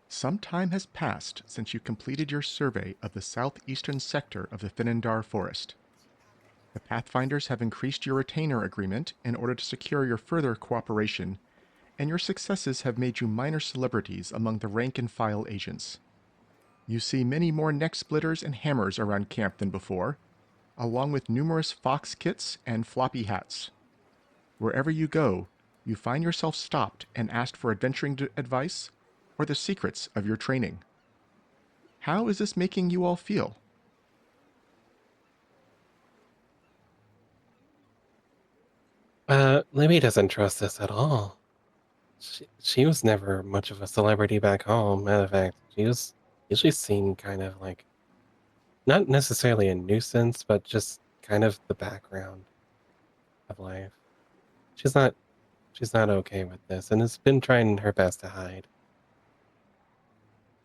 Some time has passed since you completed your survey of the southeastern sector of the Finendar Forest. The Pathfinders have increased your retainer agreement in order to secure your further cooperation, and your successes have made you minor celebrities among the rank-and-file agents. You see many more neck splitters and hammers around camp than before, along with numerous fox kits and floppy hats. Wherever you go, you find yourself stopped and asked for adventuring advice or the secrets of your training. How is this making you all feel? Libby doesn't trust us at all. She was never much of a celebrity back home. Matter of fact, she was usually seen kind of like not necessarily a nuisance, but just kind of the background of life. She's not she's not okay with this and has been trying her best to hide.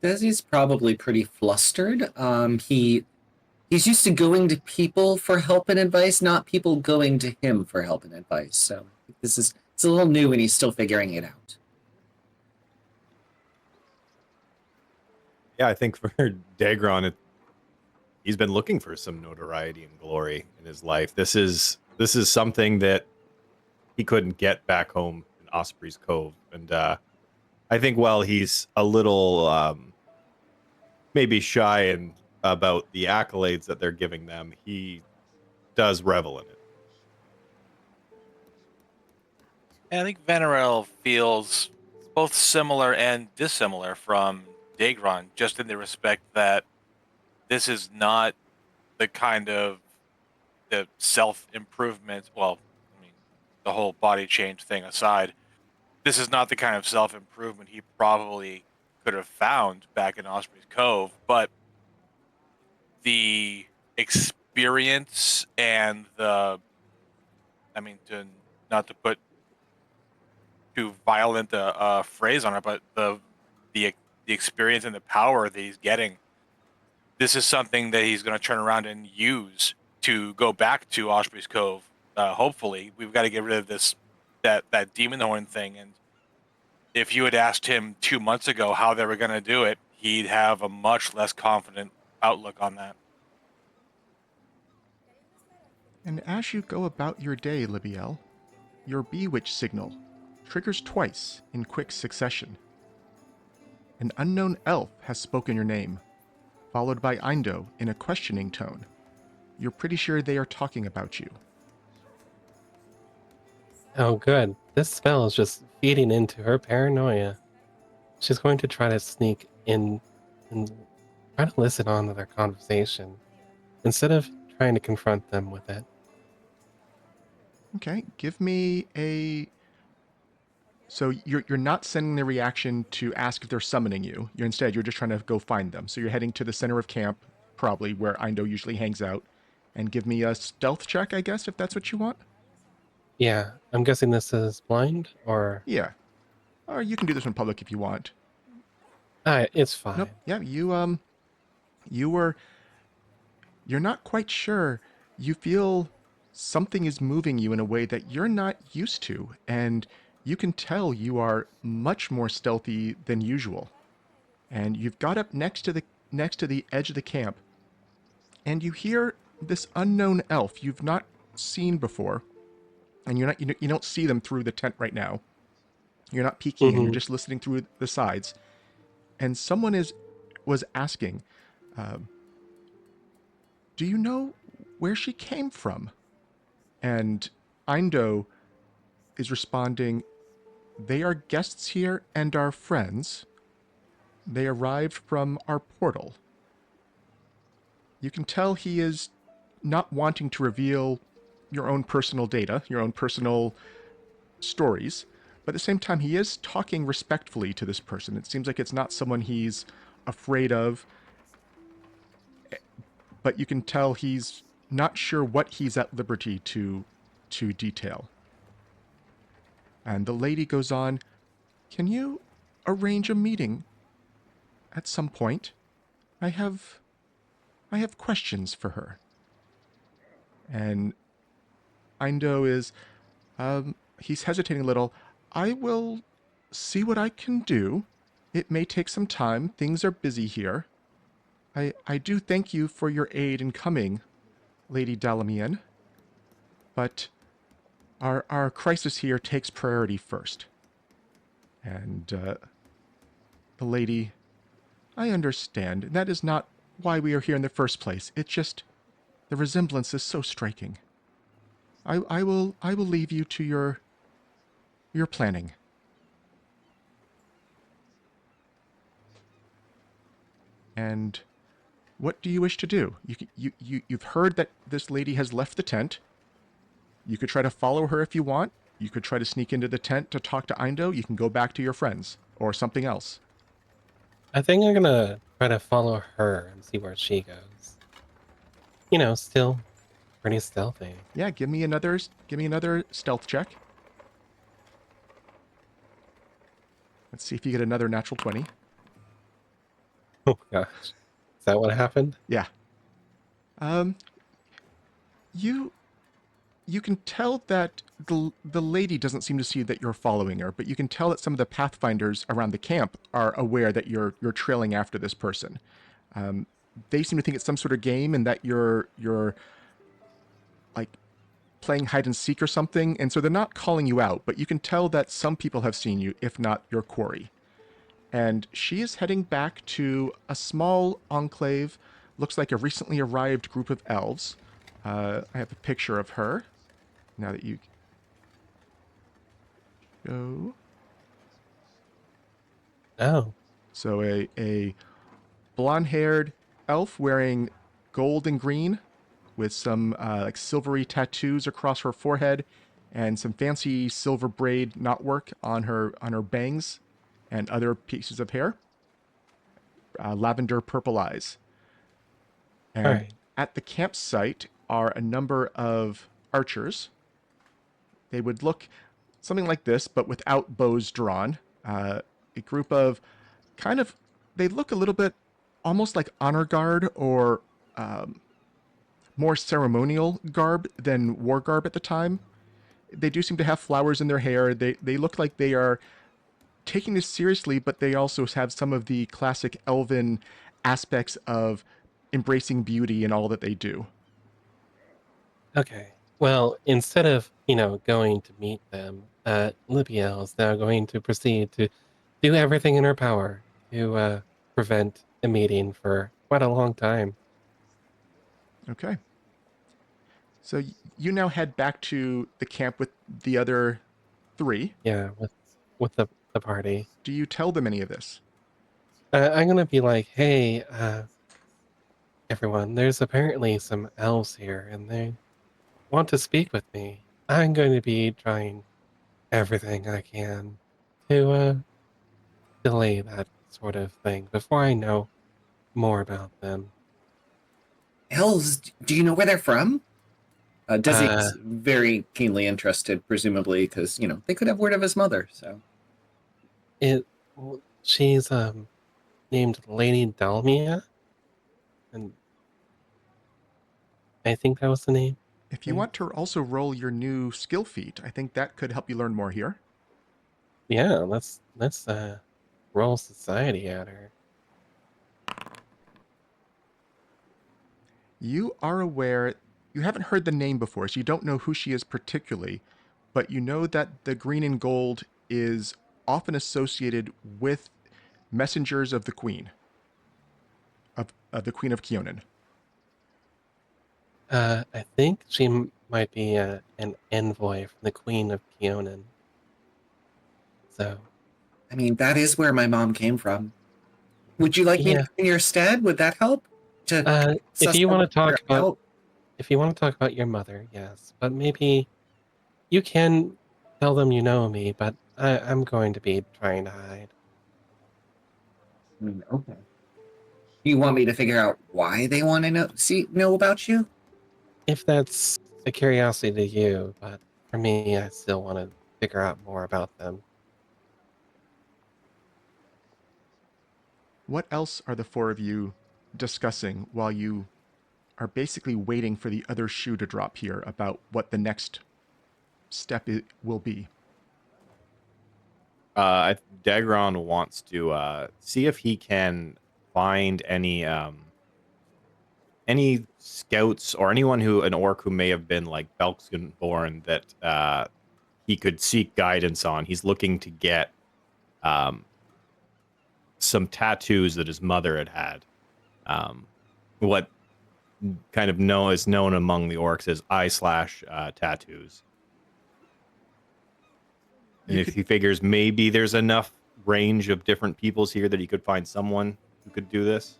Dezi's probably pretty flustered. He's used to going to people for help and advice, not people going to him for help and advice. So it's a little new and he's still figuring it out. Yeah, I think for Daegron, he's been looking for some notoriety and glory in his life. This is something that he couldn't get back home in Osprey's Cove, and I think while he's a little maybe shy and about the accolades that they're giving them, he does revel in it. And I think Vanarel feels both similar and dissimilar from Daegron, just in the respect that this is not the kind of the self-improvement, well, I mean, the whole body change thing aside, this is not the kind of self-improvement he probably could have found back in Osprey's Cove, but the experience and not to put too violent a phrase on it, but the experience and the power that he's getting, this is something that he's going to turn around and use to go back to Osprey's Cove. Hopefully, we've got to get rid of that demon horn thing. And if you had asked him 2 months ago how they were going to do it, he'd have a much less confident outlook on that. And as you go about your day, Libbiel, your Bewitch signal triggers twice in quick succession. An unknown elf has spoken your name, followed by Eindo in a questioning tone. You're pretty sure they are talking about you. Oh, good. This spell is just feeding into her paranoia. She's going to try to sneak in and try to listen on to their conversation instead of trying to confront them with it. Okay, give me a... So you're not sending the reaction to ask if they're summoning you. You're just trying to go find them. So you're heading to the center of camp, probably where Eindo usually hangs out, and give me a stealth check, I guess, if that's what you want. Yeah, I'm guessing this is blind, or... Yeah. Or you can do this in public if you want. It's fine. Nope. Yeah, you're not quite sure. You feel something is moving you in a way that you're not used to, and you can tell you are much more stealthy than usual. And you've got up next to the edge of the camp, and you hear this unknown elf you've not seen before, and you don't see them through the tent right now. You're not peeking in, you're just listening through the sides. And someone was asking, do you know where she came from? And Eindo is responding, they are guests here and our friends. They arrived from our portal. You can tell he is not wanting to reveal your own personal data, your own personal stories, but at the same time, he is talking respectfully to this person. It seems like it's not someone he's afraid of, but you can tell he's not sure what he's at liberty to detail. And the lady goes on, can you arrange a meeting at some point? I have questions for her. And Eindo is, he's hesitating a little. I will see what I can do. It may take some time. Things are busy here. I do thank you for your aid in coming, Lady Dalamian. But our crisis here takes priority first. And the lady, I understand. That is not why we are here in the first place. It's just the resemblance is so striking. I will leave you to your planning. And what do you wish to do? You've heard that this lady has left the tent. You could try to follow her if you want. You could try to sneak into the tent to talk to Eindo. You can go back to your friends or something else. I think I'm gonna try to follow her and see where she goes. You know, still pretty stealthy. Yeah, give me another stealth check. Let's see if you get another natural 20. Oh gosh, is that what happened? Yeah. You can tell that the lady doesn't seem to see that you're following her, but you can tell that some of the pathfinders around the camp are aware that you're trailing after this person. They seem to think it's some sort of game and that you're like playing hide and seek or something, and so they're not calling you out, but you can tell that some people have seen you, if not your quarry. And she is heading back to a small enclave, looks like a recently arrived group of elves. I have a picture of her. Now that you go. Oh, So a blonde-haired elf wearing gold and green with some like silvery tattoos across her forehead and some fancy silver braid knotwork on her bangs and other pieces of hair. Lavender purple eyes. all And right. at the campsite are a number of archers. They would look something like this, but without bows drawn. A group of kind of, they look a little bit almost like honor guard or more ceremonial garb than war garb at the time. They do seem to have flowers in their hair. They look like they are taking this seriously, but they also have some of the classic elven aspects of embracing beauty in all that they do. Okay. Well, instead of, going to meet them, Libbiel is now going to proceed to do everything in her power to prevent a meeting for quite a long time. Okay. So you now head back to the camp with the other three. Yeah, with the party. Do you tell them any of this? I'm gonna be like, hey, everyone, there's apparently some elves here, and they want to speak with me. I'm going to be trying everything I can to delay that sort of thing before I know more about them. Elves, do you know where they're from? Dezi Uh, is very keenly interested, presumably, because, they could have word of his mother, so. she's named Lady Dalmia, and I think that was the name. If you want to also roll your new skill feat, I think that could help you learn more here. Yeah, let's roll society at her. You are aware, you haven't heard the name before, so you don't know who she is particularly, but you know that the green and gold is often associated with messengers of the Queen, of the Queen of Kyonin. I think she might be an envoy from the Queen of Kyonin. So, I mean, that is where my mom came from. Would you like me to yeah. come in your stead? Would that help? If you want to talk about out? if you want to talk about your mother, yes, but maybe you can tell them you know me, but I'm going to be trying to hide. Okay. You want me to figure out why they want to know about you? If that's a curiosity to you, but for me, I still want to figure out more about them. What else are the four of you discussing while you are basically waiting for the other shoe to drop here about what the next step will be? Daegron wants to see if he can find any scouts or anyone an orc who may have been like Belkskin born that he could seek guidance on. He's looking to get some tattoos that his mother had. What kind of is known among the orcs as eye/tattoos. And if he figures maybe there's enough range of different peoples here that he could find someone who could do this.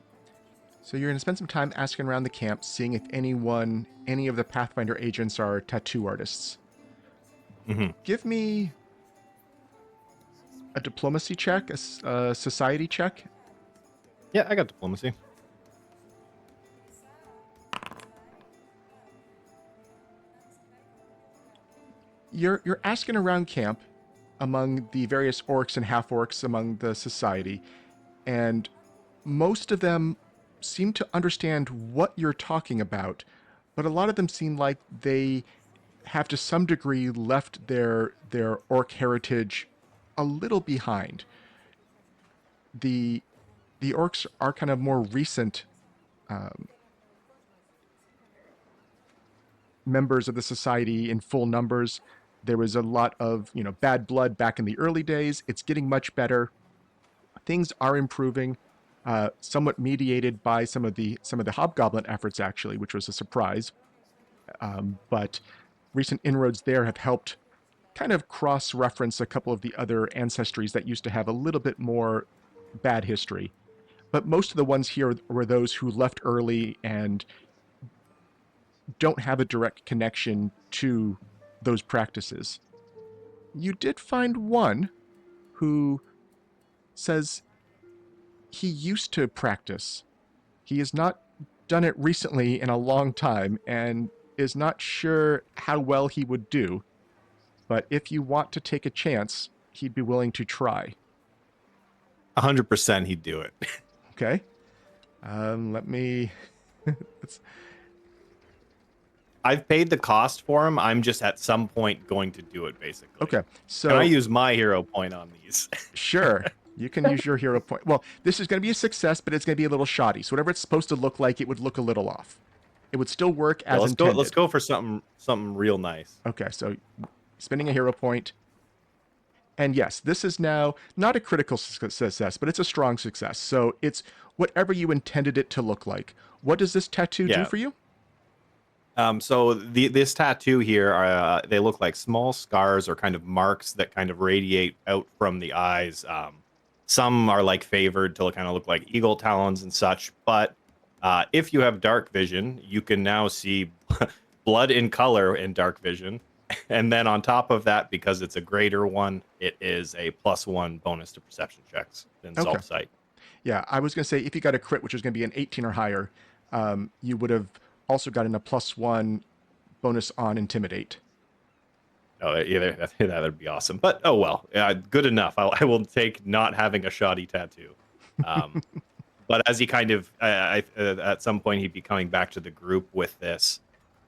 So you're going to spend some time asking around the camp, seeing if any of the Pathfinder agents are tattoo artists. Mm-hmm. Give me a diplomacy check, a society check. Yeah, I got diplomacy. You're asking around camp among the various orcs and half-orcs among the society, and most of them seem to understand what you're talking about, but a lot of them seem like they have to some degree left their orc heritage a little behind. The orcs are kind of more recent members of the society in full numbers. There was a lot of bad blood back in the early days. It's getting much better. Things are improving, somewhat mediated by some of the hobgoblin efforts, actually, which was a surprise. But recent inroads there have helped kind of cross-reference a couple of the other ancestries that used to have a little bit more bad history. But most of the ones here were those who left early and don't have a direct connection to those practices. You did find one who says he used to practice. He has not done it recently in a long time and is not sure how well he would do. But if you want to take a chance, he'd be willing to try. 100% he'd do it. Okay. Let me... I've paid the cost for him. I'm just at some point going to do it, basically. Okay. So can I use my hero point on these? Sure. You can use your hero point. Well, this is going to be a success, but it's going to be a little shoddy. So whatever it's supposed to look like, it would look a little off. It would still work as intended. Let's go for something real nice. Okay, so spending a hero point. And yes, this is now not a critical success, but it's a strong success. So it's whatever you intended it to look like. What does this tattoo do for you? So this tattoo here, they look like small scars or kind of marks that kind of radiate out from the eyes. Some are like favored to kind of look like eagle talons and such. But if you have dark vision, you can now see blood in color in dark vision. And then on top of that, because it's a greater one, it is a +1 bonus to perception checks in Solve Sight. Yeah, I was going to say if you got a crit, which is going to be an 18 or higher, you would have also gotten a +1 bonus on Intimidate. Oh, yeah, that'd be awesome. But oh well, good enough. I will take not having a shoddy tattoo. But as he kind of, at some point, he'd be coming back to the group with this,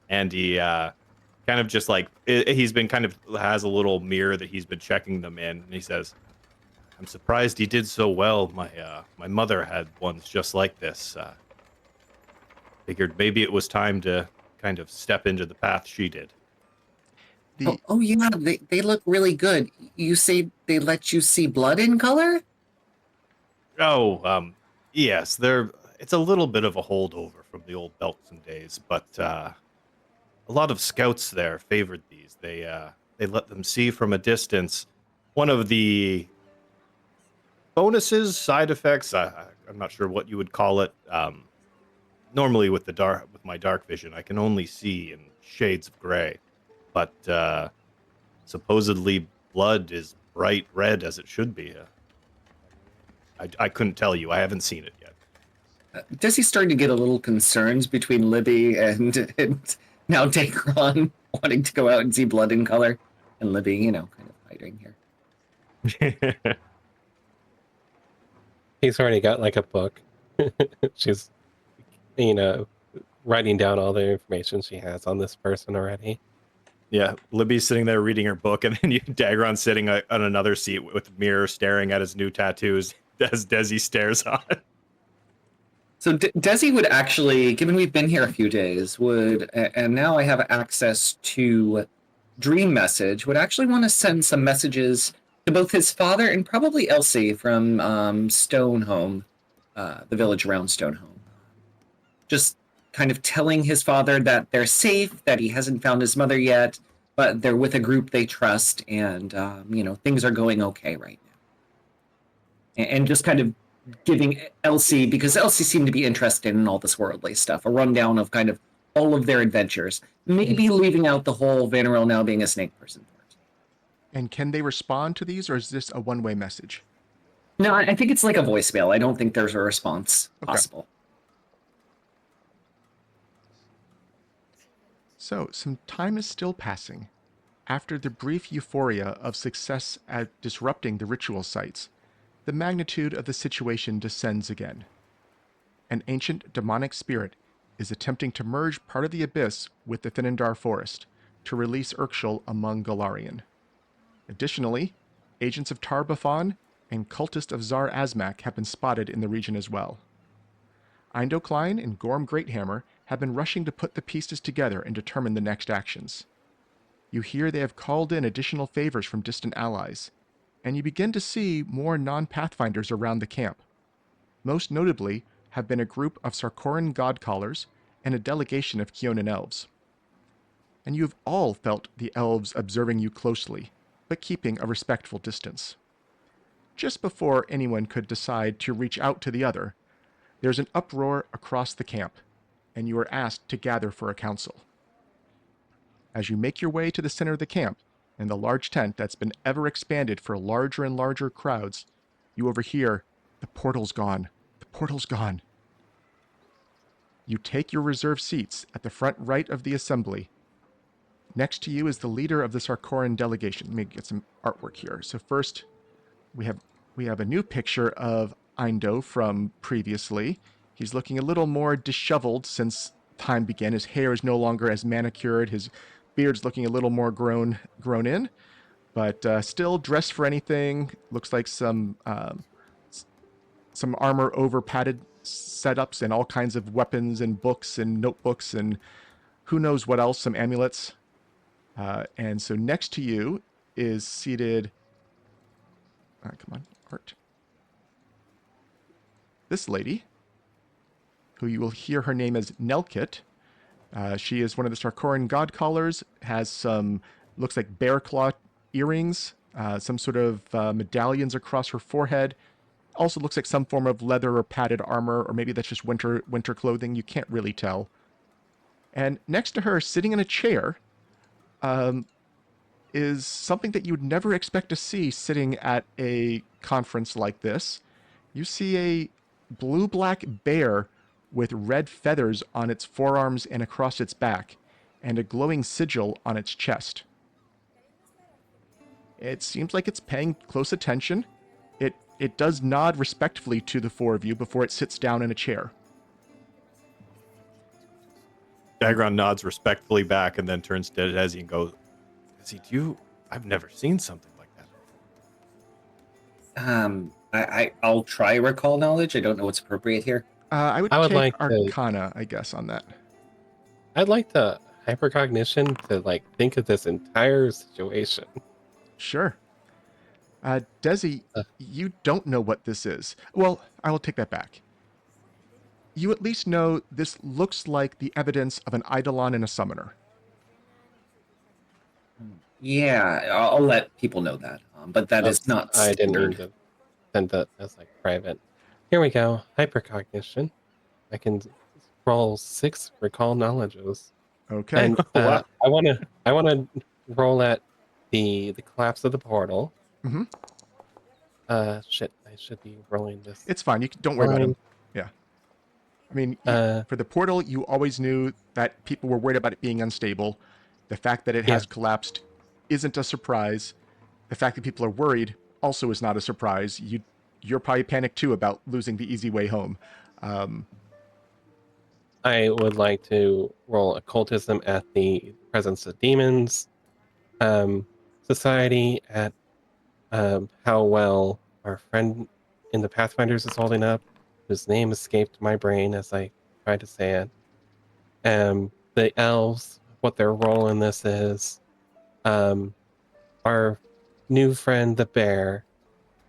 and he kind of just like he's been kind of has a little mirror that he's been checking them in, and he says, "I'm surprised he did so well. My mother had ones just like this. Figured maybe it was time to kind of step into the path she did." Oh yeah, they look really good. You say they let you see blood in color? Oh, yes. It's a little bit of a holdover from the old Belkson days, but a lot of scouts there favored these. They let them see from a distance. One of the bonuses, side effects, I'm not sure what you would call it. Normally with my dark vision, I can only see in shades of gray. But supposedly blood is bright red as it should be. I couldn't tell you. I haven't seen it yet. Dezi starting to get a little concerned between Libby and now Daegron wanting to go out and see blood in color, and Libby, kind of hiding here. He's already got like a book. She's, writing down all the information she has on this person already. Yeah, Libby's sitting there reading her book, and then Daegron's sitting on another seat with a mirror staring at his new tattoos as Dezi stares on. So Dezi would actually, given we've been here a few days, and now I have access to Dream Message, would actually want to send some messages to both his father and probably Elsie from Stonehome, the village around Stonehome. Just kind of telling his father that they're safe, that he hasn't found his mother yet, but they're with a group they trust, and things are going okay right now. And just kind of giving Elsie, because Elsie seemed to be interested in all this worldly stuff, a rundown of kind of all of their adventures, maybe leaving out the whole Vanarel now being a snake person part. And can they respond to these, or is this a one-way message? No, I think it's like a voicemail. I don't think there's a response possible. So, some time is still passing. After the brief euphoria of success at disrupting the ritual sites, the magnitude of the situation descends again. An ancient demonic spirit is attempting to merge part of the abyss with the Thinendar forest to release Urkshul among Golarion. Additionally, agents of Tar-Baphon and cultists of Zar Azmak have been spotted in the region as well. Eindo Klein and Gorm Greathammer have been rushing to put the pieces together and determine the next actions. You hear they have called in additional favors from distant allies, and you begin to see more non-Pathfinders around the camp. Most notably have been a group of Sarkoran god-callers and a delegation of Kyonin elves. And you have all felt the elves observing you closely, but keeping a respectful distance. Just before anyone could decide to reach out to the other, there's an uproar across the camp, and you are asked to gather for a council. As you make your way to the center of the camp, in the large tent that's been ever expanded for larger and larger crowds, you overhear, "The portal's gone. The portal's gone." You take your reserved seats at the front right of the assembly. Next to you is the leader of the Sarkoran delegation. Let me get some artwork here. So first, we have a new picture of Eindo from previously. He's looking a little more disheveled since time began. His hair is no longer as manicured. His beard's looking a little more grown in, but still dressed for anything. Looks like some armor over padded setups and all kinds of weapons and books and notebooks and who knows what else, some amulets. And so next to you is seated, come on, Art. This lady, who you will hear her name as Nelkit. She is one of the Sarkoran god callers, has some, looks like bear claw earrings, some sort of medallions across her forehead. Also looks like some form of leather or padded armor, or maybe that's just winter clothing. You can't really tell. And next to her, sitting in a chair, is something that you would never expect to see sitting at a conference like this. You see a blue-black bear with red feathers on its forearms and across its back, and a glowing sigil on its chest. It seems like it's paying close attention. It does nod respectfully to the four of you before it sits down in a chair. Daegron nods respectfully back and then turns to Dezi and goes, "Dezi, I've never seen something like that." I'll try recall knowledge. I don't know what's appropriate here. I would would take like to- Arcana, I guess, on that. I'd like the hypercognition to think of this entire situation. Sure. Dezi, you don't know what this is. Well, I will take that back. You at least know this looks like the evidence of an Eidolon and a summoner. Yeah, I'll let people know that. But that is not I didn't mean standard. to send that as private. Here we go. Hypercognition. I can roll 6 recall knowledges. Okay. And Wow. I wanna roll at the collapse of the portal. Mm-hmm. Shit, I should be rolling this. It's fine. Don't worry about him. Fine. Yeah. I mean, Uh, for the portal, you always knew that people were worried about it being unstable. The fact that it has collapsed isn't a surprise. The fact that people are worried also is not a surprise. You're probably panicked too about losing the easy way home. I would like to roll occultism at the presence of demons society at how well our friend in the Pathfinders is holding up, whose name escaped my brain as I tried to say it. The elves, what their role in this is. Our new friend, the bear.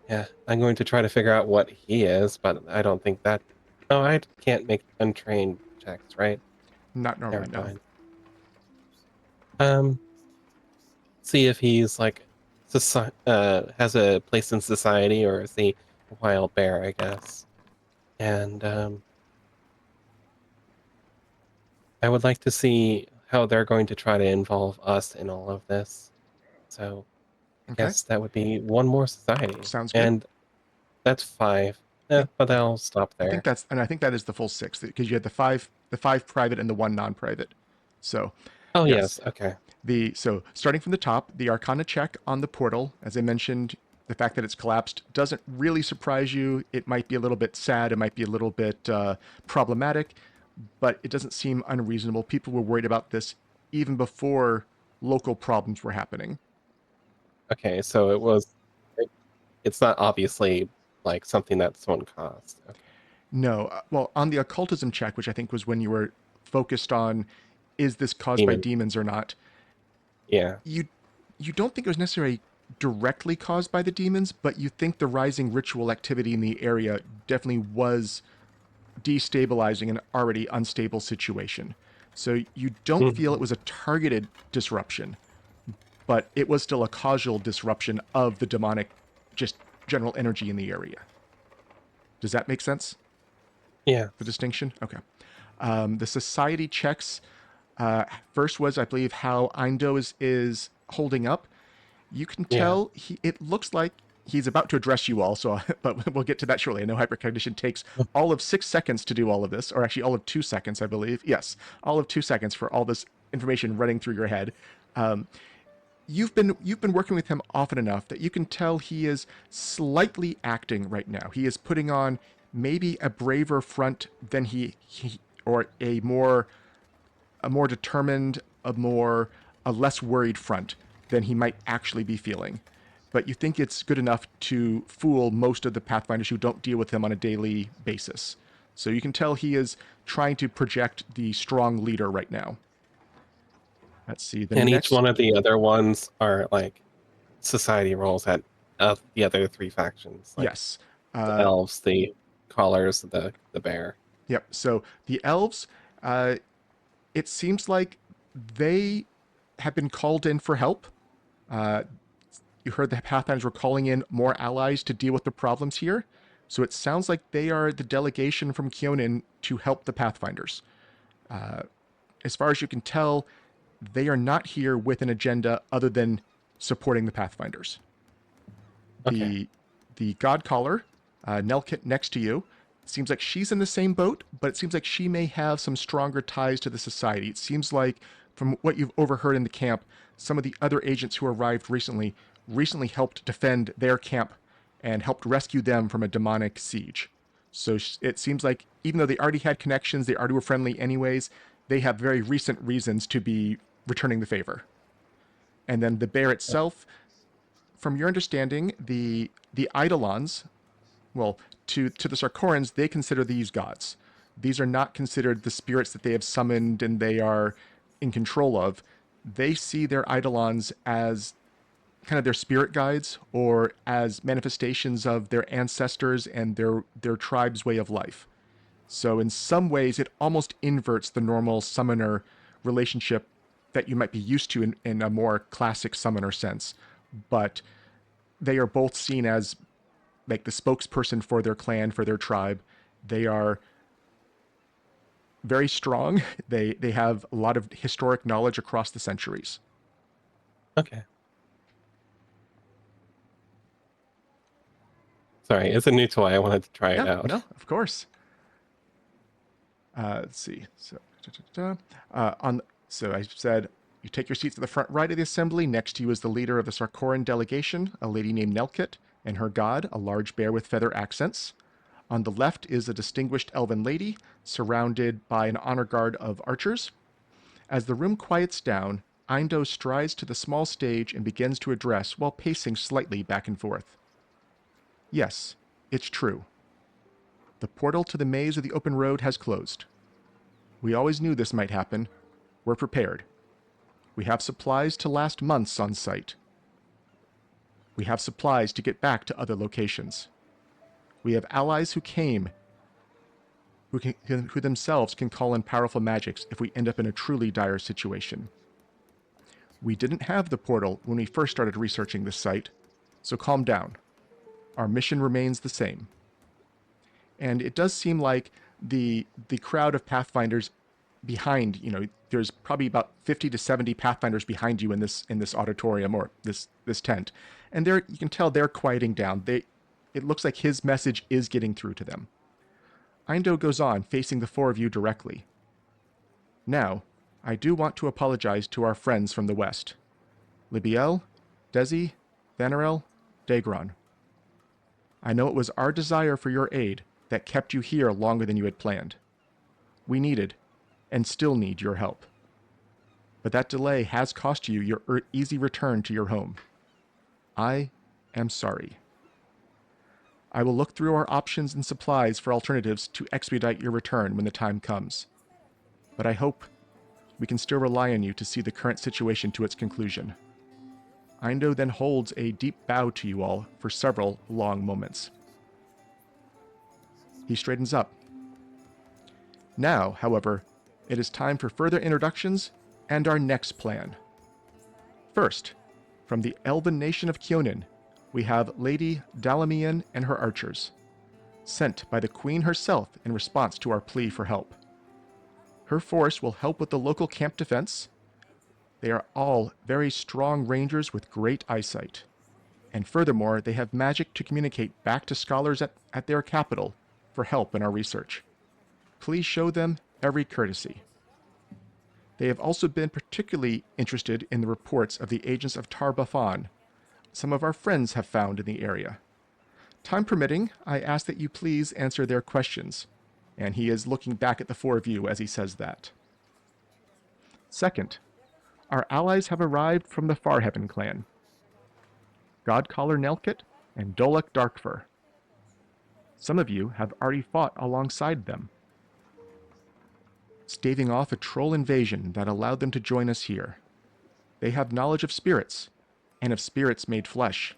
Yeah, I'm going to try to figure out what he is, but I don't think that. Oh, I can't make untrained checks, right? Not normally, Never no. mind. See if he's like has a place in society, or is he a wild bear, I guess. And I would like to see how they're going to try to involve us in all of this. So I Okay, guess that would be one more society. sounds good. And that's 5. I Yeah, think, but I'll stop I think there. that's, and I think that is the full 6 because you had the five private and the 1 non-private. So, Oh, yes. yes. Okay. So starting from the top, the Arcana check on the portal, as I mentioned, the fact that it's collapsed doesn't really surprise you. It might be a little bit sad. It might be a little bit problematic, but it doesn't seem unreasonable. People were worried about this even before local problems were happening. Okay, so it's not obviously like something that someone caused. Okay. No, well, on the occultism check, which I think was when you were focused on, is this caused by Demon. demons or not? Yeah. You don't think it was necessarily directly caused by the demons, but you think the rising ritual activity in the area definitely was destabilizing an already unstable situation. So you don't feel it Mhm. was a targeted disruption, but it was still a causal disruption of the demonic, just general energy in the area. Does that make sense? Yeah. The distinction? Okay. The society checks. First was, I believe, how Eindo is holding up. You can Yeah. tell it looks like he's about to address you all, so but we'll get to that shortly. I know hypercognition takes all of 6 seconds to do all of this, or actually all of 2 seconds, I believe. Yes, all of 2 seconds for all this information running through your head. You've been working with him often enough that you can tell he is slightly acting right now. He is putting on maybe a braver front than he or a more determined, a less worried front than he might actually be feeling. But you think it's good enough to fool most of the Pathfinders who don't deal with him on a daily basis. So you can tell he is trying to project the strong leader right now. Let's see. The And each next, one of the other ones are like society roles at the other 3 factions, like yes. the elves, the callers, the bear. Yep. So the elves, it seems like they have been called in for help. Uh, you heard the Pathfinders were calling in more allies to deal with the problems here. So it sounds like they are the delegation from Kyonin to help the Pathfinders. As far as you can tell, they are not here with an agenda other than supporting the Pathfinders. Okay. The God Caller, Nelkit next to you, seems like she's in the same boat, but it seems like she may have some stronger ties to the society. It seems like, from what you've overheard in the camp, some of the other agents who arrived recently helped defend their camp and helped rescue them from a demonic siege. So it seems like even though they already had connections, they already were friendly anyways, they have very recent reasons to be returning the favor. And then the bear itself, from your understanding, the Eidolons, well, to the Sarkorans, they consider these gods. These are not considered the spirits that they have summoned and they are in control of. They see their Eidolons as kind of their spirit guides or as manifestations of their ancestors and their tribe's way of life. So in some ways, it almost inverts the normal summoner relationship that you might be used to in a more classic summoner sense. But they are both seen as like the spokesperson for their clan, for their tribe. They are very strong. They have a lot of historic knowledge across the centuries. Okay. Sorry, it's a new toy. I wanted to try it Yeah, out. no, of course. Let's see. So, so I said you take your seats at the front right of the assembly. Next to you is the leader of the Sarkoran delegation, a lady named Nelkit, and her god, a large bear with feather accents. On the left is a distinguished elven lady, surrounded by an honor guard of archers. As the room quiets down, Eindo strides to the small stage and begins to address while pacing slightly back and forth. Yes, it's true. The portal to the maze of the open road has closed. We always knew this might happen. We're prepared. We have supplies to last months on site. We have supplies to get back to other locations. We have allies who came, who themselves can call in powerful magics if we end up in a truly dire situation. We didn't have the portal when we first started researching this site, so calm down. Our mission remains the same. And it does seem like the crowd of Pathfinders behind, there's probably about 50 to 70 Pathfinders behind you in this auditorium or this tent. And you can tell they're quieting down. It looks like his message is getting through to them. Eindo goes on, facing the four of you directly. Now, I do want to apologize to our friends from the west. Libbiel, Dezi, Vanarel, Daegron. I know it was our desire for your aid that kept you here longer than you had planned. We needed, and still need, your help. But that delay has cost you your easy return to your home. I am sorry. I will look through our options and supplies for alternatives to expedite your return when the time comes. But I hope we can still rely on you to see the current situation to its conclusion. Eindo then holds a deep bow to you all for several long moments. He straightens up. Now, however, it is time for further introductions and our next plan. First, from the Elven nation of Kyonin, we have Lady Dalamian and her archers, sent by the Queen herself in response to our plea for help. Her force will help with the local camp defense. They are all very strong rangers with great eyesight. And furthermore, they have magic to communicate back to scholars at their capital for help in our research. Please show them every courtesy. They have also been particularly interested in the reports of the agents of Tar Bafan some of our friends have found in the area. Time permitting, I ask that you please answer their questions, and he is looking back at the four of you as he says that. Second, our allies have arrived from the Farheaven clan. Godcaller Nelkit and Dolek Darkfur. Some of you have already fought alongside them, staving off a troll invasion that allowed them to join us here. They have knowledge of spirits, and of spirits made flesh,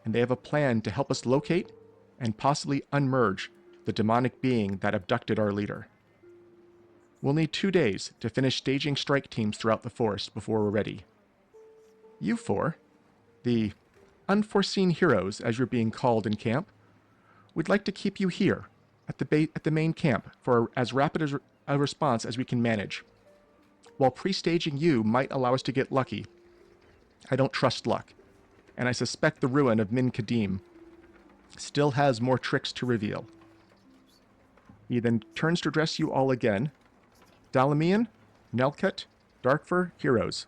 and they have a plan to help us locate and possibly unmerge the demonic being that abducted our leader. We'll need 2 days to finish staging strike teams throughout the forest before we're ready. You four, the Unforeseen heroes as you're being called in camp, we'd like to keep you here at the main camp for as rapid a response as we can manage. While pre-staging you might allow us to get lucky, I don't trust luck, and I suspect the ruin of Min Kadim still has more tricks to reveal. He then turns to address you all again. Dalamian, Nelkut, Darkfur, heroes,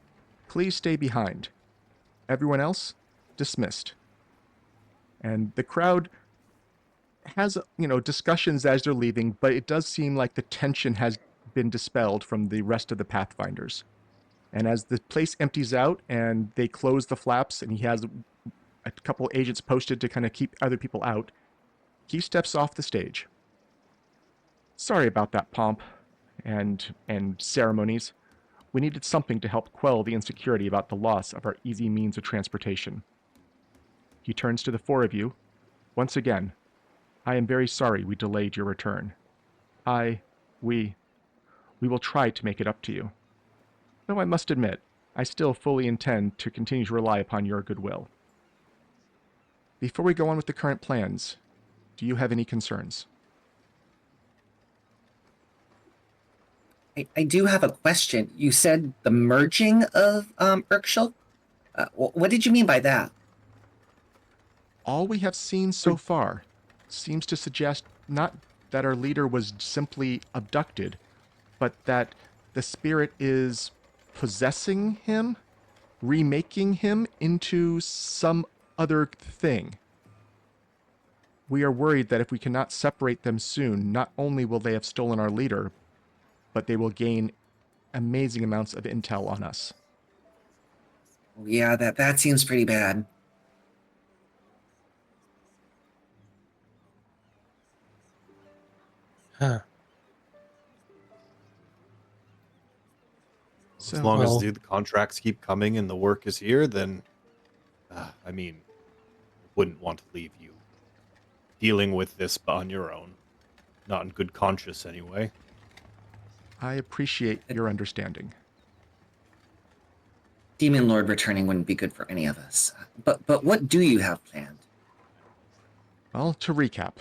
please stay behind. Everyone else, dismissed. And the crowd has, discussions as they're leaving, but it does seem like the tension has been dispelled from the rest of the Pathfinders. And as the place empties out and they close the flaps and he has a couple agents posted to kind of keep other people out, he steps off the stage. Sorry about that pomp and ceremonies. We needed something to help quell the insecurity about the loss of our easy means of transportation. He turns to the four of you. Once again, I am very sorry we delayed your return. We will try to make it up to you. Though I must admit, I still fully intend to continue to rely upon your goodwill. Before we go on with the current plans, do you have any concerns? I do have a question. You said the merging of Urkshul? What did you mean by that? All we have seen so far seems to suggest not that our leader was simply abducted, but that the spirit is possessing him, remaking him into some other thing. We are worried that if we cannot separate them soon, not only will they have stolen our leader, but they will gain amazing amounts of intel on us. Yeah, that seems pretty bad. Huh. As long Well- as the contracts keep coming and the work is here, then, I mean, I wouldn't want to leave you dealing with this on your own. Not in good conscience, anyway. I appreciate your understanding. Demon Lord returning wouldn't be good for any of us. But what do you have planned? Well, to recap,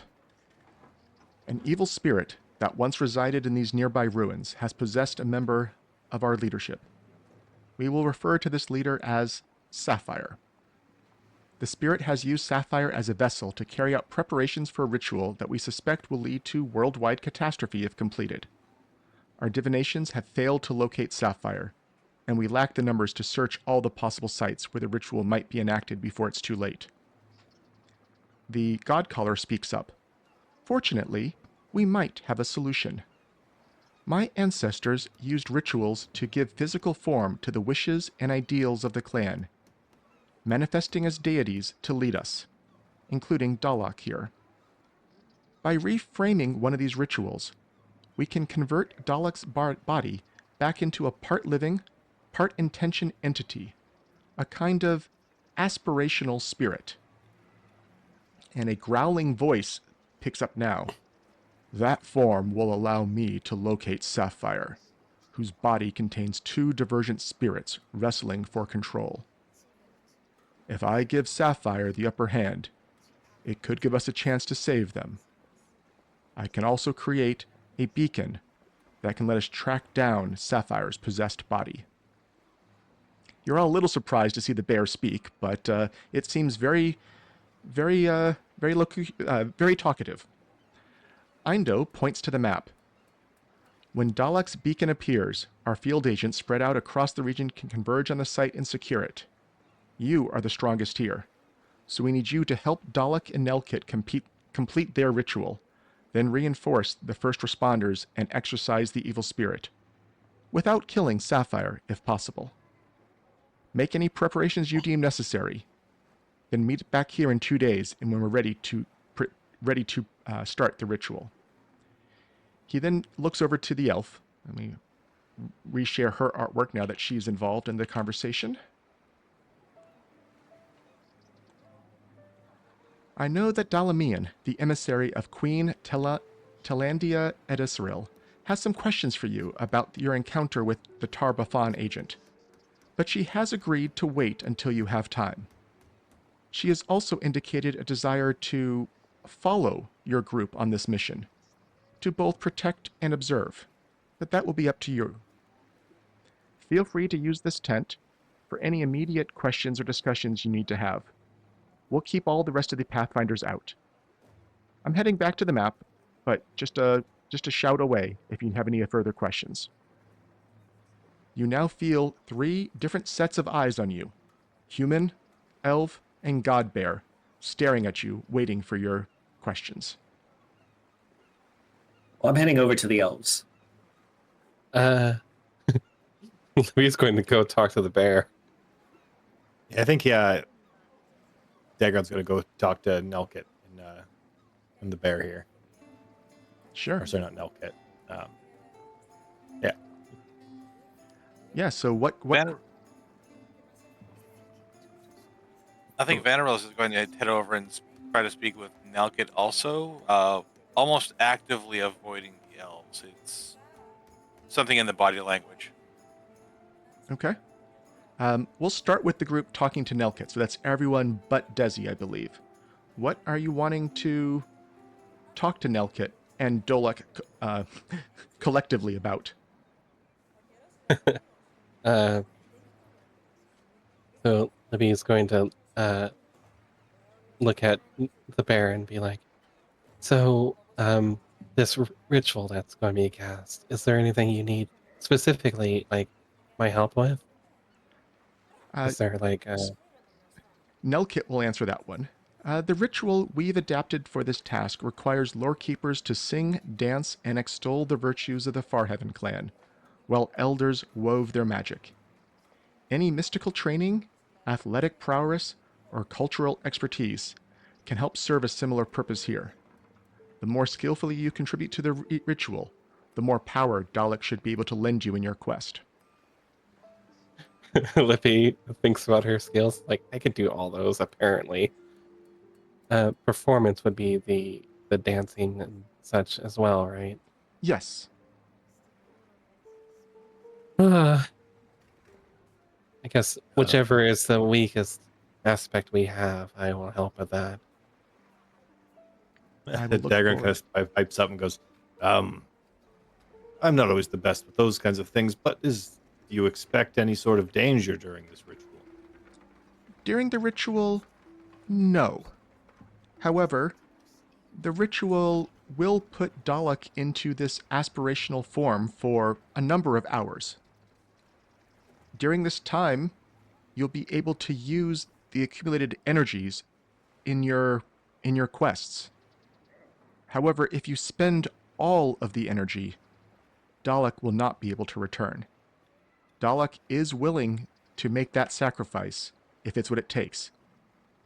an evil spirit that once resided in these nearby ruins has possessed a member of our leadership. We will refer to this leader as Sapphire. The spirit has used Sapphire as a vessel to carry out preparations for a ritual that we suspect will lead to worldwide catastrophe if completed. Our divinations have failed to locate Sapphire, and we lack the numbers to search all the possible sites where the ritual might be enacted before it's too late. The Godcaller speaks up. Fortunately, we might have a solution. My ancestors used rituals to give physical form to the wishes and ideals of the clan, manifesting as deities to lead us, including Dalak here. By reframing one of these rituals, we can convert Dalak's body back into a part living, part intention entity, a kind of aspirational spirit. And a growling voice picks up now. That form will allow me to locate Sapphire, whose body contains two divergent spirits wrestling for control. If I give Sapphire the upper hand, it could give us a chance to save them. I can also create a beacon that can let us track down Sapphire's possessed body. You're all a little surprised to see the bear speak, but it seems very talkative. Eindo points to the map. When Dalek's beacon appears, our field agents spread out across the region can converge on the site and secure it. You are the strongest here, so we need you to help Dalek and Nelkit complete their ritual, then reinforce the first responders and exorcise the evil spirit, without killing Sapphire if possible. Make any preparations you deem necessary, then meet back here in 2 days and when we're ready to start the ritual. He then looks over to the elf. Let me reshare her artwork now that she's involved in the conversation. I know that Dalamian, the emissary of Queen Telandia Edisril, has some questions for you about your encounter with the Tar-Baphon agent, but she has agreed to wait until you have time. She has also indicated a desire to follow your group on this mission, to both protect and observe, but that will be up to you. Feel free to use this tent for any immediate questions or discussions you need to have. We'll keep all the rest of the Pathfinders out. I'm heading back to the map, but just a shout away if you have any further questions. You now feel 3 different sets of eyes on you: human, elf, and god bear, staring at you, waiting for your questions. Well, I'm heading over to the elves. He's going to go talk to the bear. Yeah, I think Daegron's going to go talk to Nelkit and the bear here. Sure. Or sorry, not Nelkit. Yeah, so what I think Vanarel is going to head over and try to speak with Nelkit also, almost actively avoiding the elves. It's something in the body language. Okay. We'll start with the group talking to Nelkit, so that's everyone but Dezi, I believe. What are you wanting to talk to Nelkit and Dolek collectively about? So Libby is going to look at the bear and be like, so this ritual that's going to be cast, is there anything you need specifically, like, my help with? Is there like Nelkit will answer that one. The ritual we've adapted for this task requires lore keepers to sing, dance, and extol the virtues of the Farheaven clan, while elders wove their magic. Any mystical training athletic prowess, or cultural expertise can help serve a similar purpose here. The more skillfully you contribute to the ritual, the more power Dalek should be able to lend you in your quest. Lippy thinks about her skills. Like, I could do all those, apparently. Performance would be the dancing and such as well, right? Yes, I guess whichever is the weakest aspect we have, I will help with that. I will look Daegron forward. kind of pipes up and goes, I'm not always the best with those kinds of things, but do you expect any sort of danger during this ritual? During the ritual, no. However, the ritual will put Dalek into this aspirational form for a number of hours. During this time, you'll be able to use the accumulated energies in your quests. However, if you spend all of the energy, Dalek will not be able to return. Dalek is willing to make that sacrifice if it's what it takes,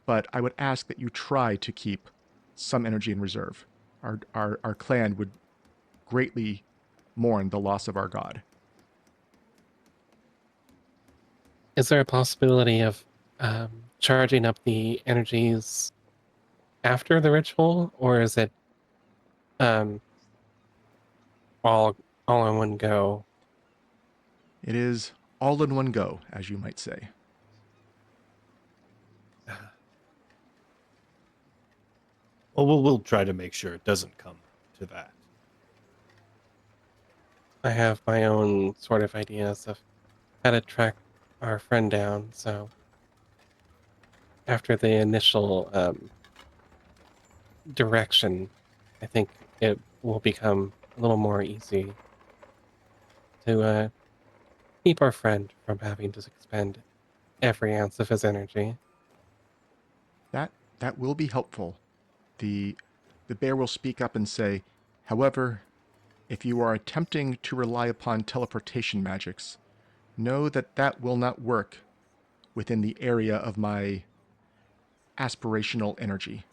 but I would ask that you try to keep some energy in reserve. Our clan would greatly mourn the loss of our god. Is there a possibility of charging up the energies after the ritual, or is it all in one go? It is all in one go, as you might say. Well, we'll try to make sure it doesn't come to that. I have my own sort of ideas of how to track our friend down, so after the initial direction, I think it will become a little more easy to keep our friend from having to expend every ounce of his energy. That will be helpful. The bear will speak up and say, however, if you are attempting to rely upon teleportation magics, know that that will not work within the area of my aspirational energy.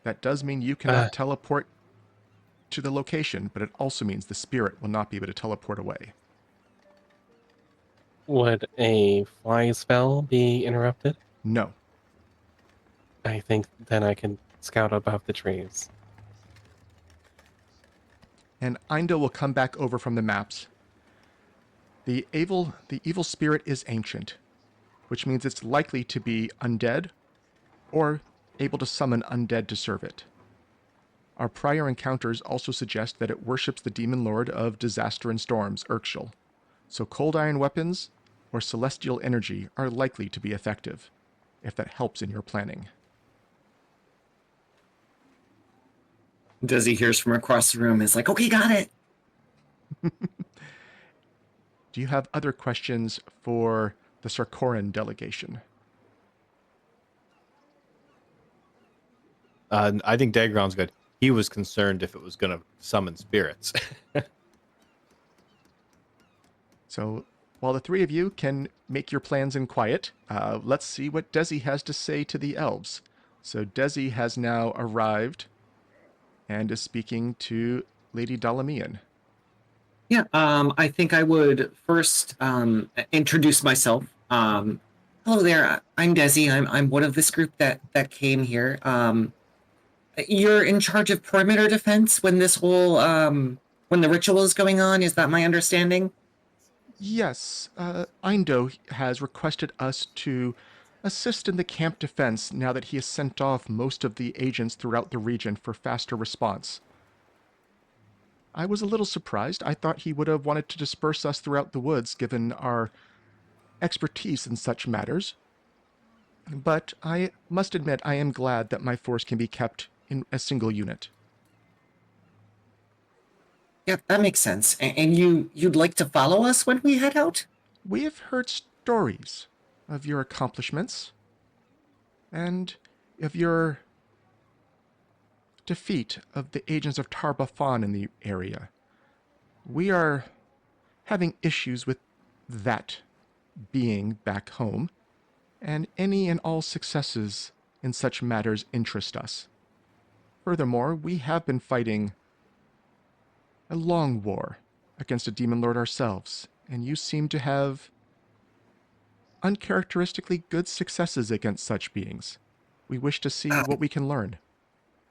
That does mean you cannot teleport to the location, but it also means the spirit will not be able to teleport away. Would a fly spell be interrupted? No. I think then I can scout above the trees. And Eindo will come back over from the maps. The evil spirit is ancient, which means it's likely to be undead or able to summon undead to serve it. Our prior encounters also suggest that it worships the demon lord of disaster and storms, Urkshul, so cold iron weapons or celestial energy are likely to be effective, if that helps in your planning. Dezi hears from across the room, is like, okay, got it. Do you have other questions for the Sarkoran delegation? I think Daegron's good. He was concerned if it was going to summon spirits. So while the three of you can make your plans in quiet, let's see what Dezi has to say to the elves. So Dezi has now arrived and is speaking to Lady Dalamian. Yeah, I think I would first introduce myself. Hello there, I'm Dezi. I'm one of this group that came here. You're in charge of perimeter defense when this whole when the ritual is going on. Is that my understanding? Yes, Eindo has requested us to assist in the camp defense now that he has sent off most of the agents throughout the region for faster response. I was a little surprised. I thought he would have wanted to disperse us throughout the woods given our expertise in such matters. But I must admit I am glad that my force can be kept in a single unit. Yeah, that makes sense. And you'd like to follow us when we head out? We have heard stories of your accomplishments and of your defeat of the agents of Tarbafan in the area. We are having issues with that being back home. and any and all successes in such matters interest us. Furthermore, we have been fighting a long war against a demon lord ourselves, and you seem to have uncharacteristically good successes against such beings. We wish to see what we can learn.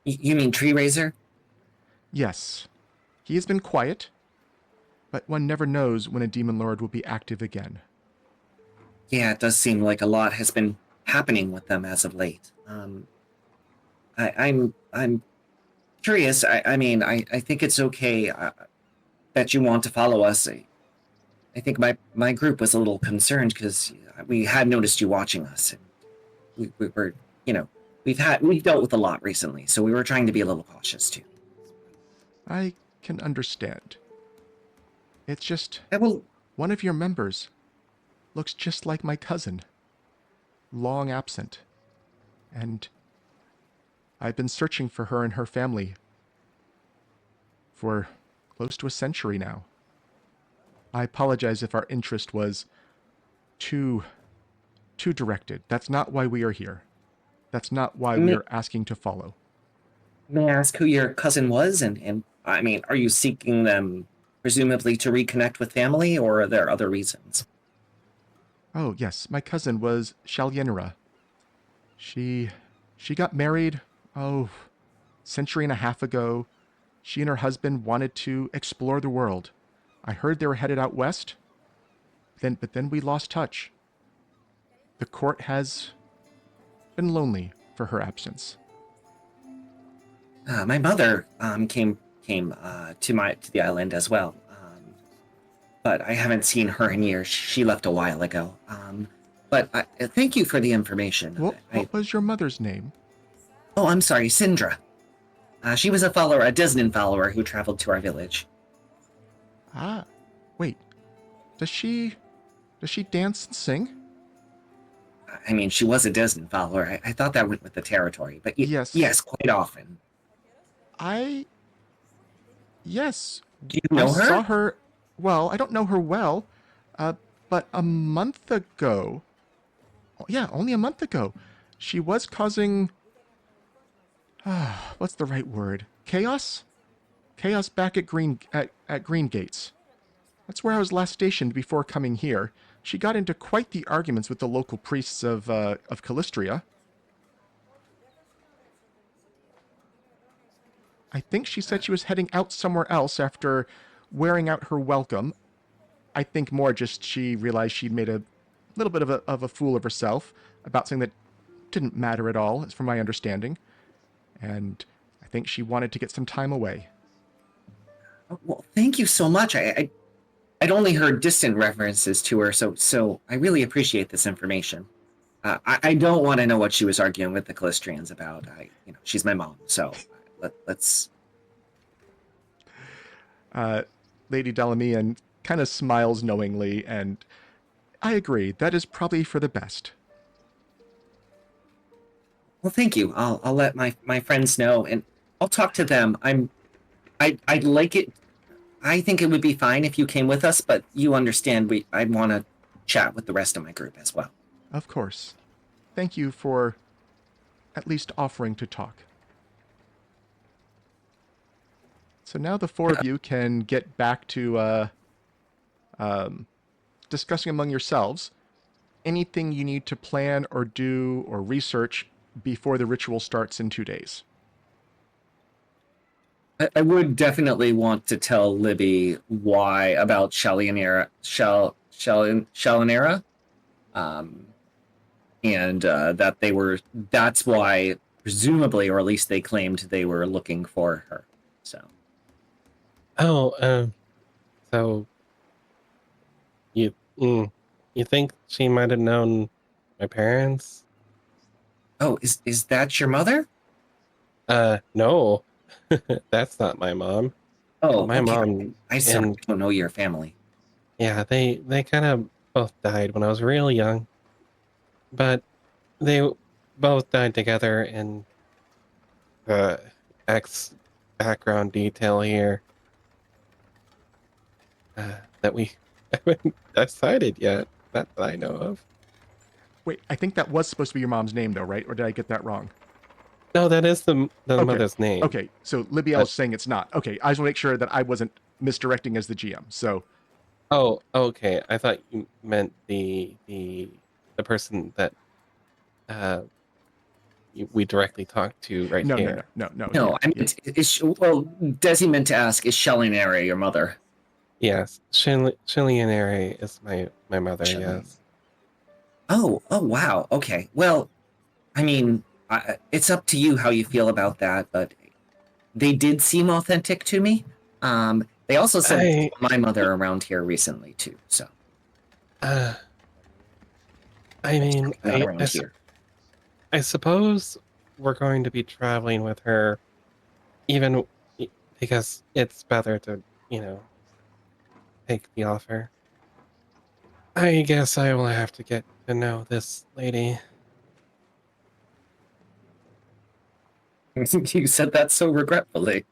You mean Tree Raiser? Yes, he has been quiet, but one never knows when a demon lord will be active again. Yeah, it does seem like a lot has been happening with them as of late. I'm curious. I mean, I think it's okay that you want to follow us. I think my group was a little concerned because we had noticed you watching us, and we were, you know, we've dealt with a lot recently, so we were trying to be a little cautious too. I can understand. It's just I will. one of your members looks just like my cousin, long absent, and I've been searching for her and her family for close to a century now. I apologize if our interest was too directed. That's not why we are here. That's not why we are asking to follow. May I ask who your cousin was, and I mean, are you seeking them presumably to reconnect with family, or are there other reasons? Oh, yes, my cousin was Shalyenra. She got married, century and a half ago. She and her husband wanted to explore the world. I heard they were headed out west, but then we lost touch. The court has been lonely for her absence. My mother came to the island as well, but I haven't seen her in years. She left a while ago. But thank you for the information. What was your mother's name? Oh, I'm sorry, Syndra. She was a Desnan follower who traveled to our village. Ah, wait. Does she dance and sing? I mean, she was a Desnan follower. I thought that went with the territory, but Yes. yes, quite often. Yes. Do you know her? I saw her. Well, I don't know her well, but a month ago. Yeah, only a month ago, she was causing. What's the right word? Chaos. Chaos back at Green Gates. That's where I was last stationed before coming here. She got into quite the arguments with the local priests of Calistria. I think she said she was heading out somewhere else after wearing out her welcome. I think more just she realized she'd made a little bit of a fool of herself about something that didn't matter at all, from my understanding. And I think she wanted to get some time away. Well, thank you so much. I'd only heard distant references to her, so I really appreciate this information. I don't want to know what she was arguing with the Calistrians about. She's my mom, so let's. Lady Delamian kind of smiles knowingly, and I agree. That is probably for the best. Well, thank you. I'll let my friends know, and I'll talk to them. I'd like it. I think it would be fine if you came with us, but you understand I'd want to chat with the rest of my group as well. Of course. Thank you for at least offering to talk. So now the four of you can get back to discussing among yourselves anything you need to plan or do or research before the ritual starts in 2 days. I would definitely want to tell Libby why about Shalyanera, and that's why, presumably, or at least they claimed they were looking for her. So. Oh, so you think she might have known my parents? Oh, is that your mother? No. That's not my mom. Oh, my okay. mom. I certainly don't know your family. Yeah, they kind of both died when I was real young, but they both died together. And X background detail here that we haven't decided yet. Not that I know of. Wait, I think that was supposed to be your mom's name, though, right? Or did I get that wrong? No, that is the Okay. mother's name. Okay, so Libbiel's saying it's not. Okay, I just want to make sure that I wasn't misdirecting as the GM. So, Oh, okay. I thought you meant the person that we directly talked to right no. here. No, I yeah. meant, well, Desi meant to ask, is Shellinary your mother? Yes, Shillionary is my mother. Shillian. Yes. Oh, wow. Okay. Well, I mean, it's up to you how you feel about that, but they did seem authentic to me. They also said they saw my mother around here recently too. So, I mean, not around here. I suppose we're going to be traveling with her, even because it's better to, take the offer. I guess I will have to get to know this lady. You said that so regretfully.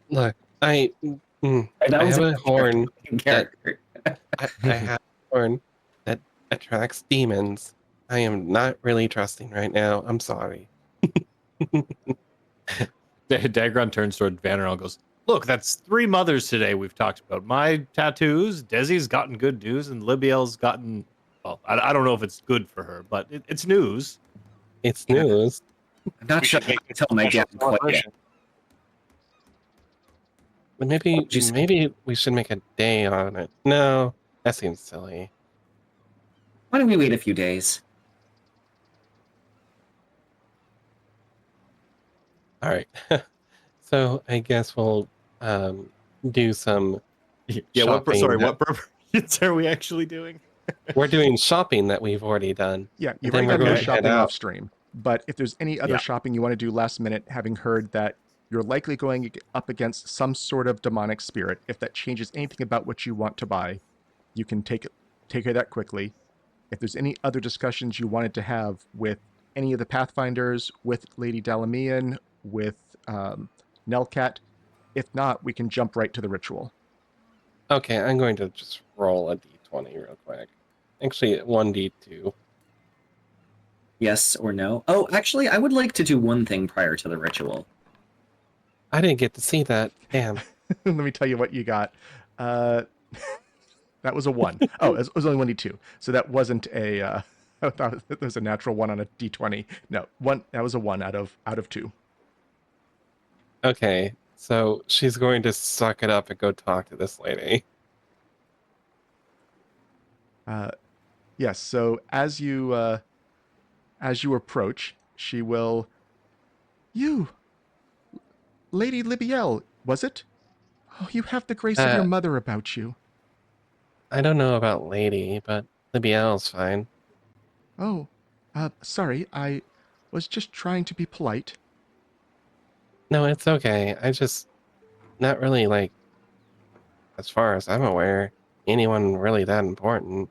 Look, I That was have a horn character. I have a horn that attracts demons. I am not really trusting right now. I'm sorry. Daegron turns toward Vanarel and goes, "Look, that's 3 mothers today we've talked about. My tattoos, Dezi's gotten good news, and Libbiel's gotten, well, I don't know if it's good for her, but it's news." It's news. I'm not We sure should how make to this tell a my special dad quite yet. celebration. But What'd you say? maybe we should make a day on it. No, that seems silly. Why don't we wait a few days? All right. So I guess we'll do some Yeah, shopping. what preparations are we actually doing? We're doing shopping that we've already done. Yeah, you've then already we're done going your to head shopping out. off stream. But if there's any other Yeah. shopping you want to do last minute, having heard that you're likely going up against some sort of demonic spirit, if that changes anything about what you want to buy, you can take care of that quickly. If there's any other discussions you wanted to have with any of the Pathfinders, with Lady Dalamian, with Nelcat, if not, we can jump right to the ritual. Okay, I'm going to just roll a d20 real quick. Actually, 1d2. Yes or no? Oh, actually, I would like to do one thing prior to the ritual. I didn't get to see that. Damn. Let me tell you what you got. That was a 1. Oh, it was only 1d2. So that wasn't a I thought it was a natural 1 on a d20. No, that was a 1 out of 2. Okay, so she's going to suck it up and go talk to this lady. Yes, so as you approach, she will You, Lady Libbiel, was it? Oh, you have the grace of your mother about you. I don't know about lady, but Libbiel's fine. Oh, sorry, I was just trying to be polite. No, it's okay. I just not really like, as far as I'm aware, anyone really that important.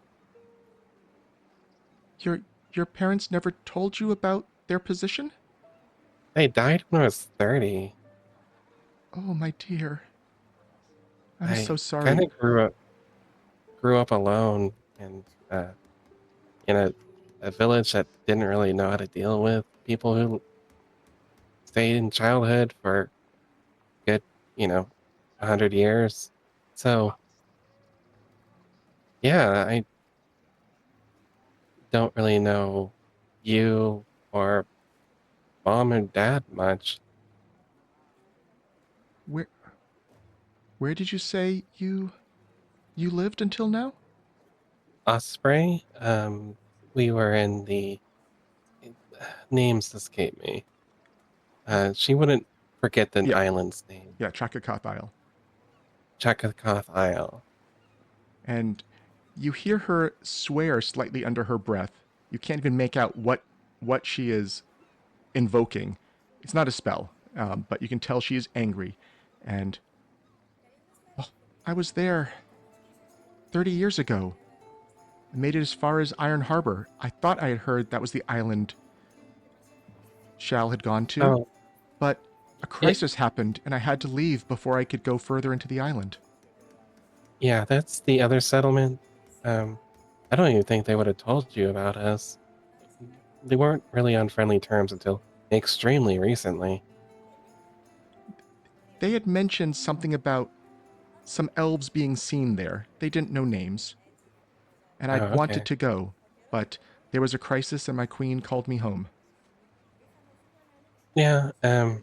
Your parents never told you about their position? They died when I was 30. Oh, my dear. I'm I so sorry. kind of grew up alone and in a village that didn't really know how to deal with people who stayed in childhood for good, 100 years. So, yeah, I don't really know you or mom and dad much. Where did you say you lived until now? Osprey, we were in the names escape me. She wouldn't forget the Yeah. island's name. Yeah, Chakakoth Isle. Chakakoth Isle. And you hear her swear slightly under her breath. You can't even make out what she is invoking. It's not a spell, but you can tell she is angry. And I was there 30 years ago. I made it as far as Iron Harbor. I thought I had heard that was the island Shal had gone to, Oh, but a crisis happened and I had to leave before I could go further into the island. yeah, that's the other settlement. I don't even think they would have told you about us. They weren't really on friendly terms until extremely recently. They had mentioned something about some elves being seen there. They didn't know names. And Oh, I'd wanted okay. to go, but there was a crisis and my queen called me home. Yeah, I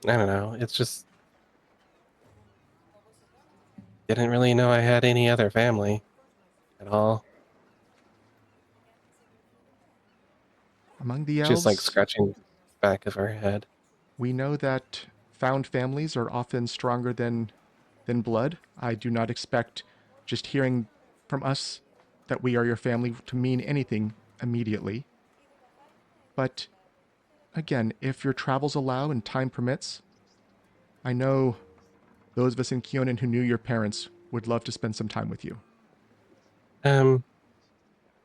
don't know. It's just didn't really know I had any other family at all. Among the Just like elves, scratching back of her head. we know that found families are often stronger than blood. I do not expect just hearing from us that we are your family to mean anything immediately. But again, if your travels allow and time permits, I know those of us in Kyonin who knew your parents would love to spend some time with you. Um,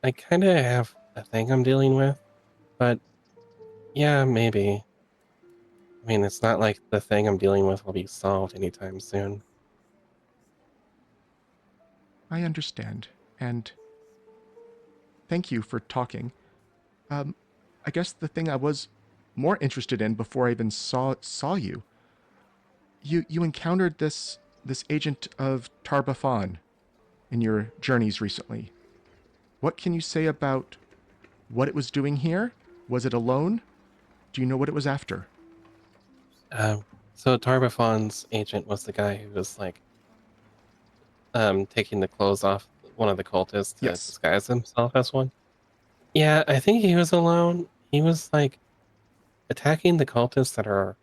I kind of have a thing I'm dealing with, but yeah, maybe. I mean, it's not like the thing I'm dealing with will be solved anytime soon. I understand, and thank you for talking. I guess the thing I was more interested in before I even saw you, you encountered this agent of Tarbafan in your journeys recently. What can you say about what it was doing here? Was it alone? Do you know what it was after? Um, so Tarbafon's agent was the guy who was like taking the clothes off one of the cultists to Yes. disguise himself as one. Yeah, I think he was alone. He was like attacking the cultists that are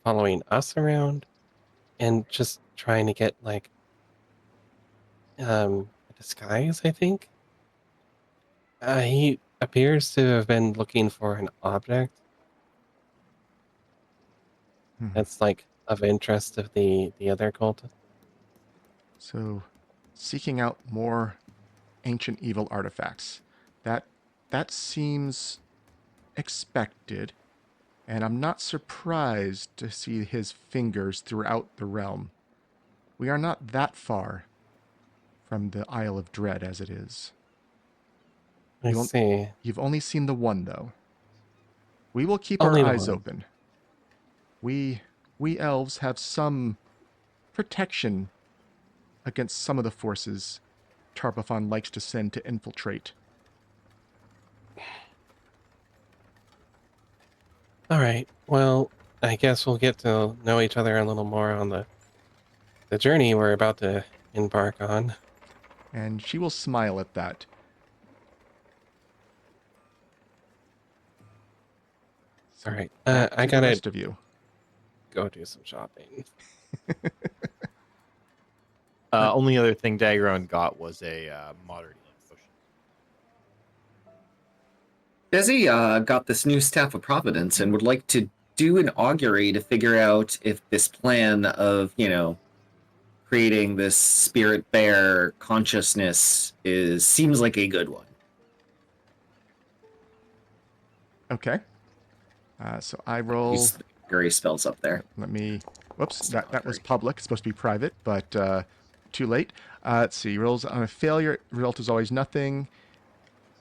following us around and just trying to get like a disguise, I think. He appears to have been looking for an object Hmm. that's like of interest of the other cultist. So, seeking out more ancient evil artifacts. That that seems expected, and I'm not surprised to see his fingers throughout the realm. We are not that far from the Isle of Dread as it is. I see. You've only seen the one, though. We will keep our Only the eyes one. open. We we elves have some protection against some of the forces Tarbafon likes to send to infiltrate. All right. Well, I guess we'll get to know each other a little more on the journey we're about to embark on. And she will smile at that. All So right. back I to the gotta rest of you. go do some shopping. Only other thing Daegron got was a moderate healing potion. Dezi got this new Staff of Providence and would like to do an augury to figure out if this plan of, creating this spirit bear consciousness seems like a good one. Okay. So I roll. Use the augury spells up there. Let me. Whoops. It's not That was augury. public. It's supposed to be private, but too late. Let's see. Rolls on a failure. Result is always nothing.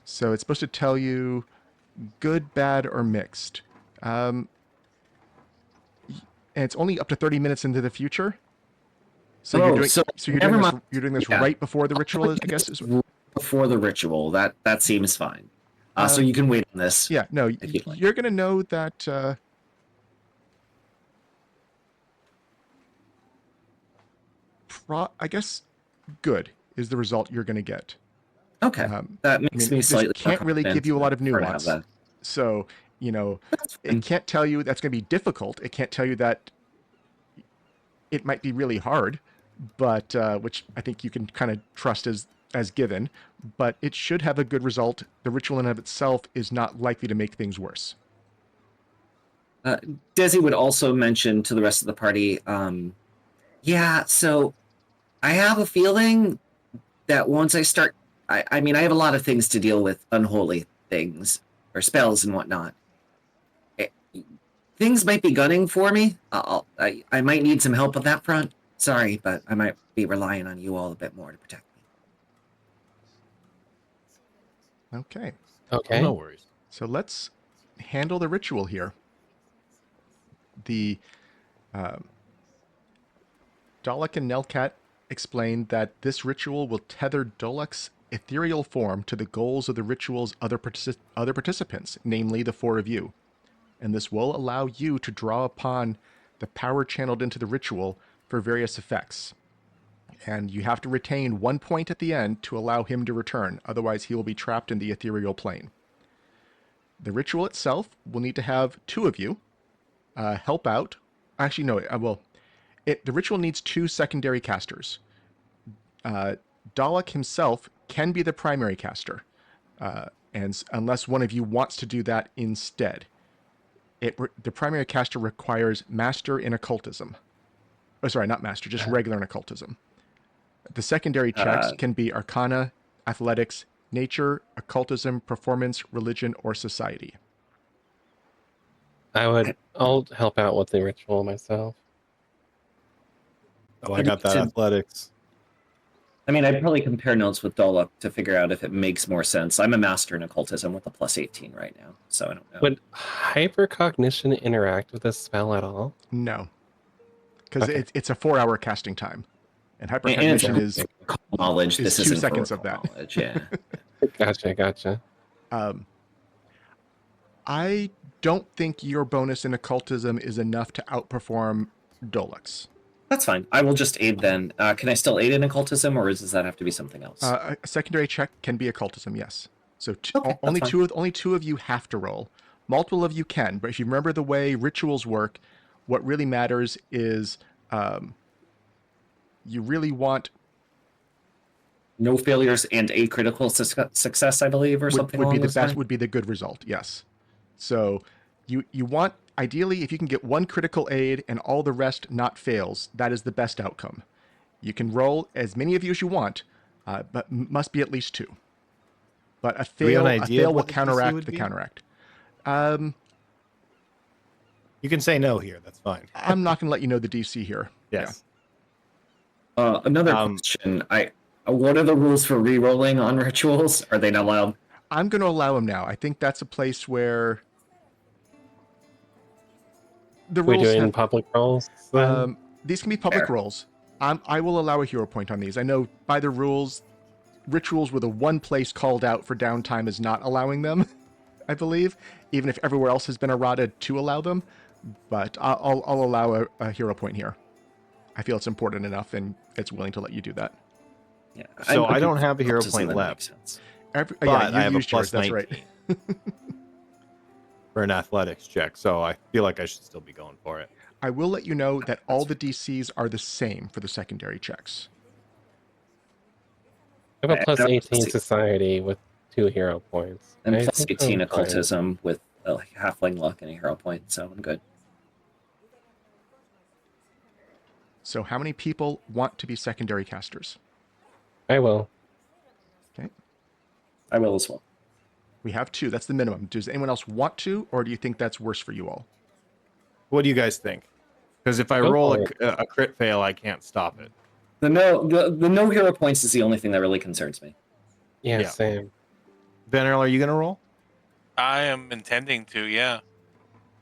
So it's supposed to tell you good, bad, or mixed. And it's only up to 30 minutes into the future. So Oh, you're doing. so So you're never doing this. mind. You're doing this Yeah. right before the ritual is. I guess is. Before the ritual. That seems fine. So Um, you can wait on this. Yeah. No. If you'd like. You're gonna know that. I guess good is the result you're gonna get. Okay. That makes me this slightly more can't really give confident you a lot of before I have nuance. that. So, That's it fine. can't tell you that's going to be difficult. It can't tell you that it might be really hard, but which I think you can kind of trust as given. But it should have a good result. The ritual in and of itself is not likely to make things worse. Desi would also mention to the rest of the party, yeah, so I have a feeling that once I start, I mean, I have a lot of things to deal with, unholy things or spells and whatnot. Things might be gunning for me. I might need some help on that front. Sorry, but I might be relying on you all a bit more to protect me. Okay. Oh, Okay. no worries. So let's handle the ritual here. The Dalek and Nelcat explained that this ritual will tether Dolek's ethereal form to the goals of the ritual's other participants, namely the four of you. And this will allow you to draw upon the power channeled into the ritual for various effects. And you have to retain 1 point at the end to allow him to return, otherwise he will be trapped in the ethereal plane. The ritual itself will need to have 2 of you help out. Actually, no, the ritual needs 2 secondary casters. Dalek himself can be the primary caster, and unless one of you wants to do that instead. The primary caster requires Master in Occultism. Oh, sorry, not Master, just regular in Occultism. The secondary checks can be Arcana, Athletics, Nature, Occultism, Performance, Religion, or Society. I'll help out with the ritual myself. Oh, I got that athletics. I mean, I'd probably compare notes with Dolok to figure out if it makes more sense. I'm a master in occultism with a plus 18 right now, so I don't know. Would hypercognition interact with this spell at all? No, because Okay. it's a 4-hour casting time, and And hypercognition it's is knowledge. is This 2 isn't seconds for of that. knowledge. Yeah. Gotcha. I don't think your bonus in occultism is enough to outperform Dolek's. That's fine. I will just aid then. Can I still aid in occultism, or does that have to be something else? A secondary check can be occultism, yes. So Okay, only that's only two of you have to roll. Multiple of you can, but if you remember the way rituals work, what really matters is you really want No failures and a critical success, I believe, or something would be along the those best lines. would be the good result. Yes. So you want ideally if you can get 1 critical aid and all the rest not fails, that is the best outcome. You can roll as many of you as you want, but must be at least 2. But a we have fail an idea of will what the DC counteract would the be? counteract. You can say no here. That's fine. I'm not going to let you know the DC here. Yes. Another question. What are the rules for re-rolling on rituals? Are they not allowed? I'm going to allow him now. I think that's a place where the We're rules doing have, public rolls then? these can be public Fair. rolls. I will allow a hero point on these. I know by the rules, rituals with a 1 place called out for downtime is not allowing them, I believe, even if everywhere else has been errata to allow them. But I'll allow a hero point here. I feel it's important enough, and it's willing to let you do that. Yeah. So I'm I don't have a hero occultism, point that left. makes sense. But you I have a used plus yours, that's 19 right. for an athletics check, so I feel like I should still be going for it. I will let you know that all the DCs are the same for the secondary checks. I have a plus I have a 18 plus- society with 2 hero points. And I plus think 18 I'm fine. occultism with halfling luck and a hero point, so I'm good. So how many people want to be secondary casters? I will. Okay. I will as well. We have 2. That's the minimum. Does anyone else want to, or do you think that's worse for you all? What do you guys think? Because if I Go roll for it. a crit fail, I can't stop it. The no hero points is the only thing that really concerns me. Yeah, Yeah. same. Vanarel, are you gonna roll? I am intending to, yeah.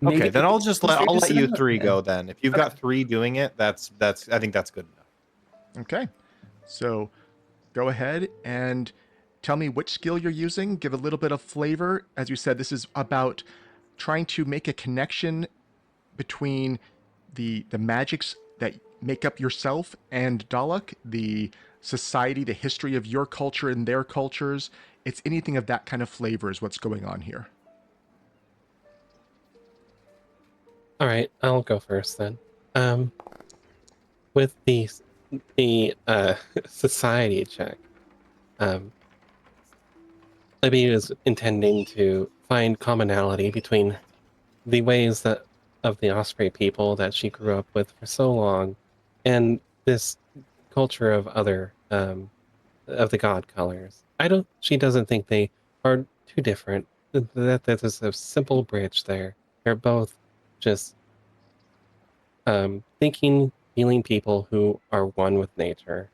Okay, Maybe then I'll let you 3 Yeah. go then. If you've got 3 doing it, that's I think that's good enough. Okay. So go ahead and tell me which skill you're using. Give a little bit of flavor. As you said, this is about trying to make a connection between the magics that make up yourself and Dalek, the society, the history of your culture and their cultures. It's anything of that kind of flavor is what's going on here. All right, I'll go first then. With the society check, Libby is intending to find commonality between the ways that of the Osprey people that she grew up with for so long, and this culture of other of the god colors. She doesn't think they are too different. That there's a simple bridge there. They're both just thinking, feeling people who are one with nature.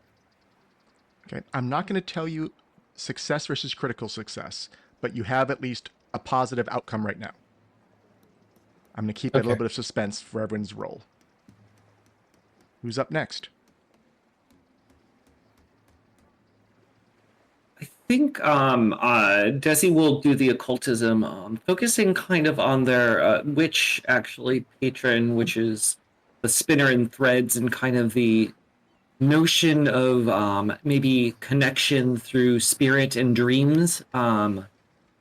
Okay. I'm not going to tell you success versus critical success, but you have at least a positive outcome right now. I'm going to keep it a little Okay. bit of suspense for everyone's roll. Who's up next? I think Dezi will do the occultism, focusing kind of on their witch actually patron, which is the spinner in threads, and kind of the notion of maybe connection through spirit and dreams,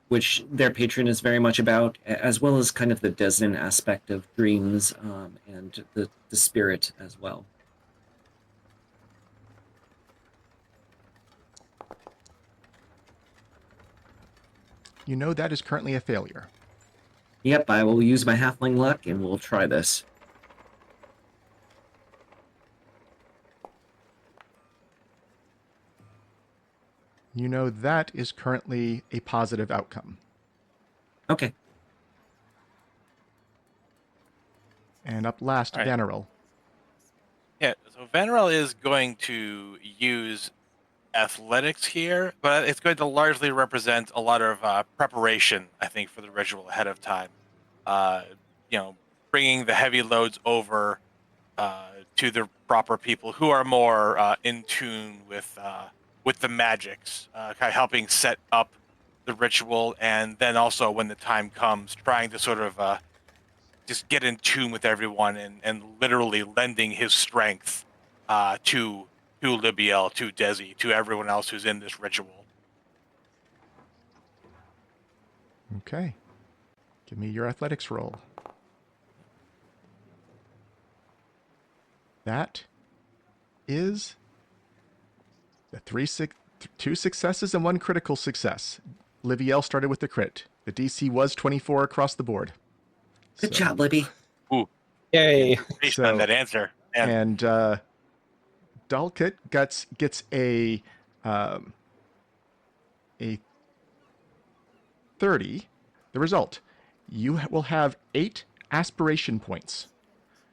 which their patron is very much about, as well as kind of the Desnan aspect of dreams and the spirit as well. You know that is currently a failure. Yep, I will use my halfling luck and we'll try this. You know that is currently a positive outcome. Okay. And up last, All right. Vanarel. Yeah, so Vanarel is going to use athletics here, but it's going to largely represent a lot of preparation, I think, for the ritual ahead of time. You know, bringing the heavy loads over to the proper people who are more in tune with the magics, kind of helping set up the ritual, and then also when the time comes, trying to sort of just get in tune with everyone and literally lending his strength to Libbiel, to Dezi, to everyone else who's in this ritual. Okay. Give me your athletics roll. That is the two successes and one critical success. Libbiel started with the crit. The DC was 24 across the board. Good job, Libby. Ooh, Yay! based So- on that answer. And And Dalkit gets a 30. The result, you will have 8 aspiration points.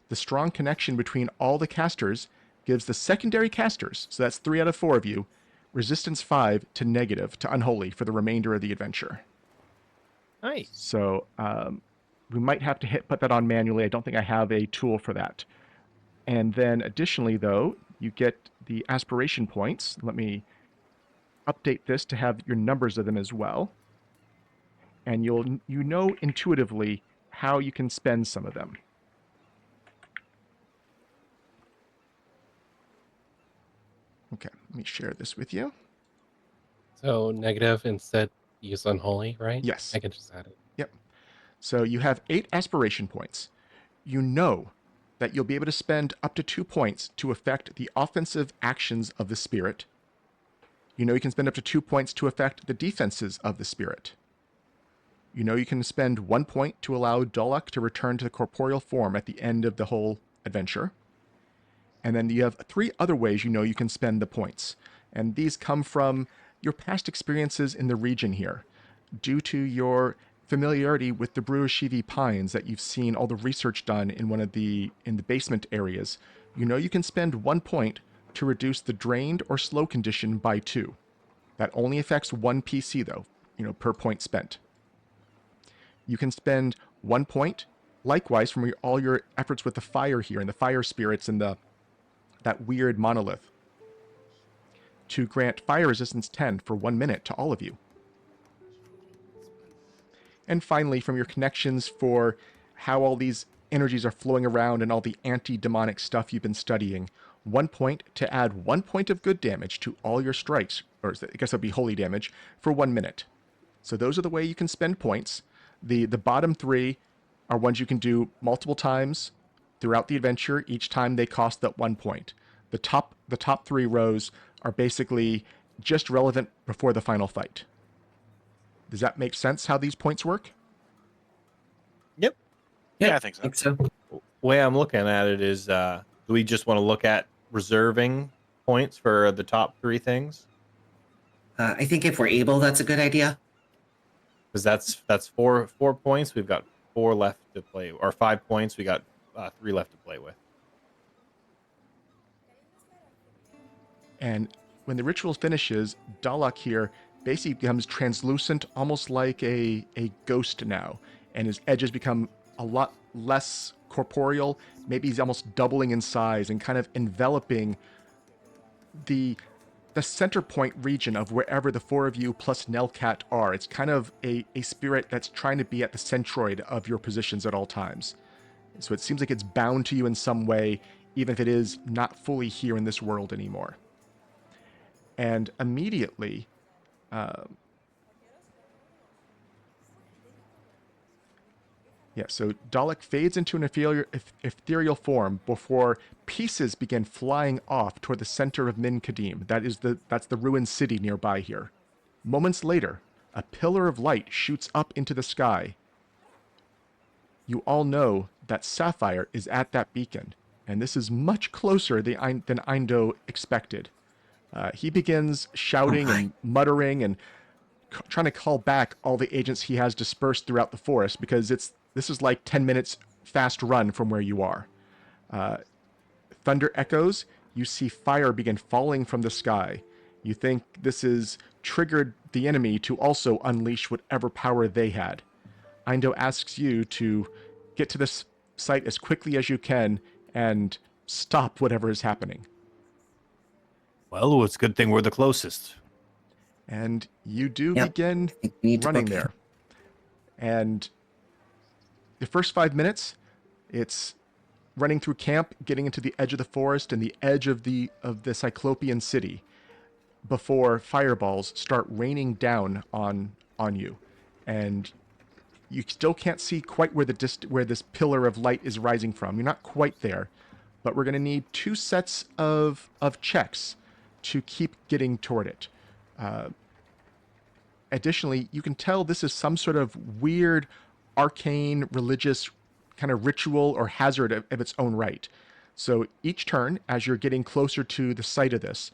The strong connection between all the casters gives the secondary casters, so that's 3 out of 4 of you, resistance 5 to negative to unholy for the remainder of the adventure. Nice. So we might have to put that on manually. I don't think I have a tool for that. And then additionally, though, you get the aspiration points. Let me update this to have your numbers of them as well. And you know intuitively how you can spend some of them. Okay, let me share this with you. So negative instead use unholy, right? Yes. I can just add it. Yep. So you have 8 aspiration points. You know that you'll be able to spend up to 2 points to affect the offensive actions of the spirit. You know you can spend up to 2 points to affect the defenses of the spirit. You know you can spend 1 point to allow Dolok to return to the corporeal form at the end of the whole adventure. And then you have 3 other ways you know you can spend the points. And these come from your past experiences in the region here. Due to your familiarity with the Bruashivi pines that you've seen all the research done in the basement areas, you know you can spend 1 point to reduce the drained or slow condition by 2. That only affects 1 PC though, per point spent. You can spend 1 point, likewise from all your efforts with the fire here and the fire spirits and that weird monolith, to grant fire resistance 10 for 1 minute to all of you. And finally, from your connections for how all these energies are flowing around and all the anti-demonic stuff you've been studying, 1 point to add 1 point of good damage to all your strikes, or I guess that'd be holy damage, for 1 minute. So those are the way you can spend points. The bottom 3 are ones you can do multiple times throughout the adventure. Each time they cost that 1 point. The top 3 rows are basically just relevant before the final fight. Does that make sense how these points work? Yep. Yeah, I think so. I think so. Way I'm looking at it is, do we just want to look at reserving points for the top 3 things? I think if we're able, that's a good idea. Because that's four points. We've got 4 left to play, or 5 points. We got 3 left to play with. And when the ritual finishes, Dalek here basically becomes translucent, almost like a ghost now, and his edges become a lot less corporeal. Maybe he's almost doubling in size and kind of enveloping the center point region of wherever the four of you plus Nelcat are. It's kind of a spirit that's trying to be at the centroid of your positions at all times. So it seems like it's bound to you in some way, even if it is not fully here in this world anymore. And immediately, so Dalek fades into an ethereal form before pieces begin flying off toward the center of Min Kadim. That's the ruined city nearby here. Moments later, a pillar of light shoots up into the sky. You all know that Sapphire is at that beacon, and this is much closer than Eindo expected. He begins shouting and muttering and trying to call back all the agents he has dispersed throughout the forest, because this is like 10 minutes fast run from where you are. Thunder echoes. You see fire begin falling from the sky. You think this has triggered the enemy to also unleash whatever power they had. Eindo asks you to get to this site as quickly as you can and stop whatever is happening. Well, it's a good thing we're the closest. And you do Yep. begin We need to running book it. there. And the first 5 minutes, it's running through camp, getting into the edge of the forest and the edge of the Cyclopean city before fireballs start raining down on you. And you still can't see quite where this pillar of light is rising from. You're not quite there, but we're going to need 2 sets of checks to keep getting toward it. Additionally, you can tell this is some sort of weird, arcane, religious kind of ritual or hazard of its own right. So each turn, as you're getting closer to the site of this,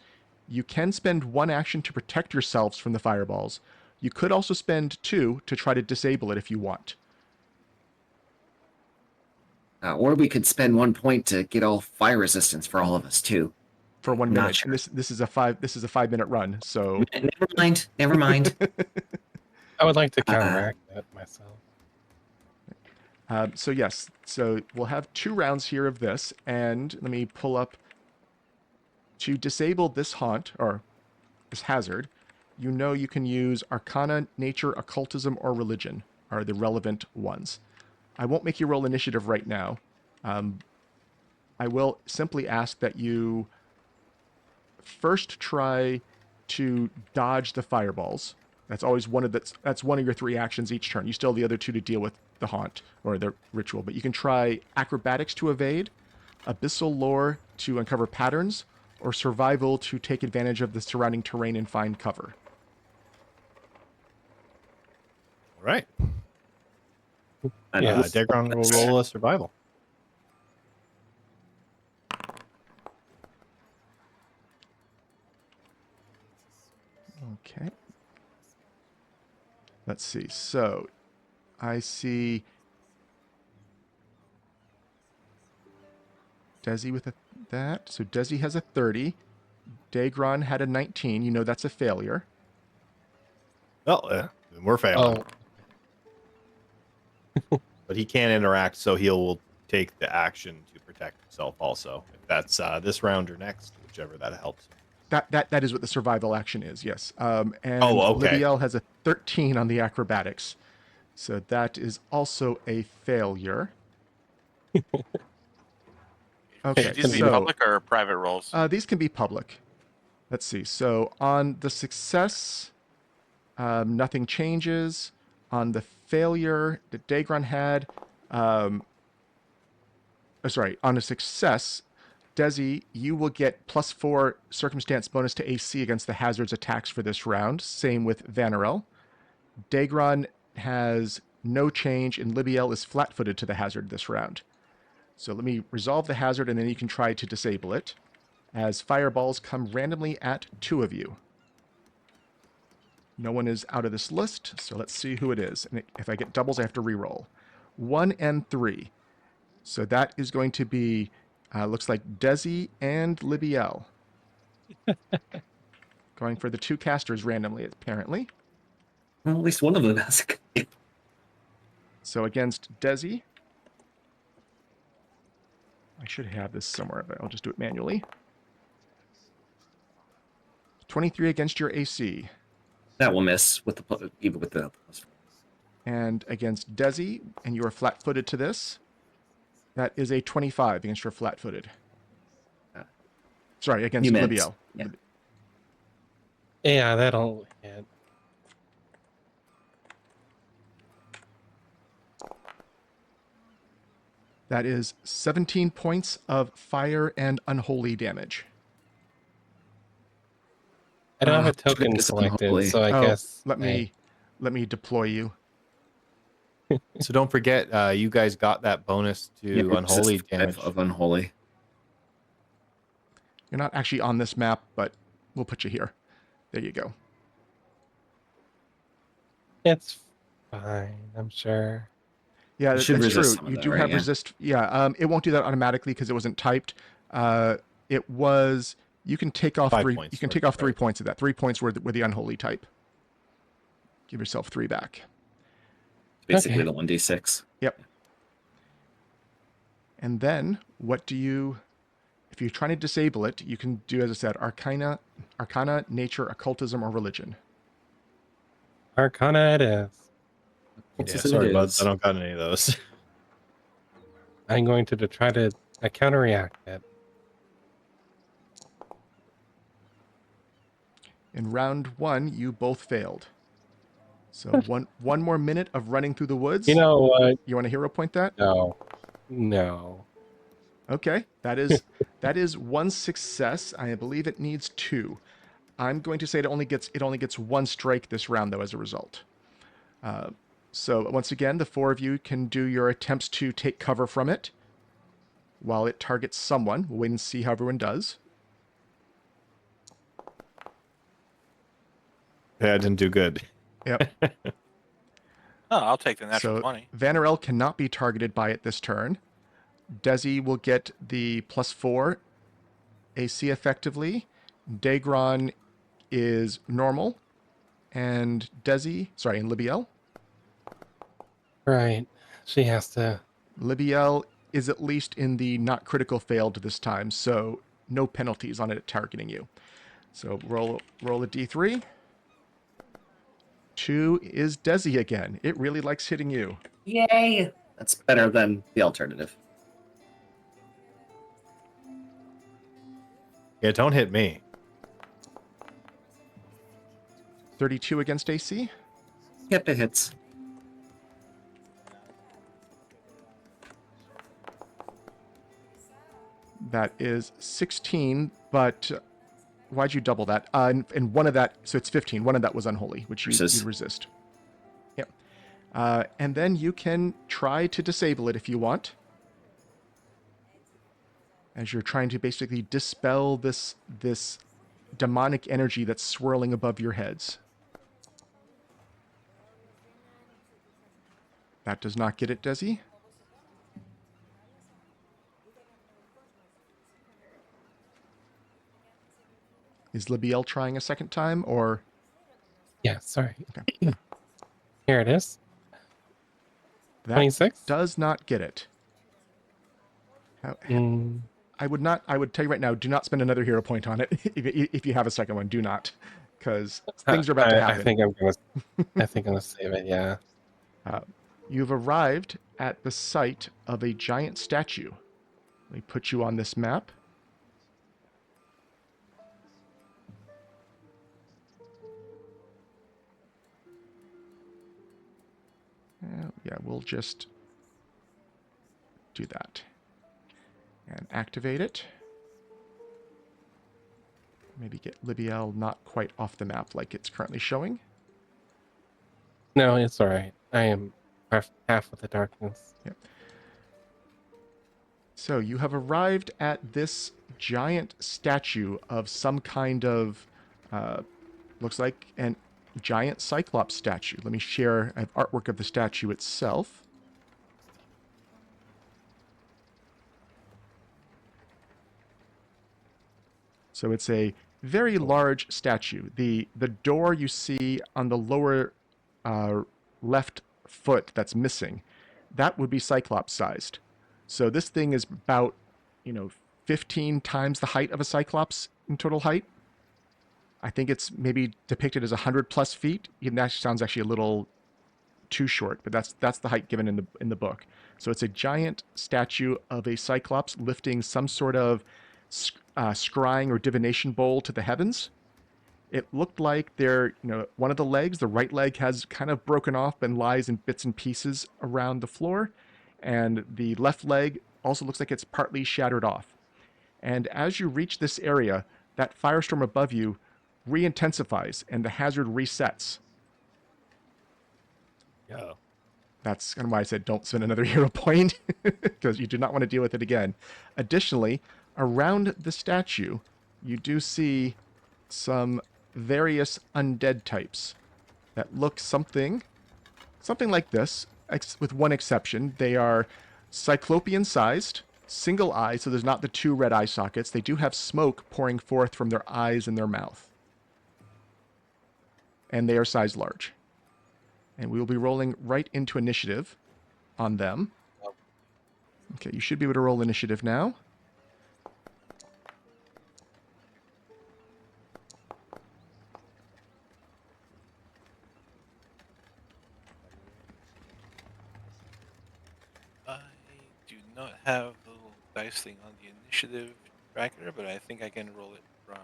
you can spend 1 action to protect yourselves from the fireballs. You could also spend 2 to try to disable it if you want. Or we could spend 1 point to get all fire resistance for all of us too. For 1 I'm not minute. sure. And this is a 5-minute run, so Never mind. Never mind. I would like to counteract that myself. So yes, so we'll have 2 rounds here of this, and let me pull up. To disable this haunt, or this hazard, you know you can use Arcana, Nature, Occultism, or Religion are the relevant ones. I won't make you roll initiative right now. I will simply ask that you first try to dodge the fireballs. That's always that's one of your 3 actions each turn. You still have the other 2 to deal with the haunt or the ritual, but you can try Acrobatics to evade, Abyssal Lore to uncover patterns, or Survival to take advantage of the surrounding terrain and find cover. All right. Yeah, Daegron will roll a survival. Okay. Let's see. So, I see Dezi with that. So Dezi has a 30. Daegron had a 19. You know that's a failure. Well, then we're failing. But he can't interact, so he'll take the action to protect himself also. If that's this round or next, whichever that helps. That is what the survival action is, yes. And okay. Libbiel has a 13 on the acrobatics. So that is also a failure. Okay, Should these be so public or private rolls? these can be public. Let's see. So on the success, nothing changes. On the failure that Daegron had, on a success, Dezi, you will get +4 circumstance bonus to AC against the hazard's attacks for this round. Same with Vanarel. Daegron has no change, and Libbiel is flat-footed to the hazard this round. So let me resolve the hazard, and then you can try to disable it, as fireballs come randomly at 2 of you. No one is out of this list, so let's see who it is. And if I get doubles, I have to reroll. 1 and 3. So that is going to be, looks like Dezi and Libbiel. Going for the 2 casters randomly, apparently. Well, at least one of them has a So against Dezi. I should have this somewhere, but I'll just do it manually. 23 against your AC. That will miss with the even with the plus. And against Dezi, and you are flat-footed to this, that is a 25 against your flat-footed. Sorry, against You meant, Libbiel. yeah. Yeah, that'll hit. That is 17 points of fire and unholy damage. I don't have a Ah, token goodness, selected, unholy. so I guess let me deploy you. So don't forget, you guys got that bonus to Yeah, unholy resist 5 damage. of unholy. You're not actually on this map, but we'll put you here. There you go. it's fine. I'm sure. Yeah, You should that's resist true. some of You that, do right? have Yeah. resist. Yeah, it won't do that automatically because it wasn't typed. It was. You can take off 5 3. points You can worth, take off 3 right? points of that. 3 points were the unholy type. Give yourself 3 back. Basically Okay. the 1d6. Yep. And then what do you? If you're trying to disable it, you can do, as I said, Arcana, Nature, Occultism, or Religion. Arcana it is. What's Yeah, this sorry, it bud. is? I don't got any of those. I'm going to try to counteract it. In round 1, you both failed. So one more minute of running through the woods. You know what? You want to hero point that? No. Okay, that is 1 success. I believe it needs 2. I'm going to say it only gets 1 strike this round though as a result. So once again, the 4 of you can do your attempts to take cover from it while it targets someone. We'll wait and see how everyone does. Yeah, I didn't do good. Yep. Oh, I'll take the natural So 20. Vanarel cannot be targeted by it this turn. Dezi will get the +4 AC effectively. Daegron is normal. And Libbiel. Right. She has to. Libbiel is at least in the not critical failed this time, so no penalties on it targeting you. So roll a d3. 2 is Dezi again. It really likes hitting you. Yay! That's better than the alternative. Yeah, don't hit me. 32 against AC. Yep, it hits. That is 16, but why'd you double that? And one of that, so it's 15. One of that was unholy, which you resist. Yep. And then you can try to disable it if you want. As you're trying to basically dispel this demonic energy that's swirling above your heads. That does not get it, Dezi. Is Libbiel trying a second time, or? Yeah, sorry. Okay. Here it is. That 26? does not get it. I would tell you right now, do not spend another hero point on it. If you have a second one, do not. Because things are about to happen. I think I'm gonna save it, yeah. You've arrived at the site of a giant statue. Let me put you on this map. Yeah, we'll just do that. And activate it. Maybe get Libbiel not quite off the map like it's currently showing. No, it's alright. I am half with the darkness. Yep. So you have arrived at this giant statue of some kind of, looks like a giant Cyclops statue. Let me share an artwork of the statue itself. So it's a very large statue. The door you see on the lower left foot that's missing, that would be Cyclops sized. So this thing is about, 15 times the height of a Cyclops in total height. I think it's maybe depicted as 100 plus feet. Even that sounds actually a little too short, but that's the height given in the book. So it's a giant statue of a Cyclops lifting some sort of scrying or divination bowl to the heavens. It looked like one of the legs, the right leg, has kind of broken off and lies in bits and pieces around the floor, and the left leg also looks like it's partly shattered off. And as you reach this area, that firestorm above you re-intensifies and the hazard resets. Yeah. That's kind of why I said don't spend another hero point, because you do not want to deal with it again. Additionally, around the statue, you do see some various undead types that look something like this, with one exception. They are cyclopean-sized, single eye, so there's not the two red eye sockets. They do have smoke pouring forth from their eyes and their mouth. And they are size large. And we will be rolling right into initiative on them. Okay, you should be able to roll initiative now. I do not have the little dice thing on the initiative tracker, but I think I can roll it from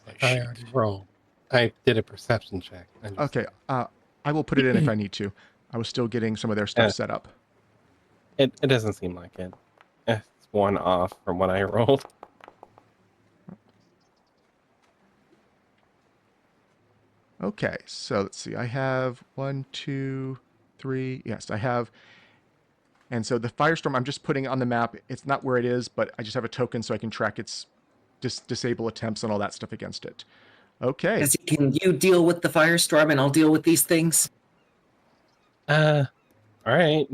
my I sheet. already rolled. I did a perception check. Okay, I will put it in if I need to. I was still getting some of their stuff set up. It doesn't seem like it. It's one off from what I rolled. Okay, so let's see. I have 1, 2, 3. Yes, I have. And so the firestorm I'm just putting on the map. It's not where it is, but I just have a token so I can track its disable attempts and all that stuff against it. Okay. Dezi, can you deal with the firestorm and I'll deal with these things? All right.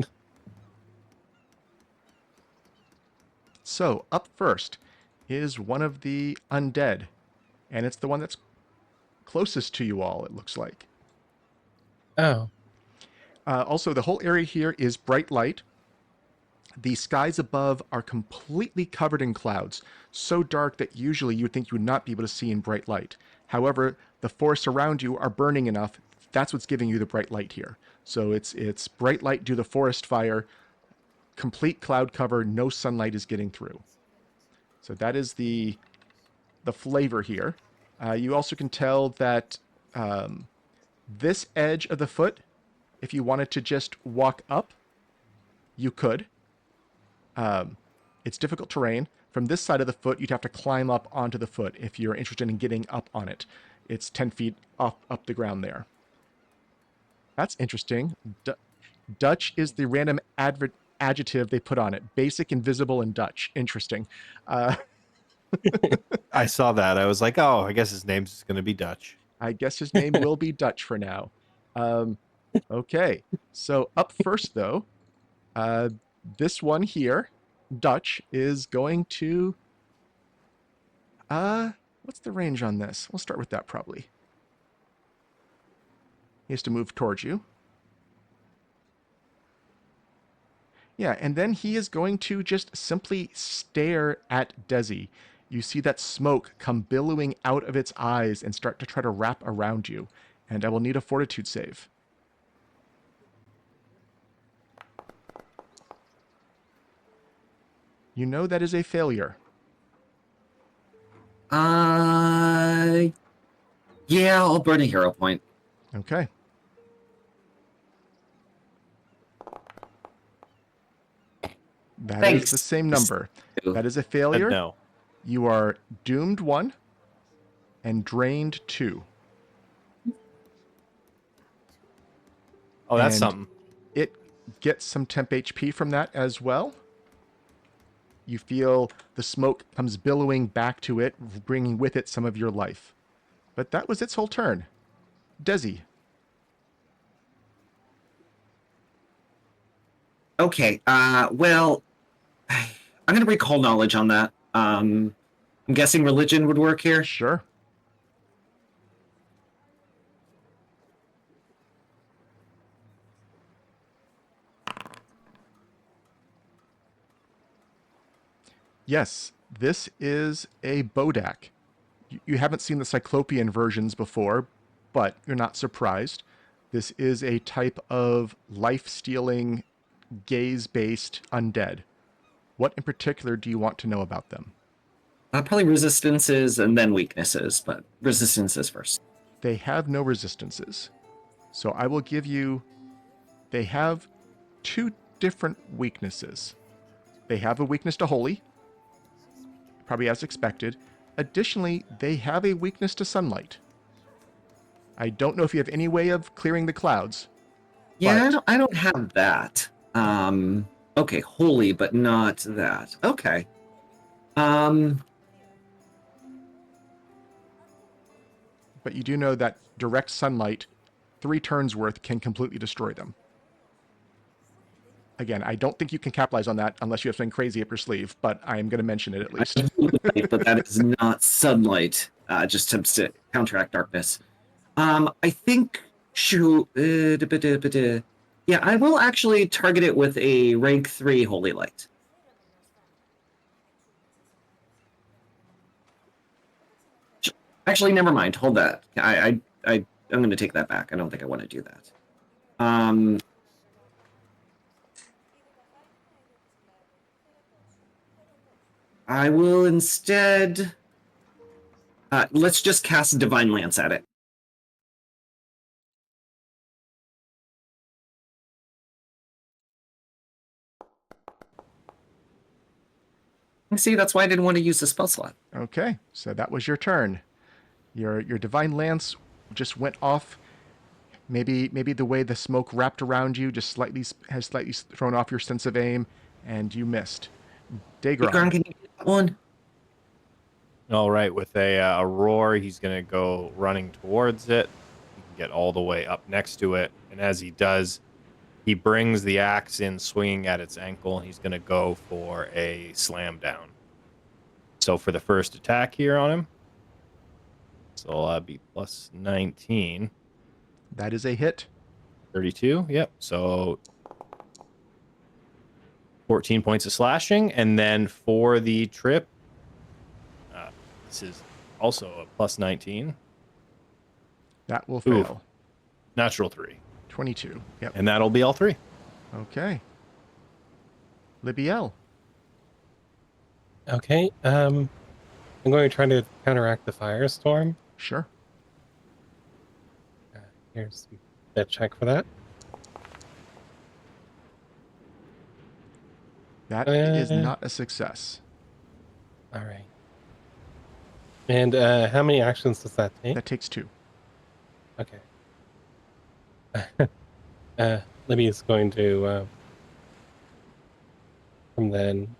So up first is one of the undead, and it's the one that's closest to you all, it looks like. Oh. Also, the whole area here is bright light. The skies above are completely covered in clouds, so dark that usually you would think you would not be able to see in bright light. However, the forests around you are burning enough. That's what's giving you the bright light here. So it's bright light due to the forest fire, complete cloud cover, no sunlight is getting through. So that is the flavor here. You also can tell that this edge of the foot, if you wanted to just walk up, you could. It's difficult terrain. From this side of the foot, you'd have to climb up onto the foot if you're interested in getting up on it. It's 10 feet up the ground there. That's interesting. Dutch is the random adjective they put on it. Basic, invisible, and Dutch. Interesting. I saw that. I was like, oh, I guess his name's going to be Dutch. I guess his name will be Dutch for now. Okay. So up first, though, this one here, Dutch, is going to... what's the range on this? We'll start with that, probably. He has to move towards you. Yeah, and then he is going to just simply stare at Dezi. You see that smoke come billowing out of its eyes and start to try to wrap around you. And I will need a fortitude save. You know that is a failure. Yeah, I'll burn a hero point. Okay. That Thanks. is the same number. That is a failure. No. You are doomed 1 and drained 2. Oh, that's And something. It gets some temp HP from that as well. You feel the smoke comes billowing back to it, bringing with it some of your life. But that was its whole turn. Dezi. Okay, well, I'm going to recall knowledge on that. I'm guessing religion would work here. Sure. Yes, this is a Bodak. You haven't seen the Cyclopean versions before, but you're not surprised. This is a type of life-stealing, gaze-based undead. What in particular do you want to know about them? Probably resistances and then weaknesses, but resistances first. They have no resistances. So I will give you... They have 2 different weaknesses. They have a weakness to holy, probably as expected. Additionally, they have a weakness to sunlight. I don't know if you have any way of clearing the clouds. Yeah, But- I don't have that. Okay, holy, but not that. Okay. But you do know that direct sunlight, 3 turns worth, can completely destroy them. Again, I don't think you can capitalize on that unless you have something crazy up your sleeve, but I am going to mention it at least. But that is not sunlight. Just to counteract darkness. I think yeah, I will actually target it with a rank 3 holy light. Actually, never mind. Hold that. I'm going to take that back. I don't think I want to do that. I will instead. Let's just cast Divine Lance at it. See, that's why I didn't want to use the spell slot. Okay, so that was your turn. Your Divine Lance just went off. Maybe the way the smoke wrapped around you just has slightly thrown off your sense of aim, and you missed. Daegron, Daegron. can you get that one? All right, with a roar, he's going to go running towards it. He can get all the way up next to it. And as he does, he brings the axe in, swinging at its ankle. He's going to go for a slam down. So for the first attack here on him, so that'll be plus 19. That is a hit. 32, yep. So 14 points of slashing. And then for the trip, this is also a plus 19. That will Ooh. fail. Natural 3. 22. Yep. And that'll be all 3. Okay. Libbiel. Okay. I'm going to try to counteract the firestorm. Sure. Here's the check for that. That is Uh, not a success. All right. And how many actions does that take? That takes 2. Okay. Libby is going to from then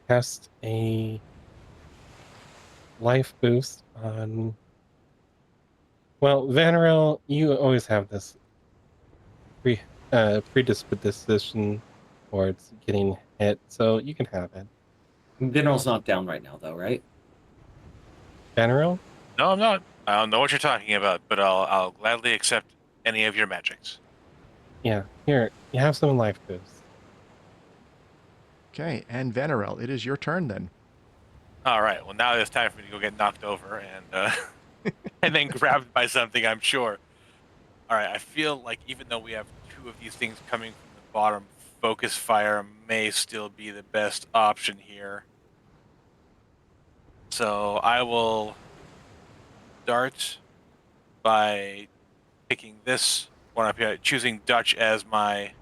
cast a life boost on. Well, Vanarel, you always have this predisposition towards getting hit, so you can have it. Mineral's not down right now, though, right? Vanarel? No, I'm not. I don't know what you're talking about, but I'll gladly accept any of your magics. Yeah, here, you have some life boost. Okay, and Vanarel, it is your turn then. All right. Well, now it's time for me to go get knocked over and and then grabbed by something, I'm sure. All right. I feel like even though we have 2 of these things coming from the bottom, focus fire may still be the best option here. So I will start by picking this one up here, choosing Dutch as my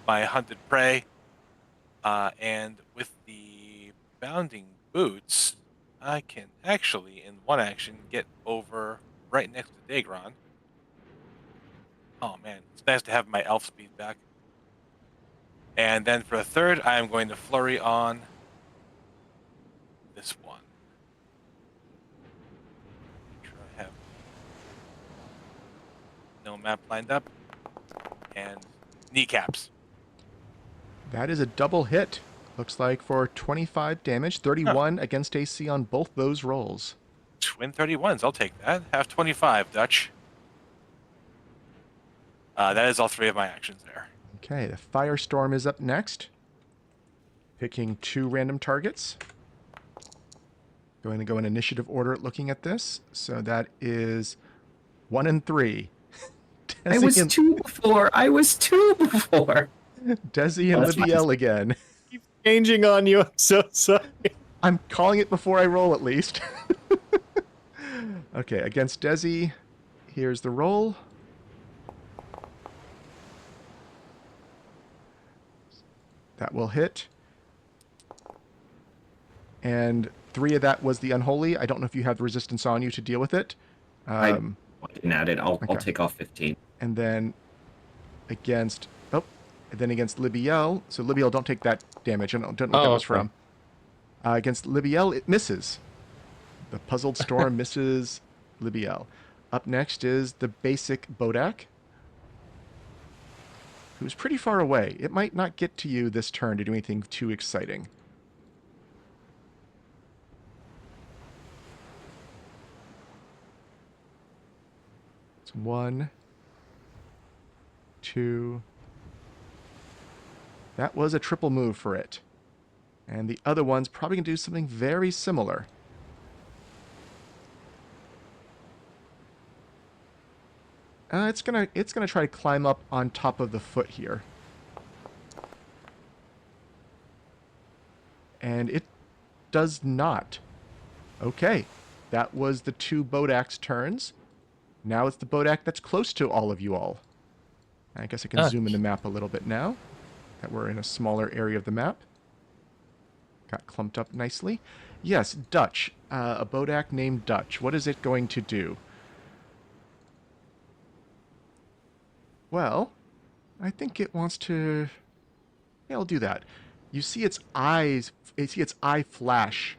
hunted prey, and with the bounding boots, I can actually, in one action, get over right next to Daegron. Oh man, it's nice to have my elf speed back. And then for a third, I am going to flurry on this one. Make sure I have no map lined up. And kneecaps. That is a double hit. Looks like for 25 damage, 31 against AC on both those rolls. Twin 31s. I'll take that. Have 25, Dutch. That is all 3 of my actions there. Okay, the Firestorm is up next. Picking 2 random targets. Going to go in initiative order looking at this. So that is 1 and 3. I was 2 before. Dezi and Oh, that's fine. Libbiel again. Keep changing on you. I'm so sorry. I'm calling it before I roll at least. Okay, against Dezi, here's the roll. That will hit. And 3 of that was the Unholy. I don't know if you have the resistance on you to deal with it. I didn't add it. I'll Okay. take off 15. And then against Libbiel. So Libbiel, don't take that damage. I don't know what that was okay. from. Against Libbiel, it misses. The Puzzled Storm misses Libbiel. Up next is the basic Bodak, who's pretty far away. It might not get to you this turn to do anything too exciting. It's 1, 2. That was a triple move for it. And the other one's probably going to do something very similar. It's gonna try to climb up on top of the foot here. And it does not. Okay. That was the 2 Bodak's turns. Now it's the Bodak that's close to all of you all. I guess I can zoom in the map a little bit now, that we're in a smaller area of the map. Got clumped up nicely. Yes, Dutch. A Bodak named Dutch. What is it going to do? Well, I think it wants to... Yeah, I'll do that. You see its eyes... You see its eye flash.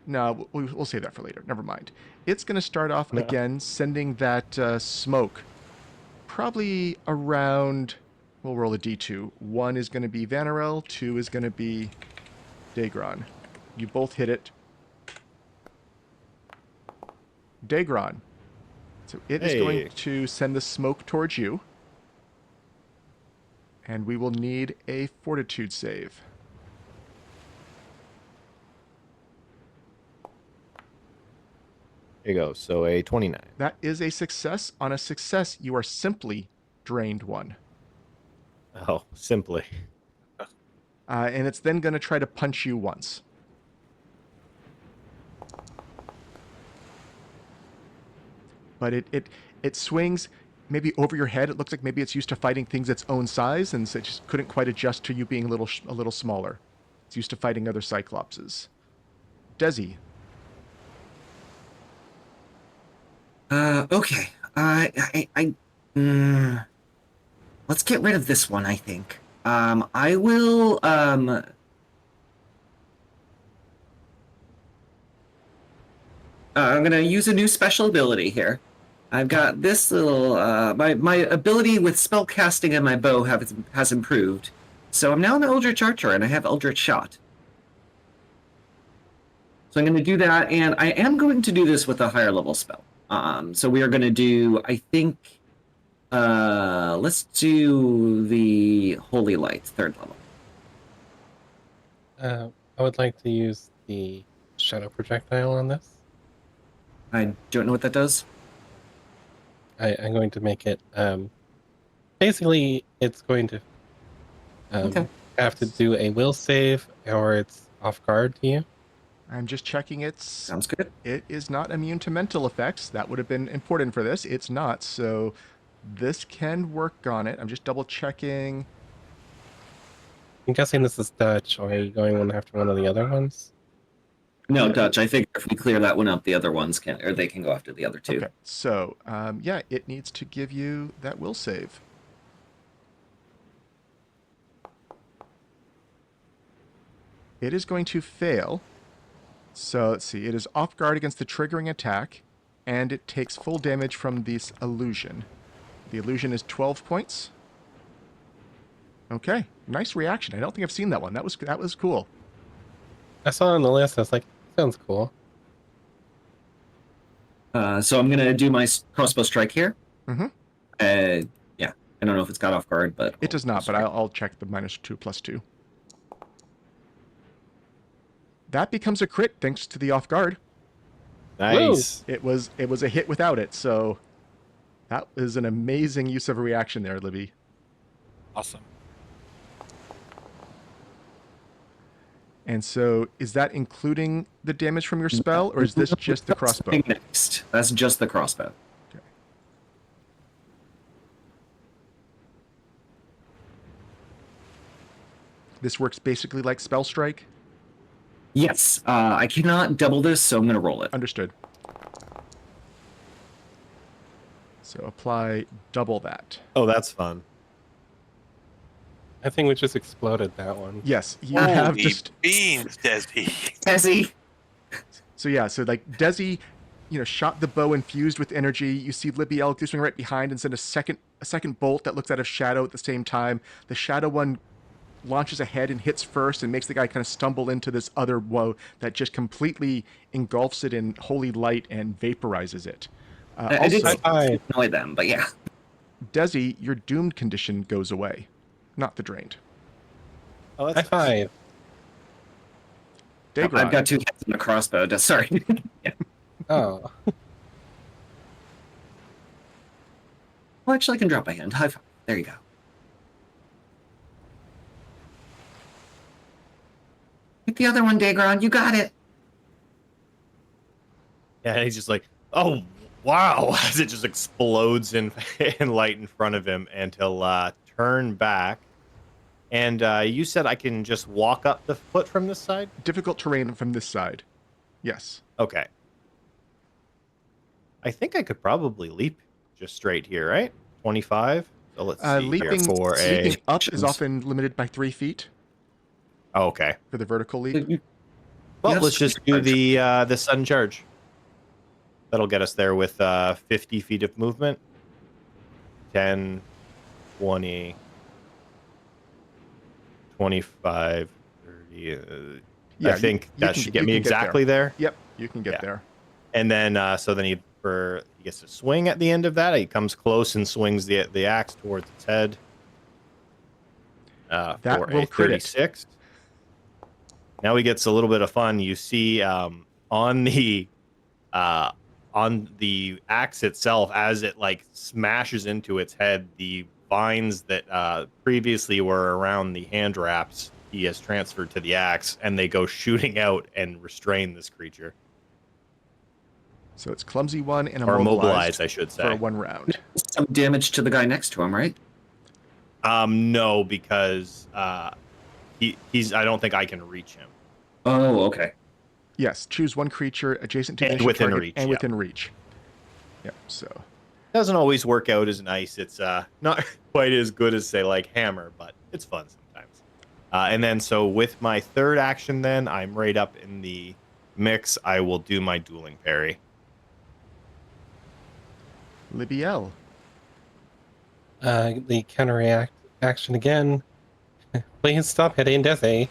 No, we'll save that for later. Never mind. It's going to start off again, sending that smoke. Probably around... We'll roll a d2. 1 is going to be Vanarel. 2 is going to be Daegron. You both hit it. Daegron. So it is going to send the smoke towards you. And we will need a fortitude save. There you go. So a 29. That is a success. On a success, you are simply drained 1. Oh, simply. And it's then going to try to punch you once. But it swings maybe over your head. It looks like maybe it's used to fighting things its own size, and so it just couldn't quite adjust to you being a little smaller. It's used to fighting other Cyclopses. Dezi. Okay. Let's get rid of this one, I think. I will, I'm gonna use a new special ability here. I've got this little, my ability with spell casting and my bow has improved. So I'm now an Eldritch Archer, and I have Eldritch Shot. So I'm going to do that, and I am going to do this with a higher level spell. So we are going to do, I think, let's do the Holy Light, 3rd level. I would like to use the shadow projectile on this. I don't know what that does. I'm going to make it, basically, it's going to have to do a will save, or it's off guard to you. I'm just checking Sounds good. It is not immune to mental effects. That would have been important for this. It's not, so this can work on it. I'm just double checking. I'm guessing this is Dutch, or are you going one after one of the other ones? No, Dutch, I think if we clear that one up, the other ones can, or they can go after the other 2. Okay, so, yeah, it needs to give you that will save. It is going to fail. So, let's see. It is off guard against the triggering attack, and it takes full damage from this illusion. The illusion is 12 points. Okay, nice reaction. I don't think I've seen that one. That was cool. I saw it on the list. I was like, sounds cool. So I'm gonna do my crossbow strike here. Mhm. Yeah, I don't know if it's got off guard, but It does I'll not, but strike. I'll check the -2/+2. That becomes a crit thanks to the off guard. Nice. It was a hit without it, so that is an amazing use of a reaction there, Libby. Awesome. And so, is that including the damage from your spell, or is this just the crossbow? Next, that's just the crossbow. Okay. This works basically like spell strike. Yes, I cannot double this, so I'm gonna roll it. Understood. So apply double that. Oh, that's fun. I think we just exploded that one. Yes, you have Holy just. beans, Dezi. Dezi. So yeah, so like Dezi, shot the bow infused with energy. You see Libbiel swing right behind and send a second bolt that looks out of shadow at the same time. The shadow one launches ahead and hits first and makes the guy kind of stumble into this other woe that just completely engulfs it in holy light and vaporizes it. I did Also, annoy them, but yeah. Dezi, your doomed condition goes away, not the drained. Oh, High that's five. Daegron, I've got 2 hits on the crossbow. Sorry. Yeah. Oh. Well, actually, I can drop my hand. High five. There you go. Hit the other one, Daegron. You got it. Yeah, he's just like, oh wow, as it just explodes in light in front of him, and he'll turn back. And you said I can just walk up the foot from this side? difficult terrain from this side. Yes. Okay. I think I could probably leap just straight here, right? 25. So let's see Leaping here for a. leaping up is often limited by 3 feet Oh, okay. for the vertical leap. Well, have let's just do the sudden charge. That'll get us there with 50 feet of movement. 10, 20, 25, 30. Yeah, I think you that can- should get you me can get exactly there. Yep, you can get Yeah. there. And then so then he gets to swing at the end of that. He comes close and swings the axe towards its head. That For will a crit it. 36. Now he gets a little bit of fun. You see on the axe itself, as it like smashes into its head, the vines that previously were around the hand wraps he has transferred to the axe, and they go shooting out and restrain this creature. So it's clumsy 1 and Or immobilized immobilized, I should for say. 1 round. Some damage to the guy next to him, right? No, because he's. I don't think I can reach him. Oh, okay. Yes, choose 1 creature adjacent to And the initial within target reach, and yeah. within reach. Yep. So Doesn't always work out as nice. It's not quite as good as say like hammer, but it's fun sometimes. And then so with my third action, then I'm right up in the mix. I will do my dueling parry. Libbiel. The counteract action again. Please stop hitting Dezi.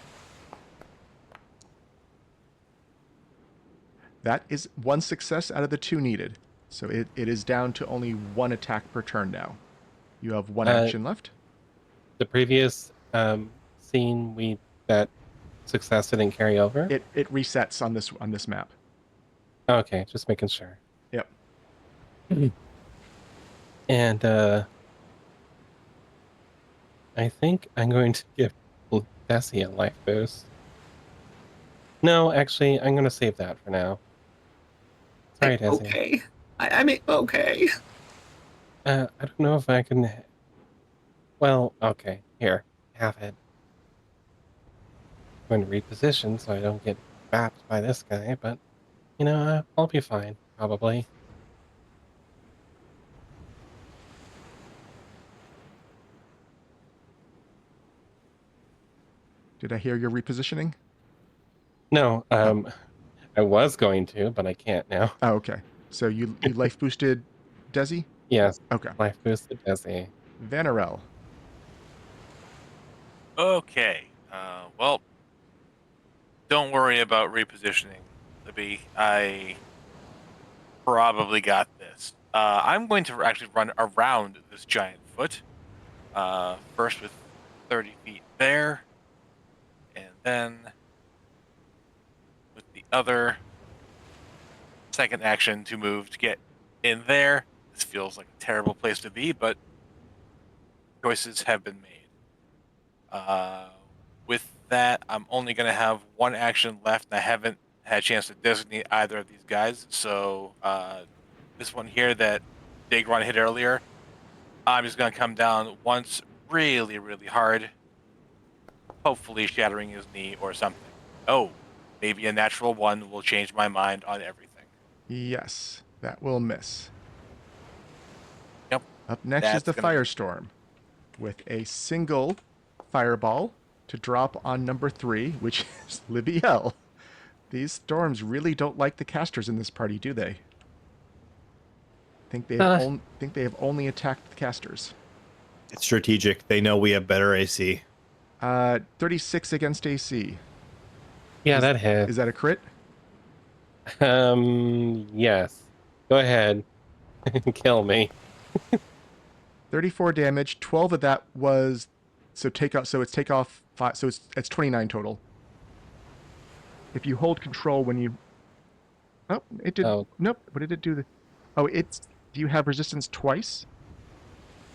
That is 1 success out of the 2 needed. So it is down to only 1 attack per turn now. You have 1 action left. The previous scene that success didn't carry over. It resets on this map. Okay, just making sure. Yep. And I think I'm going to give Dezi a life boost. No, actually, I'm going to save that for now. Sorry, Dezi. Okay. I mean, okay. I don't know if I can. Well, okay, here, have it. I'm going to reposition so I don't get bapped by this guy, but I'll be fine, probably. Did I hear your repositioning? No, I was going to, but I can't now. Oh, okay. So you life boosted Dezi? Yes, Okay. life boosted Dezi. Vanarel. Okay. Well, don't worry about repositioning, Libby. I probably got this. I'm going to actually run around this giant foot. First with 30 feet there, and then with the other second action to move to get in there. This feels like a terrible place to be, but choices have been made. With that, I'm only going to have one action left, and I haven't had a chance to designate either of these guys. So this one here that Daegron hit earlier, I'm just going to come down once really, really hard, hopefully shattering his knee or something. Oh, maybe a natural one will change my mind on everything. Yes, that will miss. Yep. Up next is That's the gonna be- Firestorm, with a single fireball to drop on number 3, which is Libbiel. These storms really don't like the casters in this party, do they? Think they have only attacked the casters. It's strategic. They know we have better AC. 36 against AC. Yeah, Is- that hit. Is that a crit? Yes. Go ahead. Kill me. 34 damage. 12 of that was so it's take off 5, so it's 29 total. If you hold control when you it did. Oh. Nope. What did it do? Do you have resistance twice?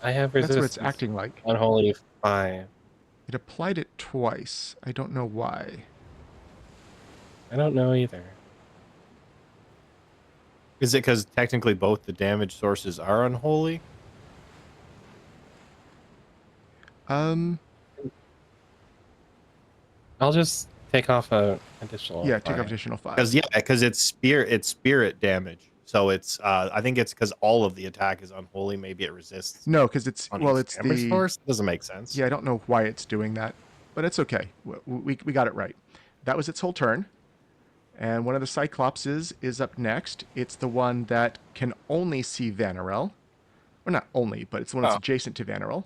I have That's resistance. what it's acting like. Unholy 5. It applied it twice. I don't know why. I don't know either. Is it because technically both the damage sources are unholy? Um. I'll just take off a additional. Yeah. Take 5. off additional 5. Because it's spirit damage. So it's I think it's because all of the attack is unholy. Maybe it resists. No, because it's on well, each it's damage the source. Doesn't make sense. Yeah, I don't know why it's doing that, but it's okay. We got it right. That was its whole turn. And one of the Cyclopses is up next. It's the one that can only see Vanarel. Or not only, but it's the one that's adjacent to Vanarel.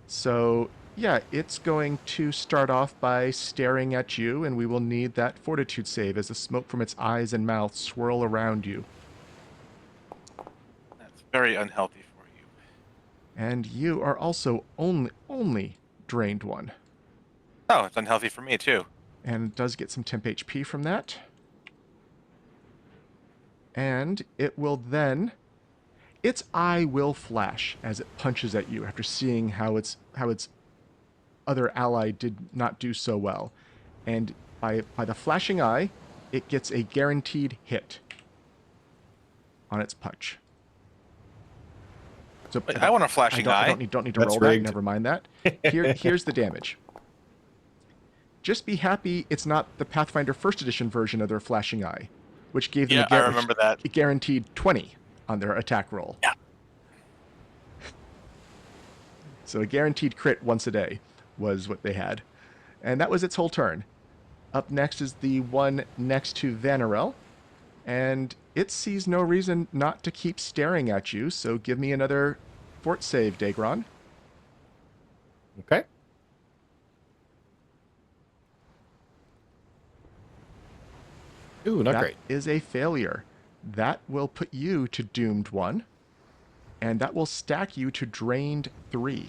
So, yeah, it's going to start off by staring at you, and we will need that fortitude save as the smoke from its eyes and mouth swirl around you. That's very unhealthy for you. And you are also only drained 1. Oh, it's unhealthy for me too. And it does get some temp HP from that. And it will then... Its eye will flash as it punches at you after seeing how its other ally did not do so well. And by the flashing eye, it gets a guaranteed hit on its punch. So Wait, I want a flashing I eye. don't need to That's roll that. rigged. Never mind that. Here's the damage. Just be happy it's not the Pathfinder First Edition version of their flashing eye, which gave them I remember that. a guaranteed 20 on their attack roll. Yeah. So a guaranteed crit once a day was what they had. And that was its whole turn. Up next is the one next to Vanarel. And it sees no reason not to keep staring at you, so give me another fort save, Daegron. Okay. Ooh, not great. That is a failure. That will put you to doomed 1. And that will stack you to drained 3.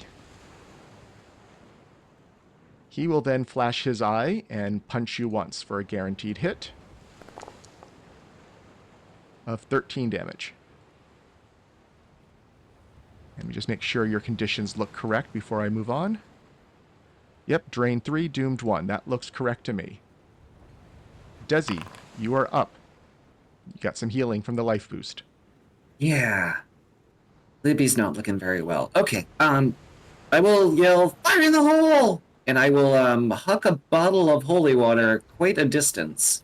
He will then flash his eye and punch you once for a guaranteed hit of 13 damage. Let me just make sure your conditions look correct before I move on. Yep, drain 3, doomed 1. That looks correct to me. Dezi, you are up. You got some healing from the life boost. Yeah. Libby's not looking very well. Okay. I will yell, "Fire in the hole!" And I will huck a bottle of holy water quite a distance.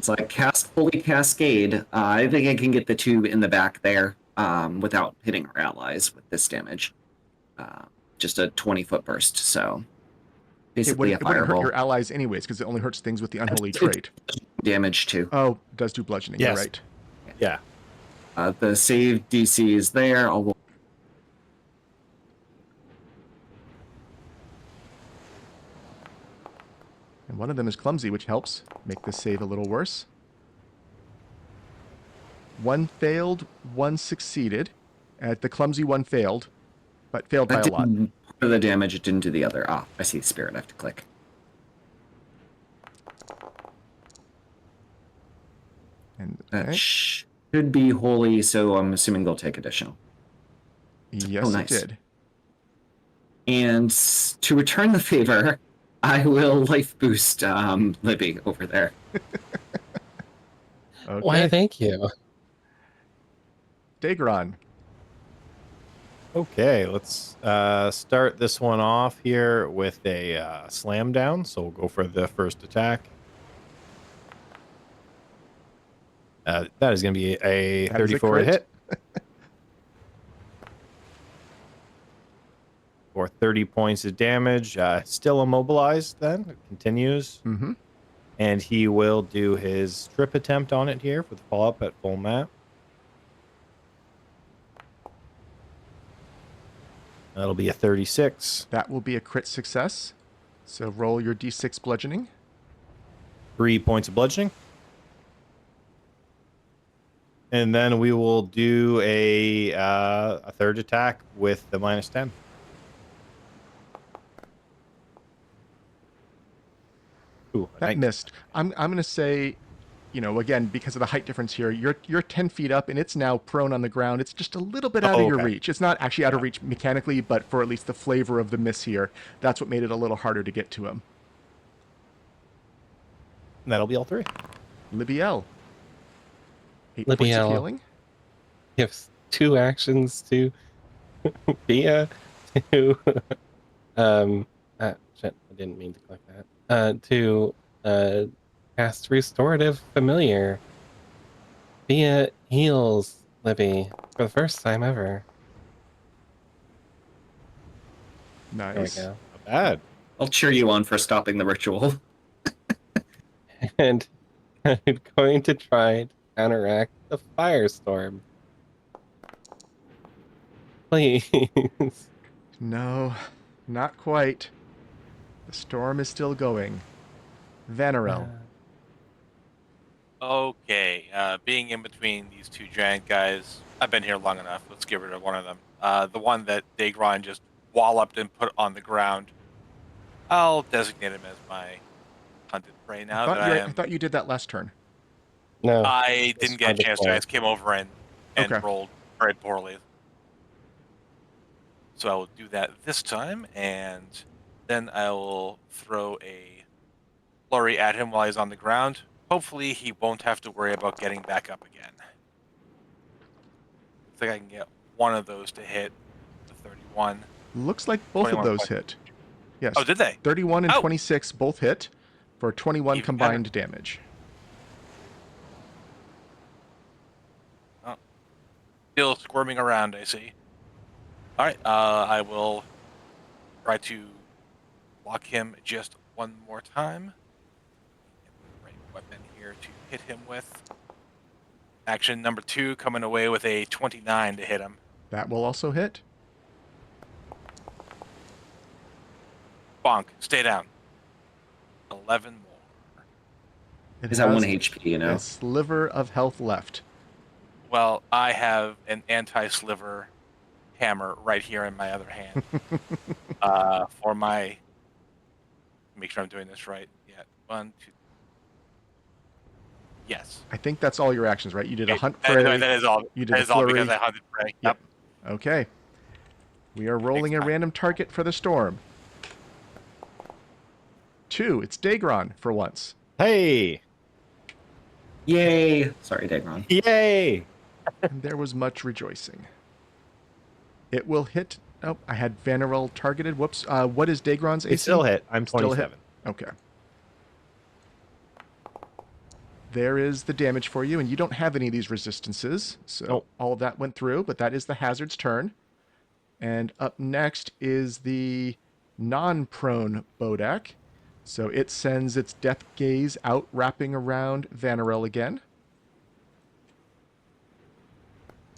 So I cast Holy Cascade. I think I can get the 2 in the back there without hitting our allies with this damage. Just a 20-foot burst, so basically it wouldn't hurt fireball. your allies anyways, because it only hurts things with the unholy trait. Damage too. Oh, it does do bludgeoning, Yes. you're right. Yeah. The save DC is there. And one of them is clumsy, which helps make this save a little worse. One failed, one succeeded. The clumsy one failed, but failed by That a lot. did part of the damage, it didn't do the other. Ah, I see the spirit. I have to click. And That okay. should be holy, so I'm assuming they'll take additional. Yes, nice. it did. And to return the favor, I will life boost Libby over there. Okay. Why, thank you. Daegron. Okay, let's start this one off here with a slam down. So we'll go for the first attack. That is going to be a That is a 34 crit. hit. For 30 points of damage. Still immobilized then. It continues. Mm-hmm. And he will do his strip attempt on it here for the follow-up at full map. That'll be a 36. That will be a crit success. So roll your d6 bludgeoning. 3 points of bludgeoning. And then we will do a third attack with the -10. Ooh, a That 19. missed. I'm going to say, again, because of the height difference here, you're 10 feet up and it's now prone on the ground. It's just a little bit out of your okay. reach. It's not actually out of reach mechanically, but for at least the flavor of the miss here, that's what made it a little harder to get to him. And that'll be all 3. Libbiel. 8 points of Libbiel. healing. Gives 2 actions to Bia to shit, I didn't mean to click that. To cast Restorative Familiar. Bia heals Libby for the first time ever. Nice. There we go. Not bad. I'll cheer you on for stopping the ritual. And I'm going to try to counteract the firestorm. Please. No, not quite. The storm is still going. Vanarel. Okay, being in between these two giant guys, I've been here long enough. Let's get rid of one of them. The one that Daegron just walloped and put on the ground. I'll designate him as my hunted prey now that I I am. thought you did that last turn. No. I didn't get a chance to. I just came over and Okay. rolled very poorly. So I will do that this time, and then I will throw a flurry at him while he's on the ground. Hopefully, he won't have to worry about getting back up again. I think I can get one of those to hit the 31. Looks like both of 21 those points. hit. Yes. Oh, did they? 31 and Oh. 26 both hit for 21 Even combined damage. Still squirming around, I see. All right, I will try to block him just one more time. Get the right weapon here to hit him with. Action number 2, coming away with a 29 to hit him. That will also hit. Bonk, stay down. 11 more. It Is that has 1 HP, you know? a sliver of health left. Well, I have an anti-sliver hammer right here in my other hand. For my... Make sure I'm doing this right. Yeah, 1, 2... Yes. I think that's all your actions, right? You did a hunt That prey. is all. You did That the is all flurry. because I hunted prey. Yep. Okay. We are rolling a time. random target for the storm. 2. It's Daegron for once. Hey! Yay! Sorry, Daegron. Yay! And there was much rejoicing. It will hit. Oh, I had Vanarel targeted. Whoops. What is Daegron's AC? It still hit. I'm Still hit. 27. Okay. There is the damage for you, and you don't have any of these resistances, so Nope. all of that went through, but that is the hazard's turn. And up next is the non-prone Bodak. So it sends its death gaze out, wrapping around Vanarel again.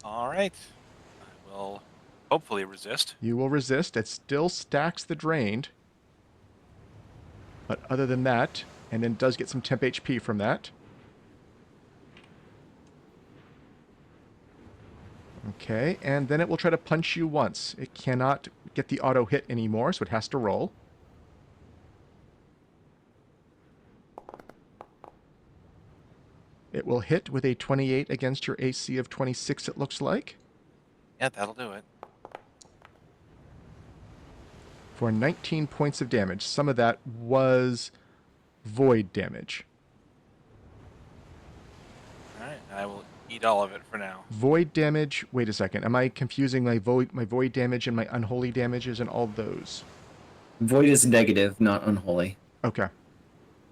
All right. I will hopefully resist. You will resist. It still stacks the drained. But other than that, and then does get some temp HP from that. Okay, and then it will try to punch you once. It cannot get the auto hit anymore, so it has to roll. It will hit with a 28 against your AC of 26, it looks like, Yeah, that'll do it. for 19 points of damage. Some of that was void damage. All right, I will eat all of it for now. Void damage, wait a second, am I confusing my void damage and my unholy damages and all those? Void is negative, not unholy. Okay.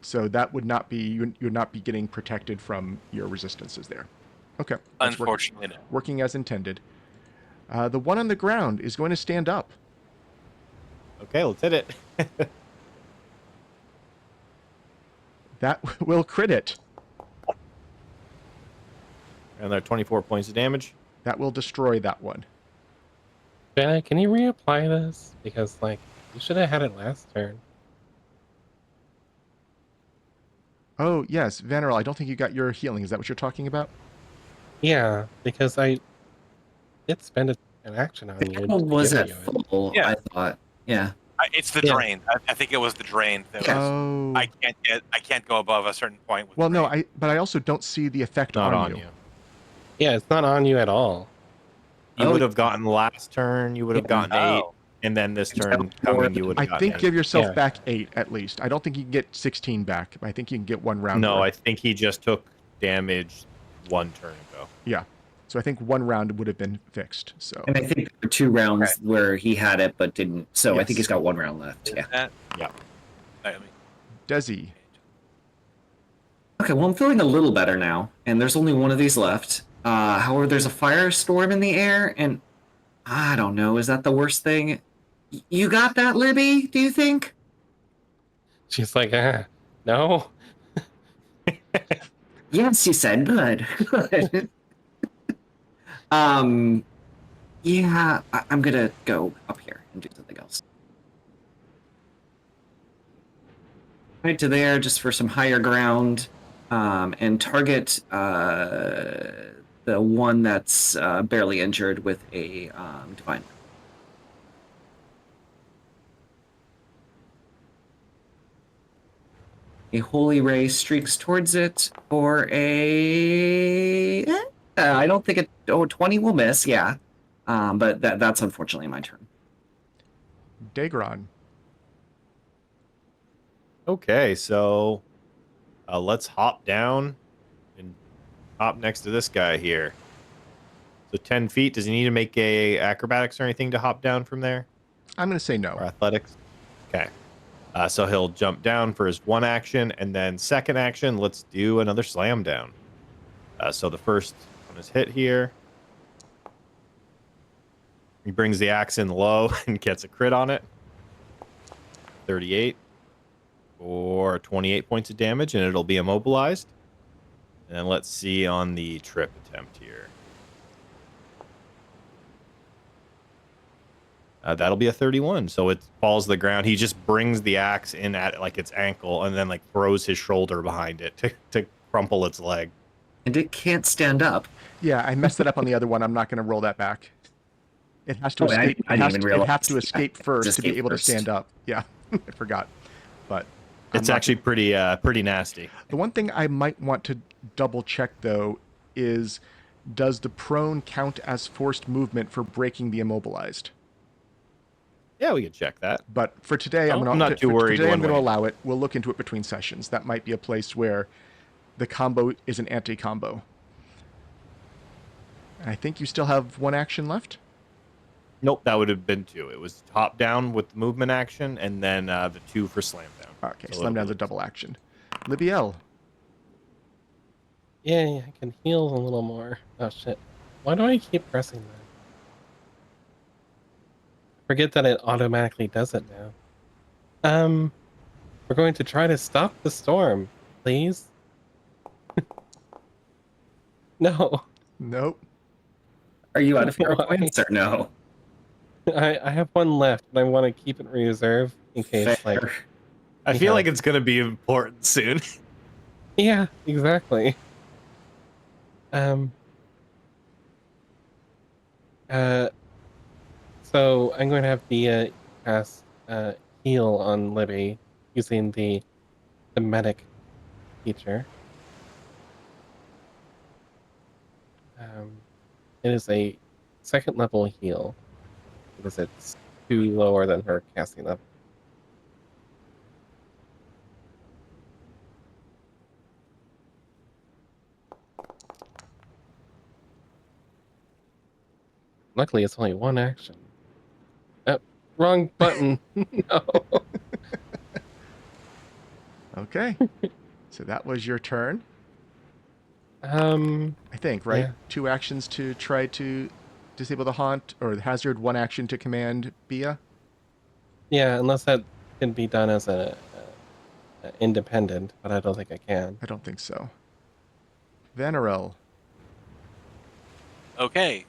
So that would not be, you'd not be getting protected from your resistances there. Okay. That's Unfortunately, no. working as intended. The one on the ground is going to stand up. Okay, let's hit it. That will crit it. Another 24 points of damage. That will destroy that one. Jedi, can you reapply this? Because, like, you should have had it last turn. Oh, yes, Vanarel, I don't think you got your healing. Is that what you're talking about? Yeah, because I did spend an action on you. How to was give it you it. full? Yeah. I thought. Yeah. It's the Yeah. drain. I think it was the drain. That was, Oh. I can't go above a certain point. With Well, no, drain. but I also don't see the effect Not on on you. you. Yeah, it's not on you at all. You Oh. would have gotten last turn. You would have gotten 8, Oh. and then this It's turn got coming, you would I have gotten think 8. give yourself Yeah. back 8 at least. I don't think you can get 16 back. I think you can get one round. No, I worth. think he just took damage 1 turn ago. Yeah. So I think one round would have been fixed. So And I think there were 2 rounds where he had it but didn't. So I Yes. think he's got 1 round left. Yeah. That, Yeah. I mean, Dezi, Okay, well, I'm feeling a little better now, and there's only one of these left. However, there's a firestorm in the air, and I don't know, is that the worst thing? You got that, Libby, do you think? She's like, no. Yes, you said good. Good. Yeah, I'm gonna go up here and do something else. Right to there, just for some higher ground, and target the one that's barely injured with a divine. A holy ray streaks towards it for a. I don't think it. Oh, 20 will miss. Yeah, but that's unfortunately my turn. Daegron. Okay, so let's hop down and hop next to this guy here. So 10 feet. Does he need to make a acrobatics or anything to hop down from there? I'm going to say Or no. athletics? Okay. So he'll jump down for his 1 action, and then second action, let's do another slam down. So the first on his hit here. He brings the axe in low and gets a crit on it. 38 or 28 points of damage, and it'll be immobilized. And then let's see on the trip attempt here. That'll be a 31. So it falls to the ground. He just brings the axe in at like its ankle and then like throws his shoulder behind it to crumple its leg. And it can't stand up. Yeah, I messed it up on the other one. I'm not going to roll that back. It has to Oh, I escape. didn't even It realize. has to escape first to be escape able first. to stand up. Yeah, I forgot. But I'm It's not- actually pretty nasty. The one thing I might want to double check though is, does the prone count as forced movement for breaking the immobilized? Yeah, we can check that. But for today, I'm not too worried Today, I'm one going to way. allow it. We'll look into it between sessions. That might be a place where the combo is an anti-combo. I think you still have 1 action left. Nope, that would have been 2. It was hop down with the movement action, and then the 2 for slam down. Okay, So slam it'll down's be- a double action. Libbiel. Yay, I can heal a little more. Oh, shit. Why do I keep pressing that? Forget that it automatically does it now. We're going to try to stop the storm, please. No, Nope. Are you out of hero Why? points or no? I have 1 left, but I want to keep it in reserve in case, like, Fair. I feel Yeah. like it's gonna be important soon. Yeah, exactly. Um. So I'm going to have the cast heal on Libby using the medic feature. It is a second level heal because it's 2 lower than her casting level. Luckily, it's only 1 action. Oh, wrong button. No. Okay. So that was your turn, Um. I think, right? Yeah. 2 actions to try to disable the haunt, or hazard, 1 action to command Bia. Yeah. Unless that can be done as a independent, but I don't think I can. I don't think so. Vanarel. Okay.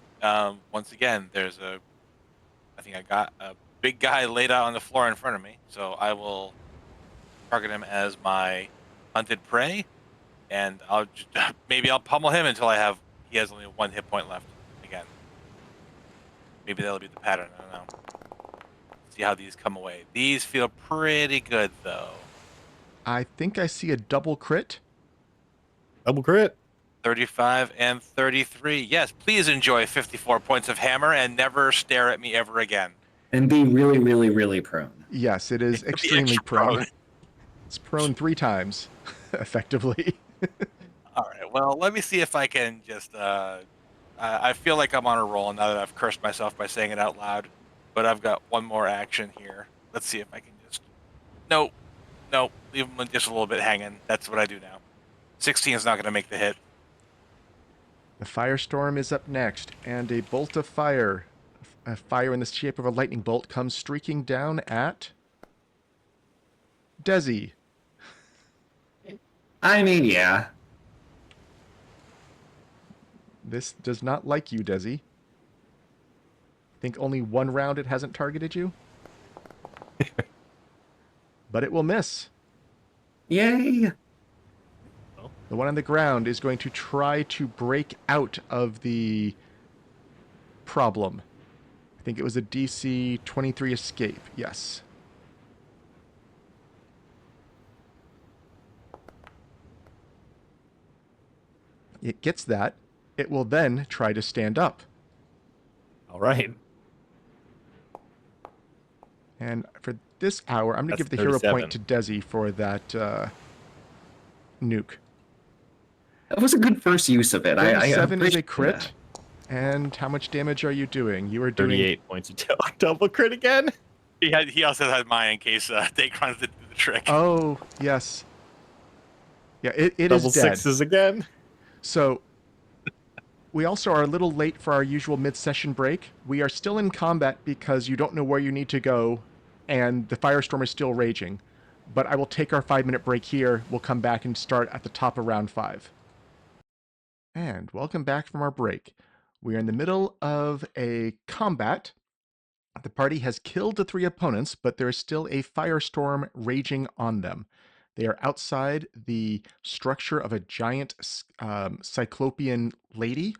Once again, I think I got a big guy laid out on the floor in front of me, so I will target him as my hunted prey, and maybe I'll pummel him until he has only 1 hit point left again. Maybe that'll be the pattern. I don't know. See how these come away. These feel pretty good though. I think I see a double crit. Double crit. 35 and 33. Yes, please enjoy 54 points of hammer and never stare at me ever again. And be really, really, really prone. Yes, it is Be extremely extra prone. It's prone 3 times, effectively. All right. Well, let me see if I can just. I feel like I'm on a roll now that I've cursed myself by saying it out loud, but I've got 1 more action here. Let's see if I can just. No, leave him just a little bit hanging. That's what I do now. 16 is not going to make the hit. The firestorm is up next, and a bolt of fire, a fire in the shape of a lightning bolt, comes streaking down at Dezi. I mean, yeah. This does not like you, Dezi. Think only 1 round it hasn't targeted you? But it will miss. Yay! The one on the ground is going to try to break out of the problem. I think it was a DC 23 escape. Yes. It gets that. It will then try to stand up. All right. And for this hour, I'm going to That's give the hero 37. point to Dezi for that nuke. That was a good first use of it. I 37 is a appreciate crit. that. And how much damage are you doing? You are doing 38 points of double crit again. He also had mine in case Daegron did the trick. Oh, yes. Yeah, it Double is dead. 6s again. So we also are a little late for our usual mid-session break. We are still in combat because you don't know where you need to go, and the firestorm is still raging. But I will take our 5-minute break here. We'll come back and start at the top of round 5. And welcome back from our break. We are in the middle of a combat. The party has killed the 3 opponents, but there is still a firestorm raging on them. They are outside the structure of a giant cyclopean lady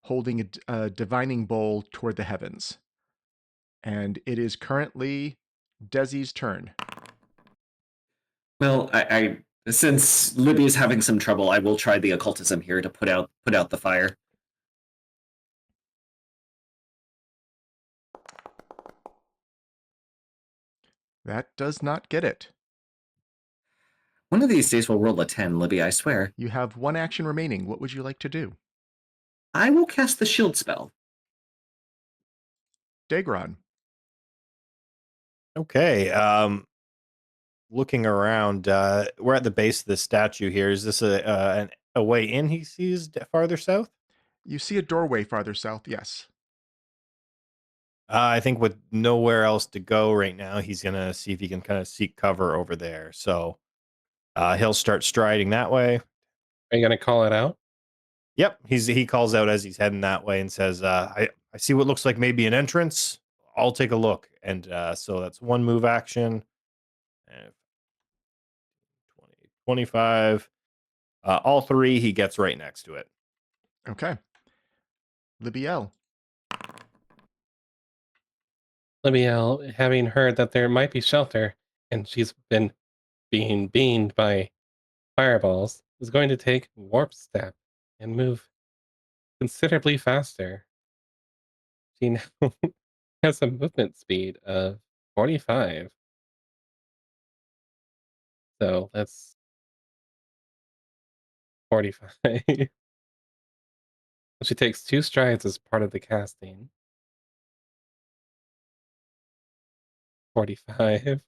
holding a divining bowl toward the heavens. And it is currently Dezi's turn. Well, I since Libby is having some trouble, I will try the occultism here to put out the fire. That does not get it. One of these days we'll roll a 10, Libby, I swear. You have 1 action remaining. What would you like to do? I will cast the shield spell. Daegron. Okay. Looking around, we're at the base of the statue here. Is this a way in he sees farther south? You see a doorway farther south, yes. I think with nowhere else to go right now, he's going to see if he can kind of seek cover over there. So he'll start striding that way. Are you gonna call it out? Yep. He calls out as he's heading that way and says, I see what looks like maybe an entrance. I'll take a look. And so that's 1 move action. 25. All three, he gets right next to it. Okay. Libbiel. Libbiel, having heard that there might be shelter, and she's been being beamed by fireballs, is going to take warp step and move considerably faster. She now has a movement speed of 45. So that's 45. She takes 2 strides as part of the casting. 45.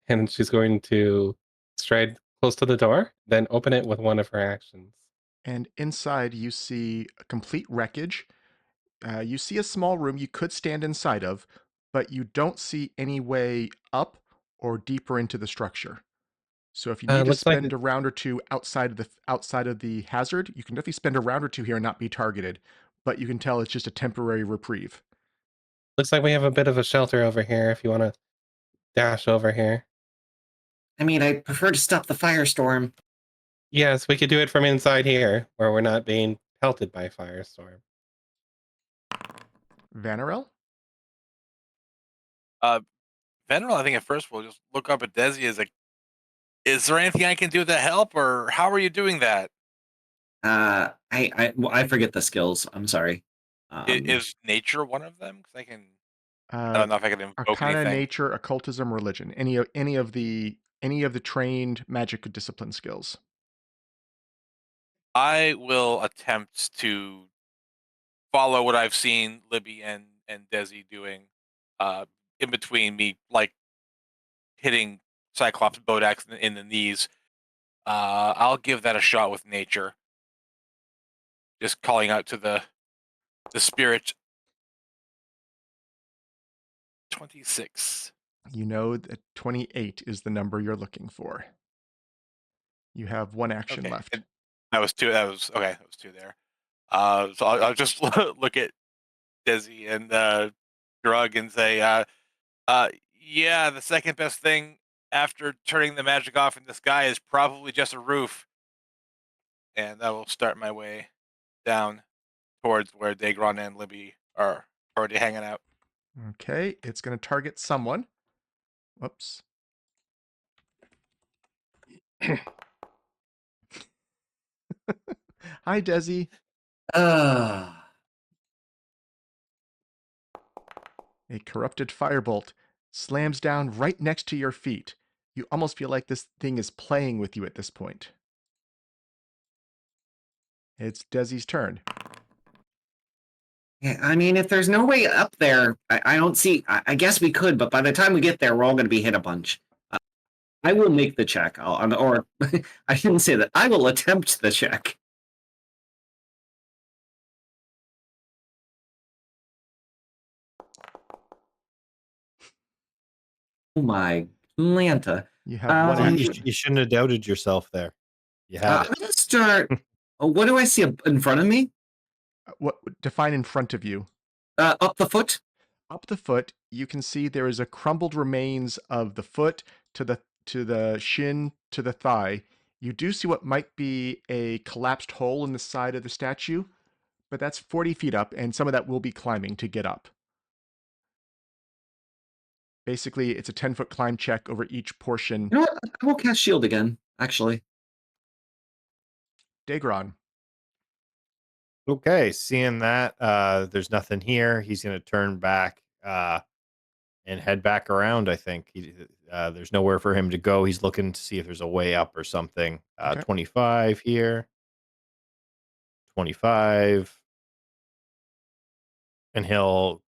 And she's going to stride close to the door, then open it with one of her actions. And inside, you see a complete wreckage. You see a small room you could stand inside of, but you don't see any way up or deeper into the structure. So if you need to Looks like spend a round or two outside of the hazard, you can definitely spend a round or two here and not be targeted. But you can tell it's just a temporary reprieve. we have a bit of a shelter over here if you want to dash over here. I mean, I prefer to stop the firestorm. Yes, we could do it from inside here, where we're not being pelted by firestorm. Vanarel? Vanarel, I think at first we'll just look up at Dezi as like, is there anything I can do to help, or how are you doing that? I forget the skills. I'm sorry. Is nature one of them? Because I Uh, don't know if I can invoke Arcana, anything. nature, occultism, religion. Any of the trained magic discipline skills. I will attempt to follow what I've seen Libby and Dezi doing, uh, in between me, like hitting Cyclops Bodax in the knees. I'll give that a shot with nature. Just calling out to the spirit. 26. You know that 28 is the number you're looking for. You have one action Okay, left. that was two. That was okay. That was two there. So I'll just look at Desi and Drug and say, yeah, the second best thing after turning the magic off in the sky is probably just a roof, and I will start my way down towards where Daegron and Libby are already hanging out. Okay, it's going to target someone. Whoops. Hi, Desi. Uh, A corrupted firebolt slams down right next to your feet. You almost feel like this thing is playing with you at this point. It's Desi's turn. yeah, I mean, if there's no way up there, I don't see. I guess we could, but by the time we get there, we're all going to be hit a bunch. I will make the check, or I shouldn't say that. I will attempt the check. Oh my Lanta. You have one Um, action. You shouldn't have doubted yourself there. You had I'm it. going to start. What do I see in front of me? What define in front of you? Up the foot. Up the foot, you can see there is a crumbled remains of the foot to the shin to the thigh. You do see what might be a collapsed hole in the side of the statue, but that's 40 feet up, and some of that will be climbing to get up. Basically, it's a 10-foot climb check over each portion. You know what? I will cast shield again. Actually, Daegron. Okay, seeing that there's nothing here, he's going to turn back and head back around. I think there's nowhere for him to go. He's looking to see if there's a way up or something. Okay. 25 here, 25, and he'll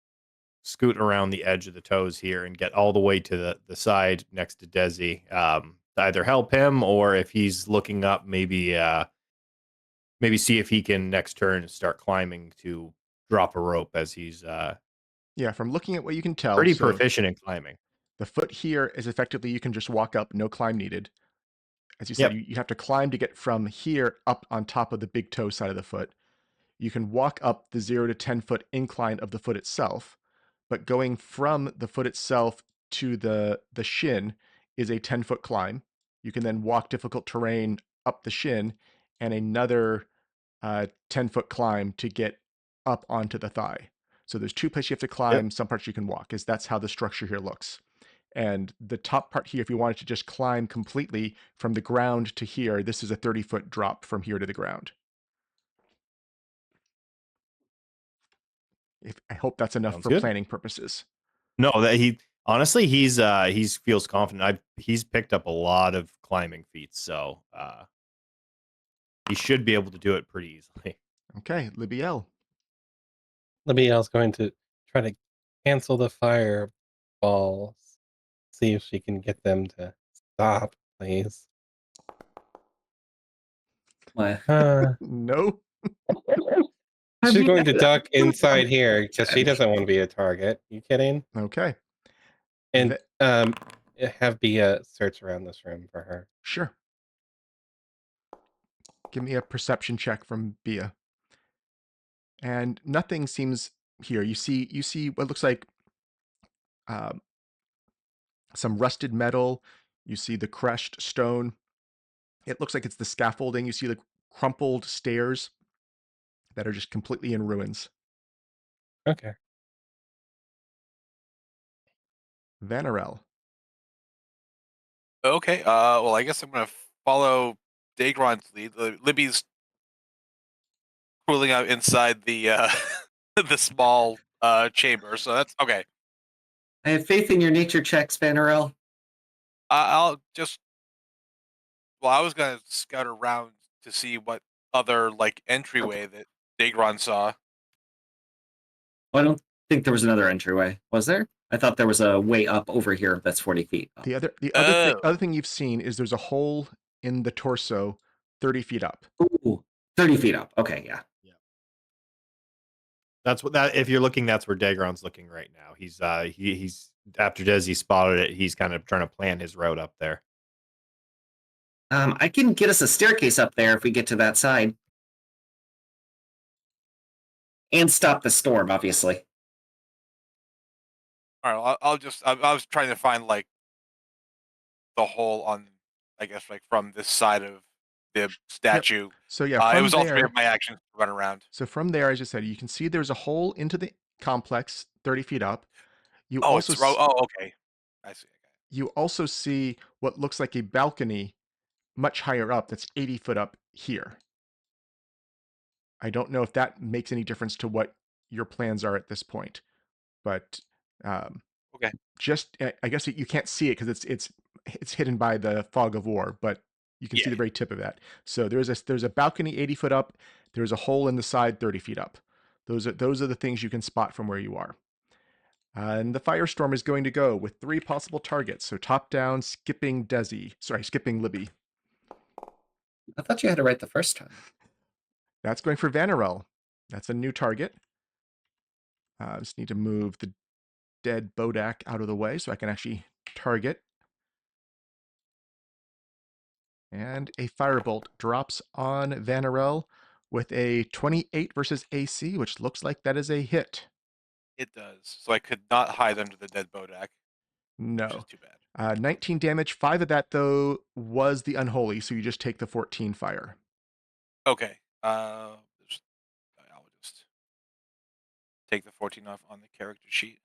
scoot around the edge of the toes here and get all the way to the side next to Dezi, to either help him, or if he's looking up, maybe see if he can next turn start climbing to drop a rope, as he's Yeah, from looking at what you can tell, pretty so proficient in climbing. the foot here is effectively you can just walk up, no climb needed. As you said, Yep. you have to climb to get from here up on top of the big toe side of the foot. You can walk up the 0 to 10 foot incline of the foot itself, but going from the foot itself to the shin is a 10-foot climb. You can then walk difficult terrain up the shin, and another 10-foot climb to get up onto the thigh. So there's 2 places you have to climb, some parts you can walk, is that's how the structure here looks. And the top part here, if you wanted to just climb completely from the ground to here, this is a 30-foot drop from here to the ground. I hope that's enough Sounds for good. planning purposes. No, that he honestly he's feels confident. He's picked up a lot of climbing feats, so he should be able to do it pretty easily. Okay, Libbiel. Libbiel's going to try to cancel the fireballs. See if she can get them to stop, please. What? No. She's going to duck I mean, inside here because she doesn't want to be a target. You kidding? Okay. And have Bia search around this room for her. Sure. Give me a perception check from Bia. And nothing seems here. You see what looks like some rusted metal. You see the crushed stone. It looks like it's the scaffolding. You see the crumpled stairs that are just completely in ruins. Okay. Vanarel. Okay. Well, I guess I'm gonna follow Daegron's lead. Libby's cooling out inside the the small chamber, so that's okay. I have faith in your nature checks, Vanarel. I'll just. Well, I was gonna scout around to see what other like entryway that Daegron saw. I don't think there was another entryway, was there? I thought there was a way up over here that's 40 feet. The other Oh. other thing you've seen is there's a hole in the torso 30 feet up. Ooh, 30 feet up. Okay, yeah. That's what that. If you're looking, that's where Daegron's looking right now. He's he's after Dezi spotted it. He's kind of trying to plan his route up there. I can get us a staircase up there if we get to that side. And stop the storm, obviously. All right. I was trying to find like the hole on, I guess, like from this side of the statue. So yeah, It from was also there, my action to run around. so from there, as I said, you can see there's a hole into the complex 30 feet up. You Oh, also it's okay. I see. you also see what looks like a balcony much higher up that's 80 foot up here. I don't know if that makes any difference to what your plans are at this point, but Okay. just I guess you can't see it because it's hidden by the fog of war, but you can see Yeah. the very tip of that. So there's a balcony 80 foot up. There's a hole in the side 30 feet up. Those are the things you can spot from where you are. And the firestorm is going to go with 3 possible targets. So top down, skipping Libby. I thought you had it right the first time. That's going for Vanarel. That's a new target. Just need to move the dead Bodak out of the way so I can actually target. And a firebolt drops on Vanarel with a 28 versus AC, which looks like that is a hit. It does. So I could not hide under the dead Bodak. Which No. is too bad. 19 damage. 5 of that, though, was the unholy, so you just take the 14 fire. Okay. I'll just take the 14 off on the character sheet.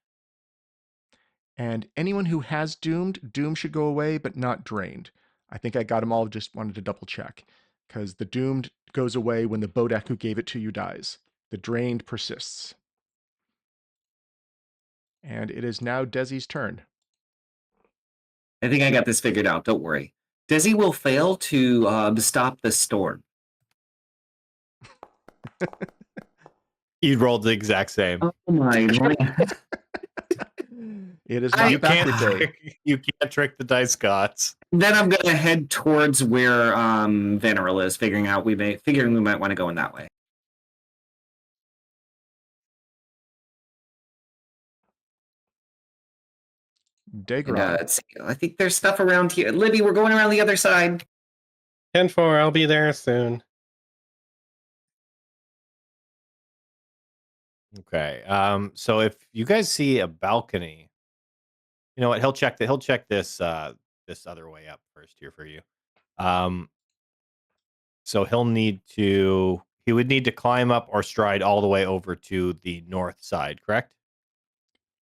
And anyone who has doomed, doom should go away, but not drained. I think I got them all, just wanted to double check. Because the doomed goes away when the Bodak who gave it to you dies. The drained persists. And it is now Dezi's turn. I think I got this figured out. Don't worry. Dezi will fail to stop the storm. He rolled the exact same. Oh my god. It is not You can't backward day. you can't trick the dice gods. Then I'm gonna head towards where Vanarel is, figuring we might want to go in that way. Daegron. And, let's see. I think there's stuff around here. Libby, we're going around the other side. 10-4, I'll be there soon. Okay. So if you guys see a balcony, you know what? He'll check this this other way up first here for you. So he would need to climb up or stride all the way over to the north side, correct?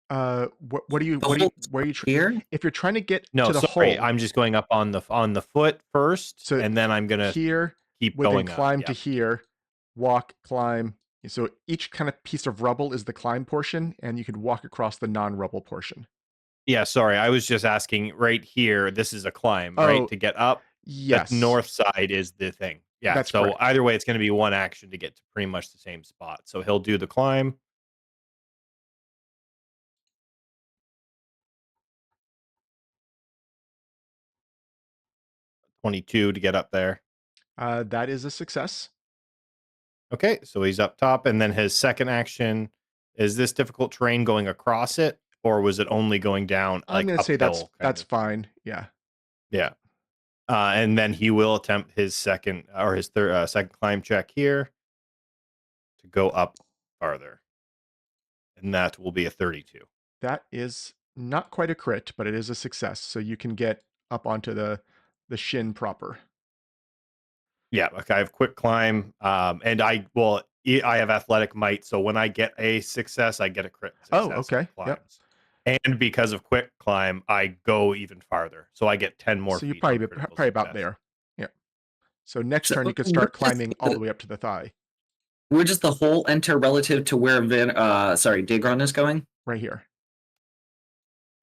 What do you The what do you whole where are you here? if you're trying to get No, to the sorry. hole? I'm just going up on the foot first, So and then I'm gonna here keep would then going up. climb to Yep. here, walk, climb. So each kind of piece of rubble is the climb portion, and you could walk across the non-rubble portion. Yeah, sorry. I was just asking right here. This is a climb, right? Oh, To get up. The yes, north side is the thing. Yeah. that's So correct. either way, it's going to be one action to get to pretty much the same spot. So he'll do the climb. $22 to get up there. That is a success. Okay, so he's up top, and then his second action is this difficult terrain going across it, or was it only going down I'm like going to say uphill? Kind that's of. fine. Yeah. Yeah. And then he will attempt his second or his third second climb check here to go up farther, and that will be a 32. That is not quite a crit, but it is a success. So you can get up onto the shin proper. Yeah, like I have quick climb, and I have athletic might, so when I get a success, I get a crit Oh, success okay. on Yep. climbs. And because of quick climb, I go even farther, so I get 10 more So you're feet on critical probably about success. there. Yeah. So next So turn you could where start does climbing all the way up to the thigh. where does the hole enter relative to where Daegron is going? Right here.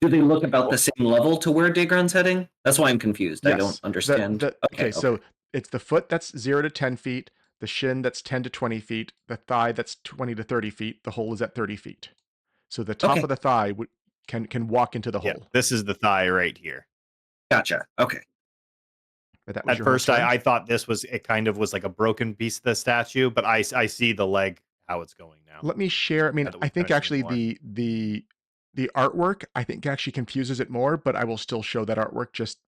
Do they look about Well, the same level to where Daegron's heading? That's why I'm confused. I don't Yes. understand. Okay, so it's the foot that's 0 to 10 feet, the shin that's 10 to 20 feet, the thigh that's 20 to 30 feet. The hole is at 30 feet. So the top Okay. of the thigh can walk into the yeah, hole. this is the thigh right here. Gotcha. Okay. But that was At your whole first, turn. I thought this was it kind of was like a broken piece of the statue, but I see the leg how it's going now. Let me share. I mean, Now that I we've think kind of seen actually more. the artwork I think actually confuses it more, but I will still show that artwork just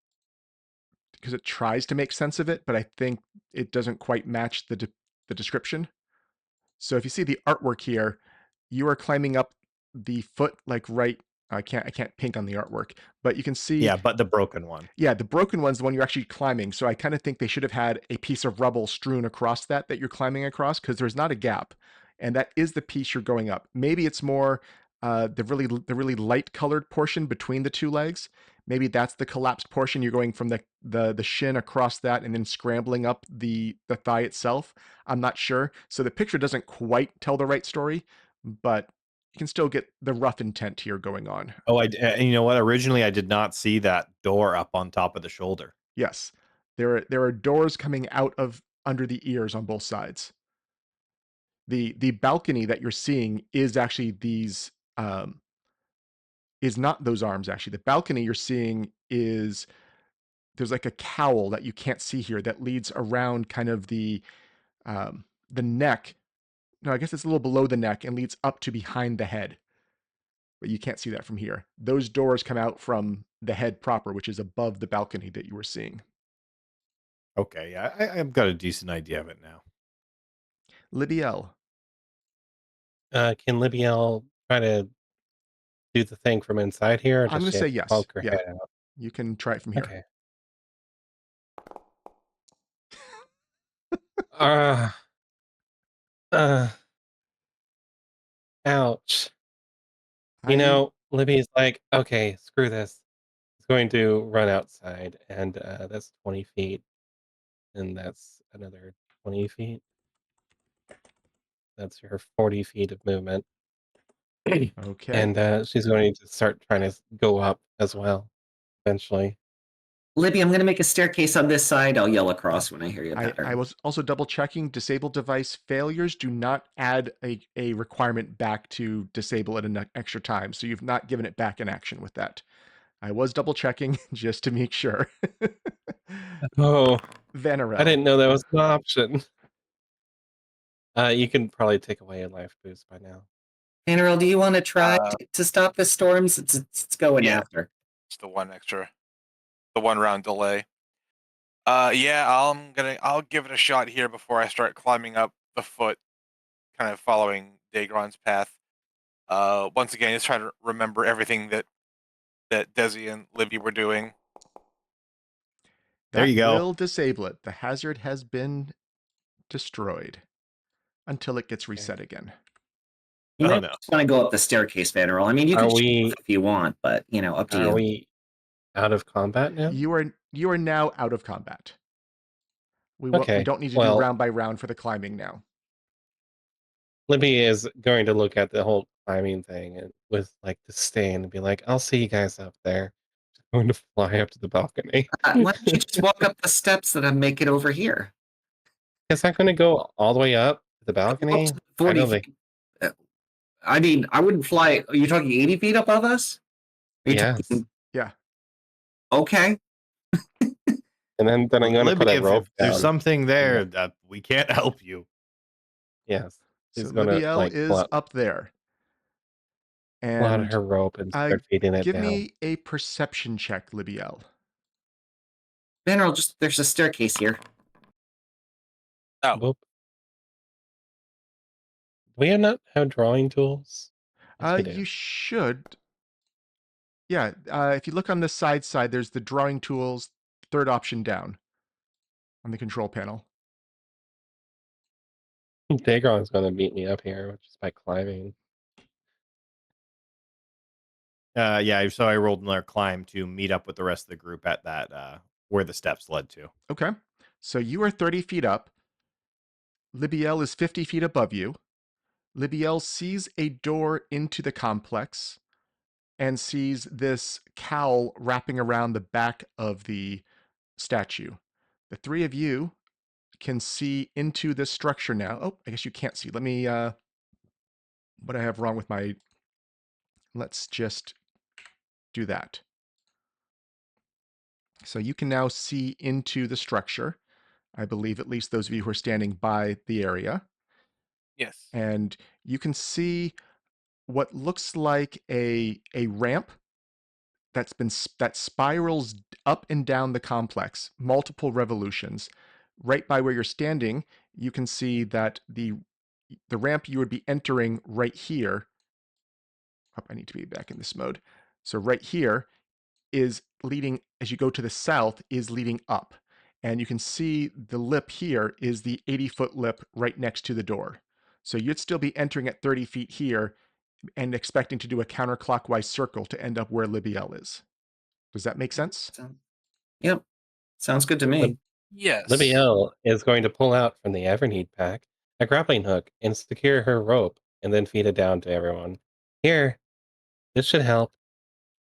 because it tries to make sense of it, but I think it doesn't quite match the description. So if you see the artwork here, you are climbing up the foot like right. I can't pink on the artwork, but you can see. Yeah, but the broken one. Yeah, the broken one's the one you're actually climbing. So I kind of think they should have had a piece of rubble strewn across that you're climbing across because there's not a gap, and that is the piece you're going up. Maybe it's more the really light colored portion between the two legs. Maybe that's the collapsed portion. You're going from the shin across that and then scrambling up the thigh itself. I'm not sure. So the picture doesn't quite tell the right story, but you can still get the rough intent here going on. Oh, and you know what? Originally, I did not see that door up on top of the shoulder. Yes, there are doors coming out of under the ears on both sides. The balcony that you're seeing is actually these is not those arms actually. The balcony you're seeing is there's like a cowl that you can't see here that leads around kind of the neck. No, I guess it's a little below the neck and leads up to behind the head. But you can't see that from here. Those doors come out from the head proper, which is above the balcony that you were seeing. Okay, yeah, I've got a decent idea of it now. Libbiel. Can Libbiel try to do the thing from inside here, or I'm does going she to say have to yes. poke her Yeah, head out? you can try it from here. Okay. Uh, uh, ouch. Libby's like, okay, screw this. He's going to run outside, and that's 20 feet, and that's another 20 feet. That's her 40 feet of movement. Okay. And she's going to start trying to go up as well, eventually. Libby, I'm going to make a staircase on this side. I'll yell across when I hear you I pattern. was also double checking disabled device failures do not add a requirement back to disable it an extra time. So you've not given it back in action with that. I was double checking just to make sure. Oh, Vanarel. I didn't know that was an option. You can probably take away a life boost by now. Vanarel, do you want to try to stop the storms? It's going Yeah. after. It's the one round delay. Yeah, I'll give it a shot here before I start climbing up the foot, kind of following Daegron's path. Once again, just trying to remember everything that Dezi and Libby were doing. There you go. will disable it. The hazard has been destroyed until it gets reset again. You Oh, might no. just want to go up the staircase, Vanarel. I mean, you Are can we- shove if you want, but up to Are you. we out of combat now? You are now out of combat. We Okay, don't need to do well- round by round for the climbing now. Libby is going to look at the whole climbing thing and with like disdain and be like, "I'll see you guys up there." Going to fly up to the balcony. Why don't you just walk up the steps and make it over here? Is that going to go all the way up to the balcony? Up to 40 don't think- feet. I mean, I wouldn't fly. Are you talking 80 feet above us? Are you Yes. talking- Yeah. Okay. And then I'm going to put Libby, a rope if there's down. something there that we can't help you. Yes. So She's gonna Libbiel like is pull out, up there. pull out And her rope and start feeding it give down. me a perception check, Libbiel. Vanarel, there's a staircase here. Oh, Whoop. Do we not have drawing tools? Yes, we do. You should. Yeah, if you look on the side, there's the drawing tools, third option down on the control panel. Daegron's going to beat me up here just by climbing. Yeah, so I rolled another climb to meet up with the rest of the group at that where the steps led to. Okay. So you are 30 feet up. Libbiel is 50 feet above you. Libbiel sees a door into the complex and sees this cowl wrapping around the back of the statue. The three of you can see into this structure now. Oh, I guess you can't see. Let me, what I have wrong with my, let's just do that. So you can now see into the structure. I believe at least those of you who are standing by the area. yes. And you can see what looks like a ramp that spirals up and down the complex, multiple revolutions. Right by where you're standing, you can see that the ramp you would be entering right here. Oh, I need to be back in this mode. So right here is leading, as you go to the south, is leading up. And you can see the lip here is the 80-foot lip right next to the door. So you'd still be entering at 30 feet here and expecting to do a counterclockwise circle to end up where Libbiel is. Does that make sense? Yep. Sounds good to me. Yes. Libbiel is going to pull out from the Everneed pack a grappling hook and secure her rope and then feed it down to everyone. Here, this should help.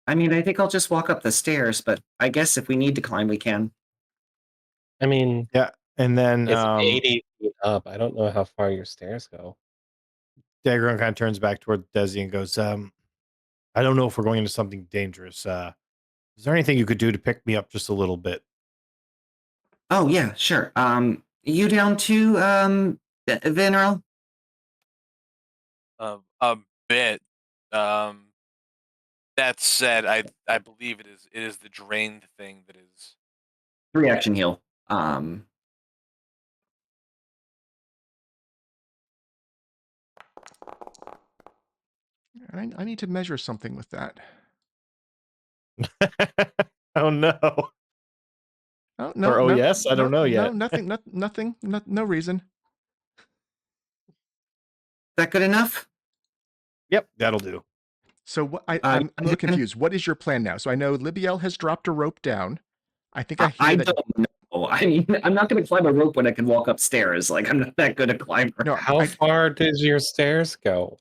I mean, I think I'll just walk up the stairs, but I guess if we need to climb, we can. I mean, And then it's 80 feet up. I don't know how far your stairs go. Daegron kind of turns back toward Dezi and goes, I don't know if we're going into something dangerous. Is there anything you could do to pick me up just a little bit? Oh yeah, sure. You down too, Vanarel? A bit. That said, I believe it is the drained thing that is. 3 action heal. I need to measure something with that. Oh, no. Oh, no. Or, no, yes? I don't know yet. No, nothing. No reason. Is that good enough? Yep, that'll do. So I'm a little confused. What is your plan now? So I know Libbiel has dropped a rope down. I think I hear that. Don't know. I mean, I'm not going to climb a rope when I can walk upstairs. Like, I'm not that good a climber. No, How far does your stairs go?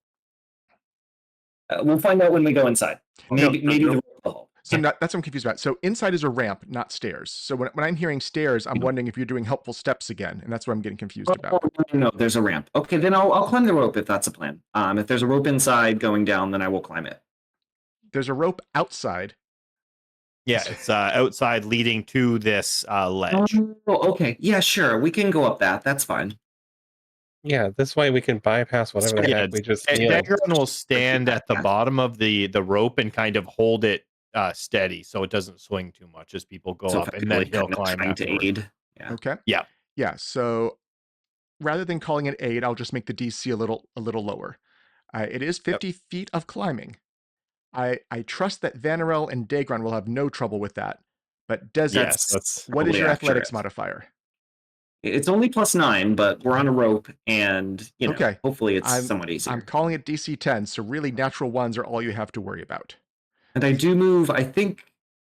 We'll find out when we go inside. Maybe the rope will help. So that's what I'm confused about. So inside is a ramp, not stairs. So when I'm hearing stairs, I'm wondering if you're doing helpful steps again, and that's what I'm getting confused about. No, there's a ramp. Okay, then I'll climb the rope if that's a plan. If there's a rope inside going down, then I will climb it. There's a rope outside. Yeah, it's outside leading to this ledge. Oh, okay. Yeah, sure. We can go up that. That's fine. Yeah, this way we can bypass whatever the heck we just healed. Daegron will stand at the bottom of the rope and kind of hold it steady so it doesn't swing too much as people go up, and then he'll climb trying to afterwards. aid. Yeah. Okay. Yeah. Yeah. So rather than calling it aid, I'll just make the DC a little lower. It is 50 feet of climbing. I trust that Vanarel and Daegron will have no trouble with that, But Dezi, Yes, that's what is probably your athletics accurate. modifier? It's only +9, but we're on a rope, and Okay. hopefully it's I'm somewhat easier. I'm calling it DC 10, so really natural ones are all you have to worry about. And I do move, I think,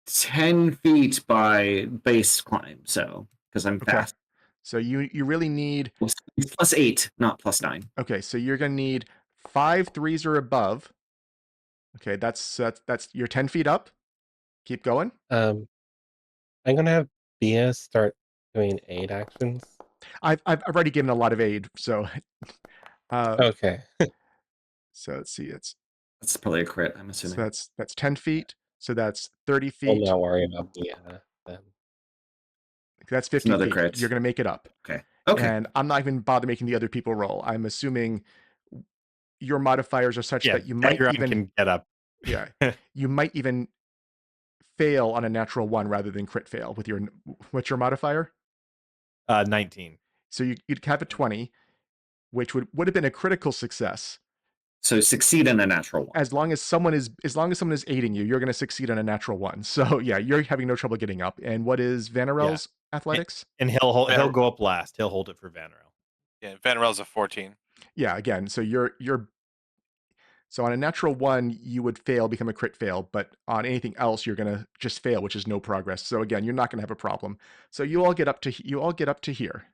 10 feet by base climb, so because I'm Okay. fast. So you really need It's +8, not +9. okay. So you're gonna need 5 threes or above. Okay, that's you're 10 feet up. Keep going. I'm gonna have Bia start doing aid actions. I've already given a lot of aid, so Okay. so let's see. That's probably a crit, I'm So assuming. that's 10 feet. So that's 30 We'll feet. not worry about Bia then. That's 50 another feet. crit. You're gonna make it up. Okay. Okay. And I'm not even bother making the other people roll. I'm assuming your modifiers are such yeah. that you might Daegron even can get up. yeah, you might even fail on a natural 1 rather than crit fail with your what's your modifier? 19. So you'd have a 20, which would have been a critical success. So succeed in a natural 1. As long as someone is aiding you, you're going to succeed on a natural 1. So yeah, you're having no trouble getting up. And what is Vanarel's athletics? And he'll go up last. He'll hold it for Vanarel. Yeah, Vanarel's a 14. Yeah, again, so you're so on a natural 1 you would fail, become a crit fail, but on anything else you're going to just fail, which is no progress. So again, you're not going to have a problem. So you all get up to here.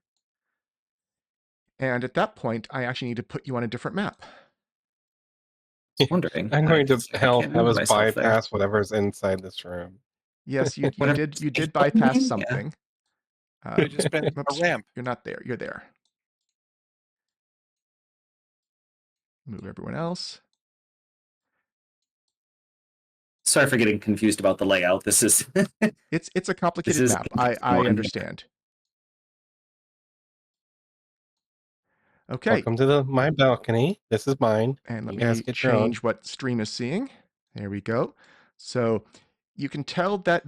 And at that point, I actually need to put you on a different map. I was wondering. I'm going to I have can't move us myself there. bypass whatever's inside this room. Yes, you What did bypass Yeah. something. You just been a Oops, ramp. you're not there. You're there. Move everyone else. Sorry for getting confused about the layout. This is It's a complicated is map. I understand. Okay, Welcome to my balcony. This is mine. and let You guys me get your own. change what stream is seeing. There we go. So you can tell that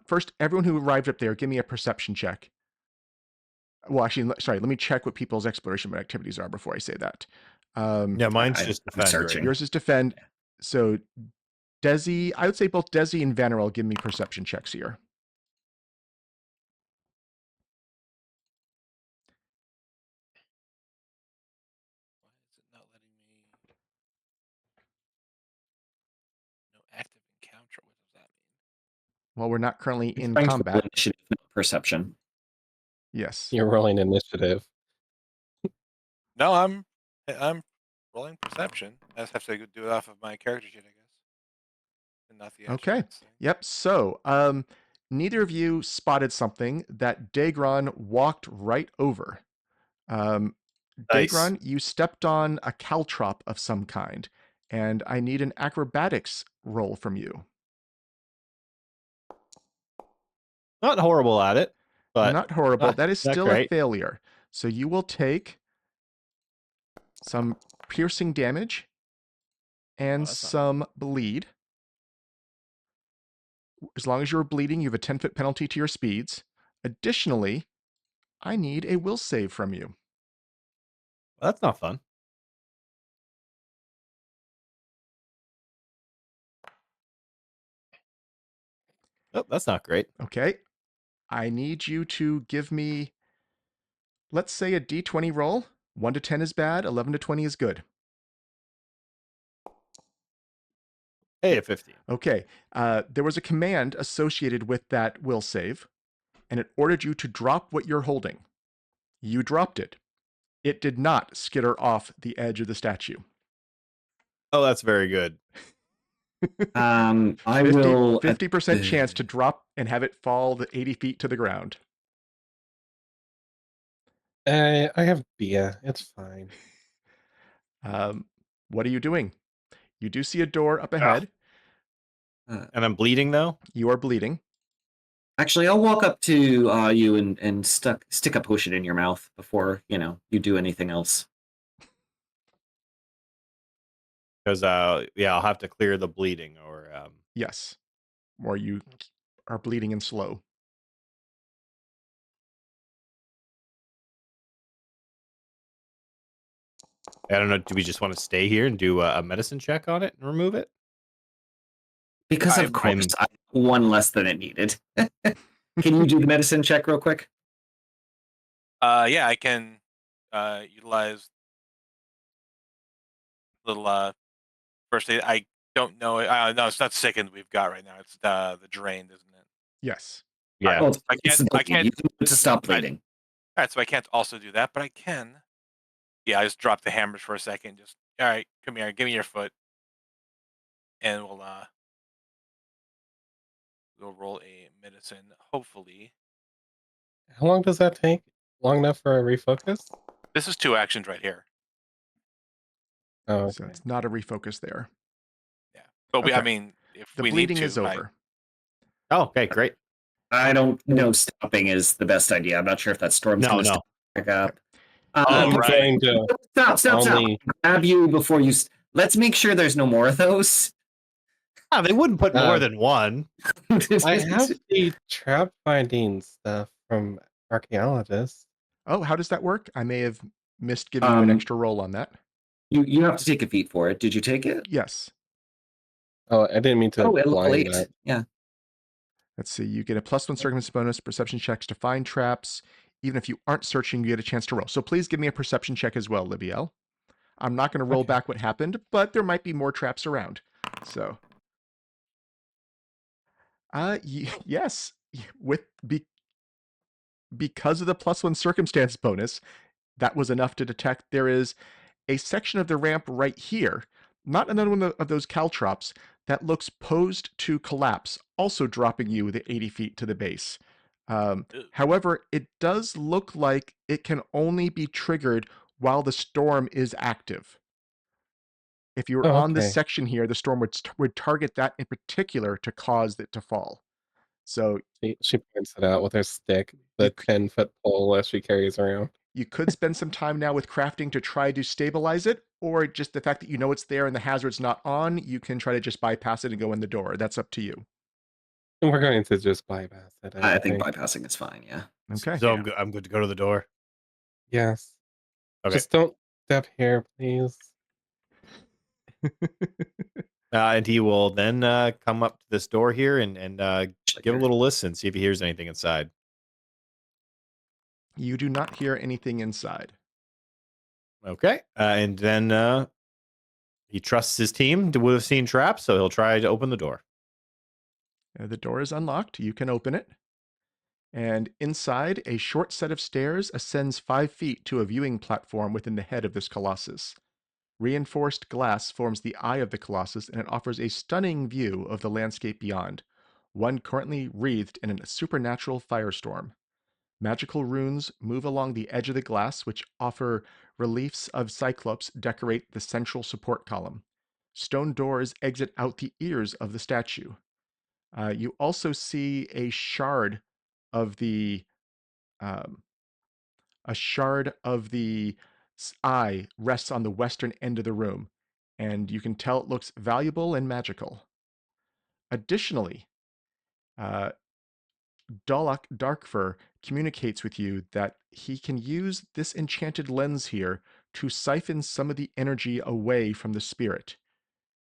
first, everyone who arrived up there, give me a perception check. Well, actually, sorry, let me check what people's exploration activities are before I say that. Yeah, mine's I'm just defend. searching. Right? Yours is defend. So Dezi, I would say both Dezi and Vanarel give me perception checks here. Why is it not letting me? No active encounter. What does that mean? Well, we're not currently in Trying to roll combat. initiative, not perception. Yes. You're rolling initiative. No, I'm rolling perception. I just have to do it off of my character sheet, I guess. And not the actual Okay. thing. Yep. So, neither of you spotted something that Daegron walked right over. Nice. Daegron, you stepped on a caltrop of some kind, and I need an acrobatics roll from you. Not horrible at it, but Not horrible. That is not still a great. failure. So you will take some piercing damage and that's not some bleed. As long as you're bleeding, you have a 10-foot penalty to your speeds. Additionally, I need a will save from you. Well, that's not fun. Oh, that's not great. Okay. I need you to give me, let's say, a d20 roll. 1 to 10 is bad, 11 to 20 is good. Hey, a 15. Okay. There was a command associated with that will save, and it ordered you to drop what you're holding. You dropped it. It did not skitter off the edge of the statue. Oh, that's very good. I will 50% chance to drop and have it fall the 80 feet to the ground. I have Bia. It's fine. What are you doing? You do see a door up ahead. And I'm bleeding though. You are bleeding. Actually, I'll walk up to you and stick a potion in your mouth before you do anything else. Because I'll have to clear the bleeding, or Yes. Or you are bleeding and slow. I don't know. Do we just want to stay here and do a medicine check on it and remove it? Because of course, I one less than it needed. Can you do the medicine check real quick? Yeah, I can utilize little first aid. I don't know. No, it's not sickened we've got right now. It's the drained, isn't it? Yes. Yeah. Well, I it's can't- the I can't- You can do it to stop bleeding. All right, so I can't also do that, but I can. Yeah, I just dropped the hammers for a second. Just all right, come here, give me your foot, and we'll roll a medicine. Hopefully, How long does that take? Long enough for a refocus? this is 2 actions right here. Oh, So okay. it's not a refocus there. Yeah, but I Okay. mean, if The we bleeding need to, is over. Oh, okay, great. I don't know. Stopping is the best idea. I'm not sure if that storm's No, going to no. stop back up. Oh, I'm right. going to Stop! only. Grab you before you. Let's make sure there's no more of those. Ah, they wouldn't put more Uh, than one. I have the trap finding stuff from archaeologists. Oh, how does that work? I may have missed giving you an extra roll on that. You have to take a feat for it. Did you take it? Yes. Oh, I didn't mean to Oh, it'll blind late. that. Yeah. Let's see. You get a +1 circumstance bonus, perception checks to find traps. Even if you aren't searching, you get a chance to roll. So please give me a perception check as well, Libbiel. I'm not going to roll Okay. back what happened, but there might be more traps around. So, yes, because of the +1 circumstance bonus, that was enough to detect there is a section of the ramp right here, not another one of those caltrops, that looks posed to collapse, also dropping you the 80 feet to the base. However, it does look like it can only be triggered while the storm is active. If you were Oh, on this okay. section here, the storm would target that in particular to cause it to fall. So She points it out with her stick, the You c- 10-foot pole that she carries around. you could spend some time now with crafting to try to stabilize it, or just the fact that you know it's there and the hazard's not on, you can try to just bypass it and go in the door. That's up to you. And we're going to just bypass it. I think bypassing is fine. Yeah. Okay. So Yeah. I'm good to go to the door. Yes. Okay. Just don't step here, please. And he will then come up to this door here and give a Here. little listen, see if he hears anything inside. You do not hear anything inside. Okay. And then he trusts his team to would have seen traps, so he'll try to open the door. The door is unlocked. You can open it. And inside, a short set of stairs ascends 5 feet to a viewing platform within the head of this colossus. Reinforced glass forms the eye of the colossus, and it offers a stunning view of the landscape beyond, one currently wreathed in a supernatural firestorm. Magical runes move along the edge of the glass, which offer reliefs of Cyclops decorate the central support column. Stone doors exit out the ears of the statue. You also see a shard of the um, eye rests on the western end of the room, and you can tell it looks valuable and magical. Additionally, uh, Dolok Darkfur communicates with you that he can use this enchanted lens here to siphon some of the energy away from the spirit.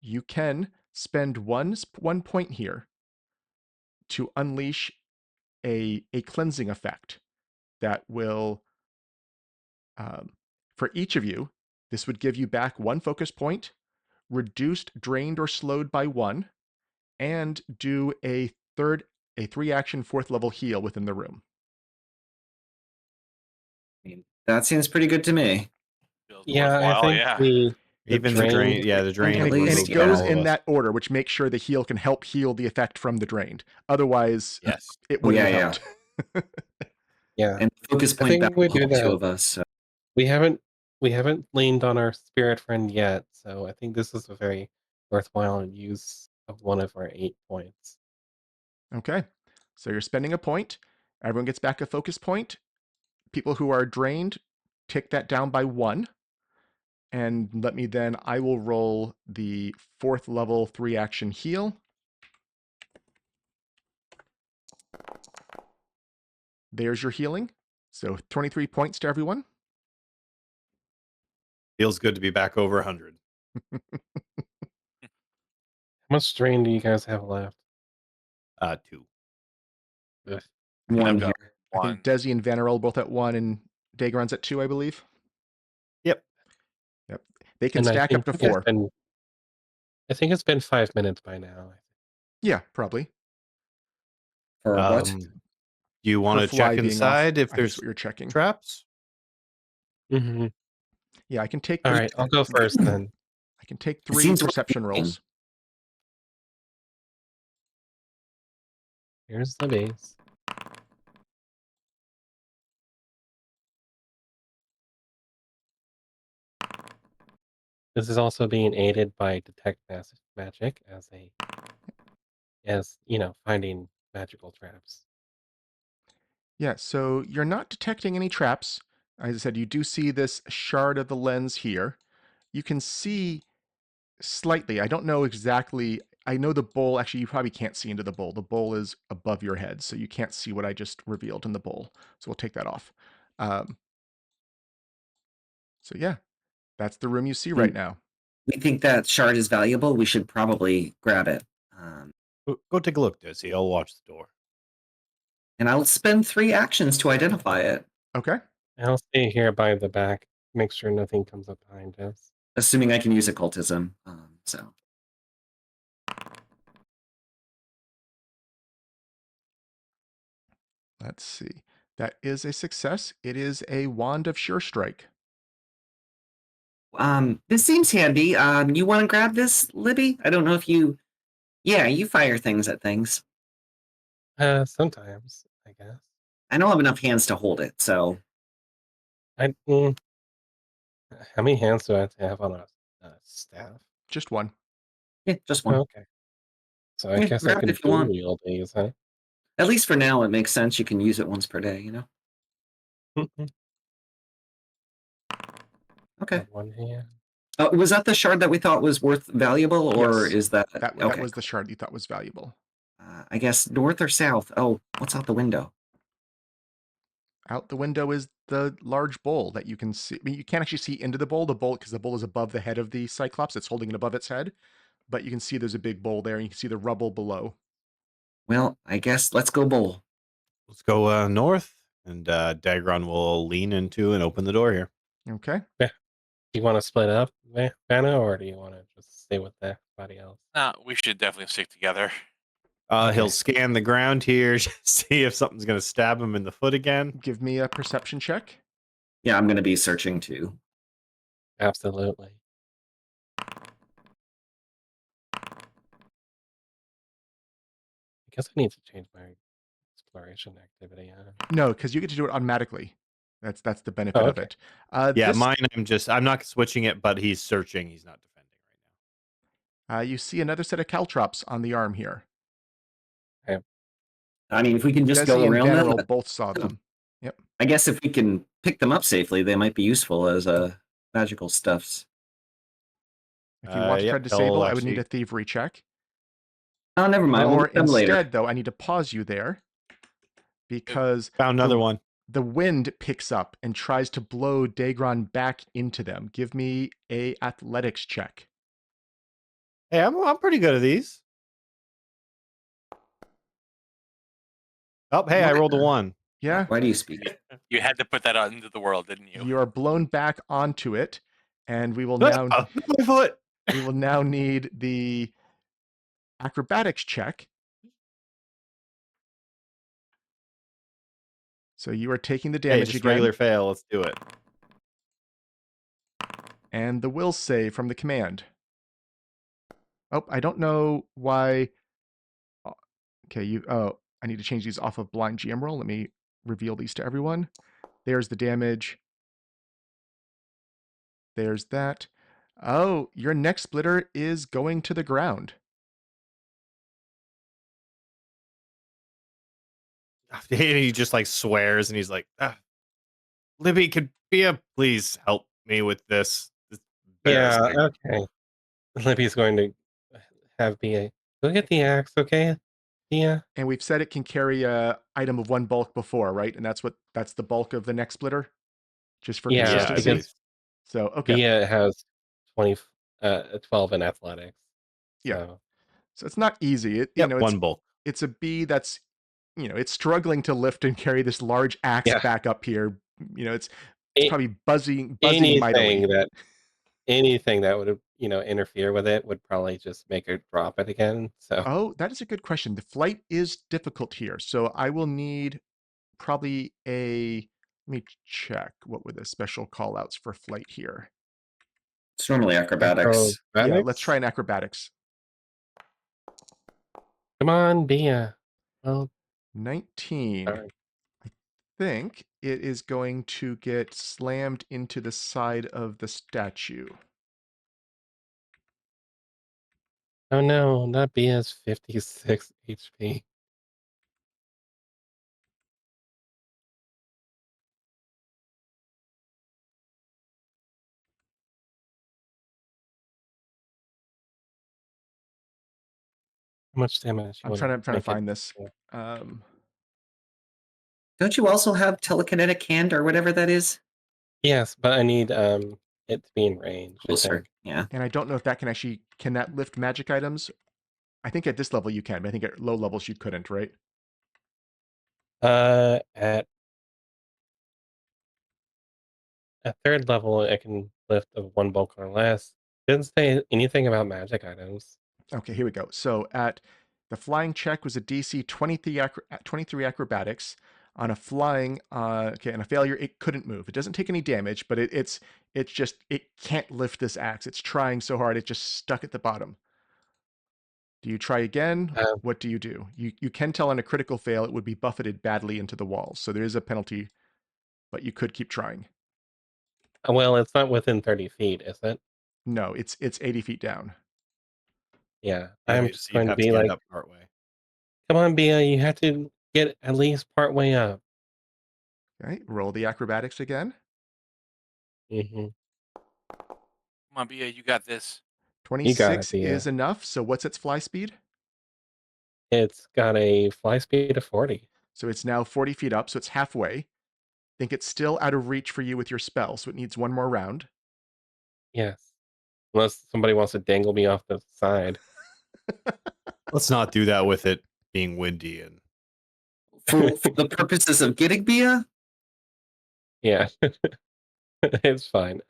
You can spend one point here to unleash a cleansing effect that will, for each of you, this would give you back 1 focus point, reduced, drained, or slowed by 1, and do a 3-action 4th level heal within the room. I mean, that seems pretty good to me. Feels Yeah, I worthwhile, think yeah. the Even drain- the drain, yeah, the drain At would least, And it remove goes all of in us. that order, which makes sure the heal can help heal the effect from the drained. Otherwise, Yes. it wouldn't Yeah, have helped. Yeah, And focus I point think back we will do help 2 that. of us. So. we haven't leaned on our spirit friend yet, so I think this is a very worthwhile use of one of our 8 points. Okay. So you're spending a point. Everyone gets back a focus point. People who are drained, take that down by 1. And I will roll the 4th level 3-action heal. There's your healing. So 23 points to everyone. Feels good to be back over 100. How much strain do you guys have left? 2. Ugh. One I've here. got I one. think Dezi and Vanarel both at 1 and Daegron's at 2, I believe. Yep. Yep. They can And stack up to 4. I think it's been 5 minutes by now. Yeah, probably. For what? Do you want For to fly check being off, inside if I think is there's what you're checking. traps? Mm-hmm. Yeah, I can take All right, I'll go first then. I can take It 3 seems perception working. rolls. Here's the base. This is also being aided by detect magic as finding magical traps. Yeah, so you're not detecting any traps. As I said, you do see this shard of the lens here. You can see slightly. I don't know exactly. I know the bowl. Actually, you probably can't see into the bowl. The bowl is above your head, so you can't see what I just revealed in the bowl. So we'll take that off. So yeah, that's the room you see right now. We think that shard is valuable. We should probably grab it. Go take a look, Desi. I'll watch the door. And I'll spend 3 actions to identify it, Okay. I'll stay here by the back, make sure nothing comes up behind us. assuming I can use occultism. So Let's see. That is a success. It is a wand of sure strike. this seems handy. You want to grab this, Libby? I don't know if you. Yeah, you fire things at things. Sometimes, I guess. I don't have enough hands to hold it, so How many hands do I have to have on a staff? Just one. yeah, just Oh, one. okay. So I Yeah, guess I grab it can if you want. dual wield these, huh? At least for now, it makes sense. You can use it once per day. Okay. Got one hand. Was that the shard that we thought was worth valuable, or Yes. is that That okay? was the shard you thought was valuable. I guess north or south. Oh, what's out the window? Out the window is the large bowl that you can see. I mean, you can't actually see into the bowl, because the bowl is above the head of the Cyclops. It's holding it above its head. But you can see there's a big bowl there, and you can see the rubble below. Well, I guess let's go bowl. Let's go north, and Daegron will lean into and open the door here. Okay. Do you want to split up, Vanna, or do you want to just stay with everybody else? Nah, we should definitely stick together. He'll scan the ground here, see if something's going to stab him in the foot again. Give me a perception check. Yeah, I'm going to be searching too. Absolutely. I guess I need to change my exploration activity. No, because you get to do it automatically. That's the benefit of it. Yeah, mine. I'm not switching it, but he's searching. He's not defending right now. You see another set of caltrops on the arm here. I mean, if we can just Dezi go and around Vanarel them, both saw them. Yep. I guess if we can pick them up safely, they might be useful as magical stuffs. If you want to try to disable, I would need a thievery check. Oh, never mind. We'll Or get them later. instead, though, I need to pause you there because Found another one. the wind picks up and tries to blow Daegron back into them. Give me a athletics check. Hey, I'm pretty good at these. Oh, hey, I rolled a 1. Yeah. Why do you speak? You had to put that out into the world, didn't you? You are blown back onto it, and we will now My foot. we will now need the acrobatics check. So you are taking the Hey, damage just again, regular fail. Let's do it. and the will save from the command. Oh, I don't know why. Okay, I need to change these off of blind GM roll. Let me reveal these to everyone. There's the damage. There's that. Oh, your neck splitter is going to the ground. He just like swears and he's like, Libby, could Bia please help me with this? Yeah, Embarrassing. okay. Libby's going to have Bia go get the axe, okay? Bia. And we've said it can carry a item of 1 bulk before, right? And that's the bulk of the neck splitter, just for Yeah, consistency. because So okay. Bia has 12 in athletics. Yeah. So So it's not easy. Yep, one bulk. It's a bee that's, it's struggling to lift and carry this large axe Yeah. back up here. It's A- probably buzzing mightily. anything that would interfere with it would probably just make her drop it again. So Oh, that is a good question. The flight is difficult here, so I will need probably let me check what were the special callouts for flight here. It's normally acrobatics. Yeah, let's try an acrobatics. Come on, Bia. Well, 19. darn. I think it is going to get slammed into the side of the statue. Oh no, not Bia's 56 HP. How much damage? I'm trying to find this. Don't you also have telekinetic hand or whatever that is? Yes, but I need it to be in range. I Closer. think. Yeah. And I don't know if that can that lift magic items? I think at this level you can, but I think at low levels you couldn't, right? At third level, I can lift a one bulk or less. Didn't say anything about magic items. Okay, here we go. So at the flying check was a DC 23 acrobatics. On a flying, on a failure, it couldn't move. It doesn't take any damage, but it can't lift this axe. It's trying so hard, it just stuck at the bottom. Do you try again? What do? You can tell on a critical fail it would be buffeted badly into the walls, so there is a penalty, but you could keep trying. Well, it's not within 30 feet, is it? No, it's 80 feet down. Yeah, Yeah, I'm so just you'd going to have be get like, it up partway. come on, Bia, you have to get at least part way up. Okay, roll the acrobatics again. Mm-hmm. Come on, Bia, you got this. 26 Bia. is enough. So what's its fly speed? It's got a fly speed of 40. So it's now 40 feet up, so it's halfway. Think it's still out of reach for you with your spell, so it needs one more round. Yes. Unless somebody wants to dangle me off the side. Let's not do that with it being windy and For the purposes of getting Bia? Yeah. It's fine.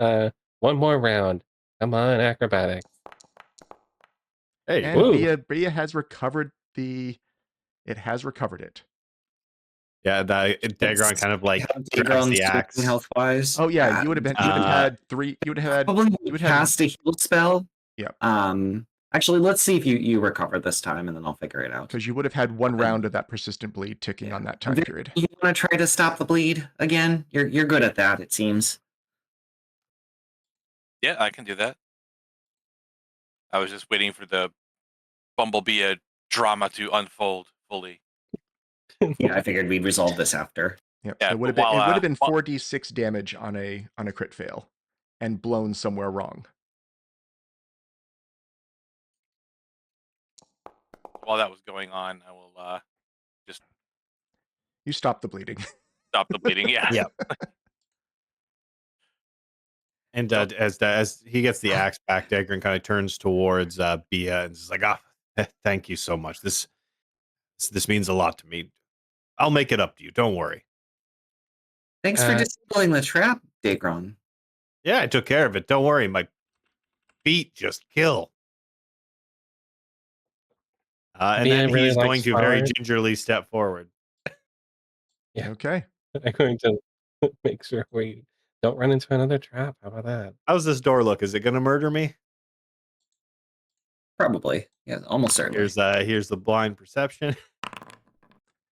One more round. Come on, acrobatics. hey, And Woo. Bia has recovered it has recovered it. yeah, Daegron kind of like grabs Daegron's the axe. health wise. Oh yeah, you would have had three. You would have had. Probably You would have. cast a heal spell. Yep. Actually, let's see if you recover this time, and then I'll figure it out. Because you would have had one round of that persistent bleed ticking on that time period. You want to try to stop the bleed again? You're good at that, it seems. Yeah, I can do that. I was just waiting for the Bumblebee drama to unfold fully. Yeah, I figured we'd resolve this after. Yep. Yeah, it would but have been while- 4d6 damage on a crit fail, and blown somewhere wrong. While that was going on, I will just You stop the bleeding. stop the bleeding. Yeah. Yeah. And as he gets the axe back, Daegron kind of turns towards Bia and is like, thank you so much. This means a lot to me. I'll make it up to you. Don't worry. Thanks for disabling the trap, Daegron. Yeah, I took care of it. Don't worry. My feet just kill. And Bia then really he's likes going to very flowers. gingerly step forward. Yeah. Okay. I'm going to make sure we don't run into another trap. How about that? How's this door look? Is it going to murder me? Probably. Yeah, almost certainly. Here's the blind perception.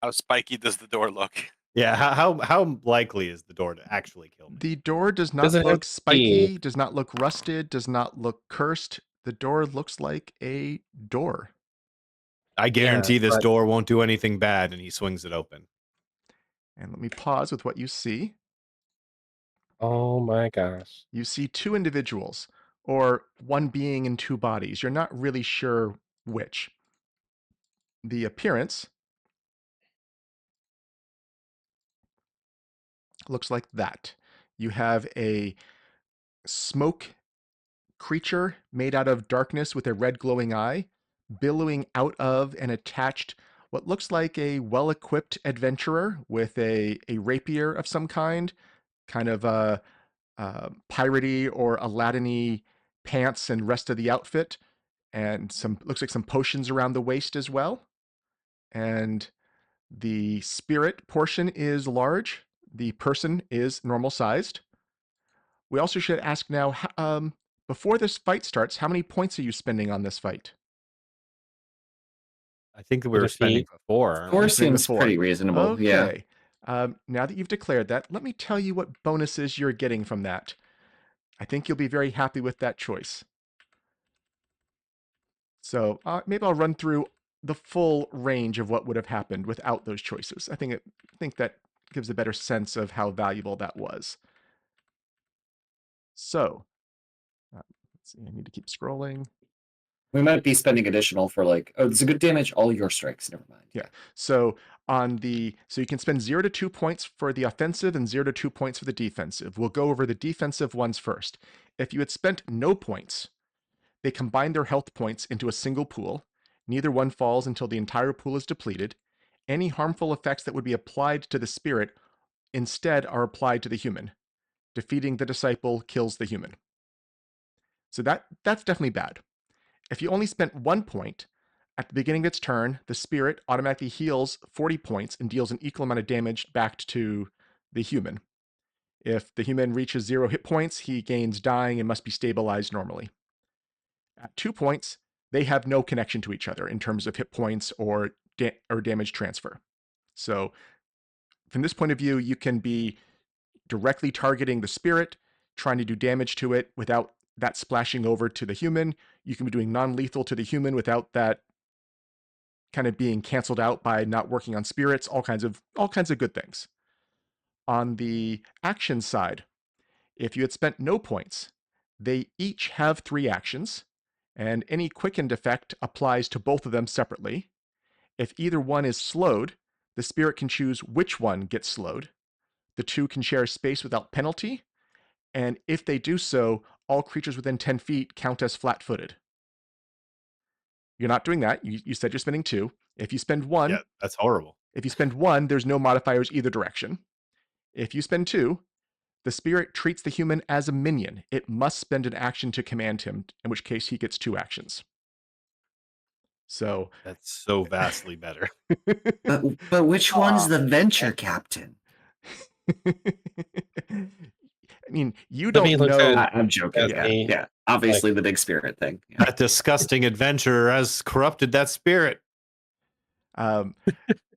How spiky does the door look? Yeah, how likely is the door to actually kill me? The door does not Does it have look spiky, key? does not look rusted, does not look cursed. The door looks like a door. I guarantee this but- door won't do anything bad, and he swings it open. And let me pause with what you see. Oh my gosh. You see two individuals, or one being in two bodies. You're not really sure which. The appearance looks like that. You have a smoke creature made out of darkness with a red glowing eye, billowing out of and attached what looks like a well-equipped adventurer with a rapier of some kind of a piratey or Aladdin-y pants and rest of the outfit, and looks like some potions around the waist as well. And the spirit portion is large. The person is normal sized. We also should ask now, before this fight starts, how many points are you spending on this fight? I think that we To were spending defeat- 4. aren't we? 4 Spending the seems 4. pretty reasonable. Yeah. Okay. Now that you've declared that, let me tell you what bonuses you're getting from that. I think you'll be very happy with that choice. So maybe I'll run through the full range of what would have happened without those choices. I think that gives a better sense of how valuable that was. So, let's see, I need to keep scrolling. We might be spending additional for like, oh, it's a good damage, all your strikes. Never mind. Yeah. So so you can spend 0 to 2 points for the offensive and 0 to 2 points for the defensive. We'll go over the defensive ones first. If you had spent no points, they combine their health points into a single pool. Neither one falls until the entire pool is depleted. Any harmful effects that would be applied to the spirit instead are applied to the human. Defeating the disciple kills the human. So that's definitely bad. If you only spent 1 point, at the beginning of its turn, the spirit automatically heals 40 points and deals an equal amount of damage back to the human. If the human reaches 0 hit points, he gains dying and must be stabilized normally. At 2 points, they have no connection to each other in terms of hit points or damage transfer. So from this point of view, you can be directly targeting the spirit, trying to do damage to it without that splashing over to the human. You can be doing non-lethal to the human without that kind of being canceled out by not working on spirits, all kinds of good things. On the action side, if you had spent no points, they each have 3 actions, and any quickened effect applies to both of them separately. If either one is slowed, the spirit can choose which one gets slowed. The 2 can share space without penalty, and if they do so, all creatures within 10 feet count as flat-footed. You're not doing that. You said you're spending 2. If you spend 1, Yeah, that's horrible. If you spend 1, there's no modifiers either direction. If you spend 2, the spirit treats the human as a minion. It must spend an action to command him, in which case he gets 2 actions. So That's so vastly better. But which one's the venture captain? I mean, you Let me don't look know. at- I'm joking. As Yeah, the- yeah. Obviously, the big spirit thing. Yeah. That disgusting adventurer has corrupted that spirit.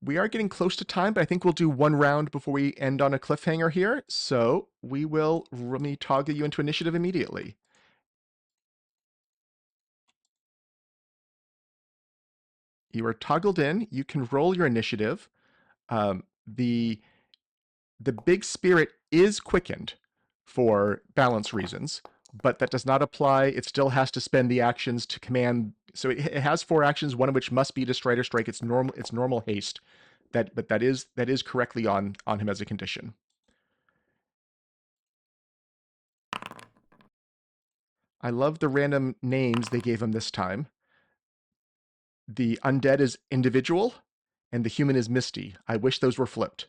We are getting close to time, but I think we'll do 1 round before we end on a cliffhanger here. So let me toggle you into initiative immediately. You are toggled in. You can roll your initiative. The big spirit is quickened for balance reasons, but that does not apply. It still has to spend the actions to command. So it has 4 actions, one of which must be Destroy or Strike. It's normal haste. But that is correctly on him as a condition. I love the random names they gave him this time. The undead is individual, and the human is Misty. I wish those were flipped.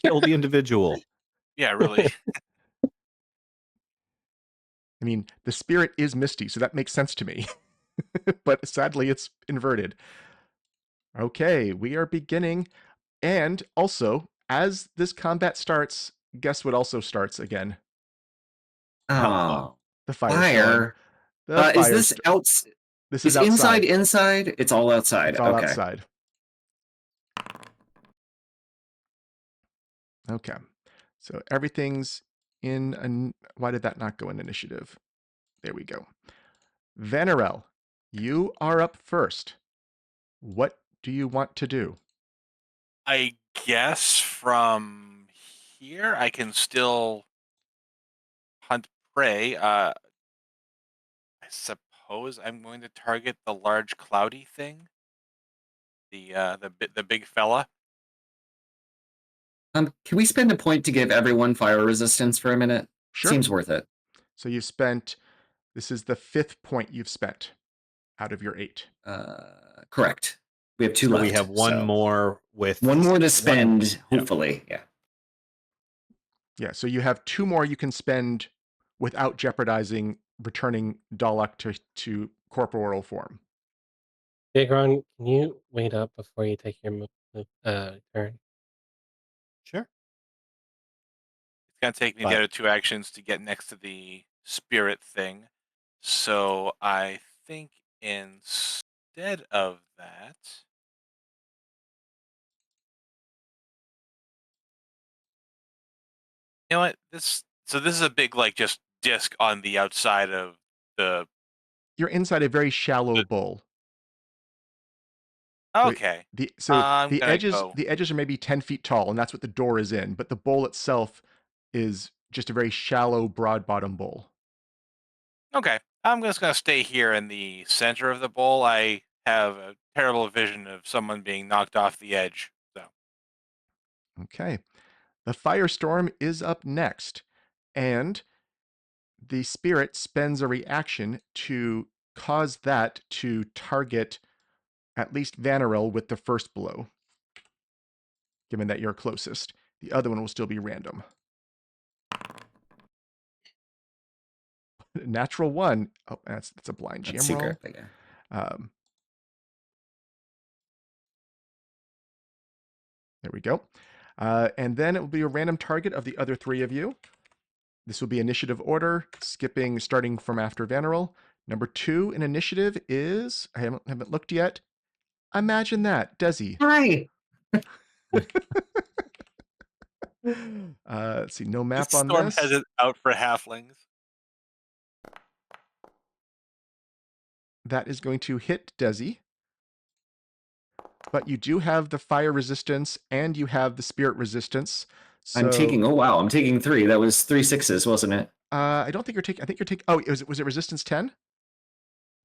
Kill the individual. Yeah, really. I mean, the spirit is Misty, so that makes sense to me. But sadly, it's inverted. Okay, we are beginning. And also, as this combat starts, guess what also starts again? Oh, The firestorm. fire. The Is this firestorm. out? This Is is outside. inside? It's all outside. It's all Okay. outside. Okay. So everything's in. Why did that not go in initiative? There we go. Vanarel, you are up first. What do you want to do? I guess from here I can still hunt prey. I suppose I'm going to target the large cloudy thing. The big fella. Can we spend a point to give everyone fire resistance for a minute? Sure. Seems worth it. So this is the 5th point you've spent. out of your 8. Correct. We have 2 So left. we have one so more with one more to spend, yeah. hopefully. Yeah. Yeah, so you have 2 more you can spend without jeopardizing returning Dalek to corporeal form. Daegron, can you wait up before you take your turn? Sure. It's gonna take me the But- other 2 actions to get next to the spirit thing. So I think instead of that, you know what? This is a big like just disc on the outside of the. You're inside a very shallow bowl. So Okay, the I'm gonna edges go. the edges are maybe 10 feet tall, and that's what the door is in. But the bowl itself is just a very shallow, broad bottom bowl. Okay, I'm just gonna stay here in the center of the bowl. I have a terrible vision of someone being knocked off the edge. So Okay, the firestorm is up next, and the spirit spends a reaction to cause that to target at least Vanarel with the first blow, given that you're closest. The other one will still be random. Natural 1. Oh, that's a blind That's GM secret. roll. But yeah. There we go. And then it will be a random target of the other 3 of you. This will be initiative order, starting from after Vanarel. Number 2 in initiative is, I haven't looked yet. Imagine that, Dezi. Hi. Let's see, no map on Storm this. has it out for halflings. That is going to hit Dezi. But you do have the fire resistance and you have the spirit resistance. So I'm taking. Oh wow! I'm taking 3. That was 3 6s, wasn't it? I don't think you're taking. I think you're taking. Oh, was it resistance 10?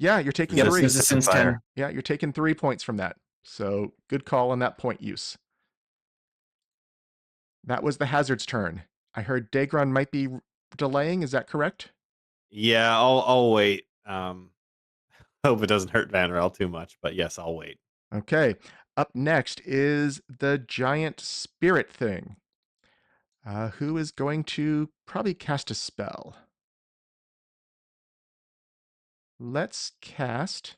Yeah, you're taking Yep. 3. Resistance Fire. 10. Yeah, you're taking 3 points from that. So good call on that point use. That was the hazard's turn. I heard Daegron might be delaying. Is that correct? Yeah, I'll wait. Hope it doesn't hurt Vanarel too much, but yes, I'll wait. Okay. Up next is the giant spirit thing, who is going to probably cast a spell. Let's cast.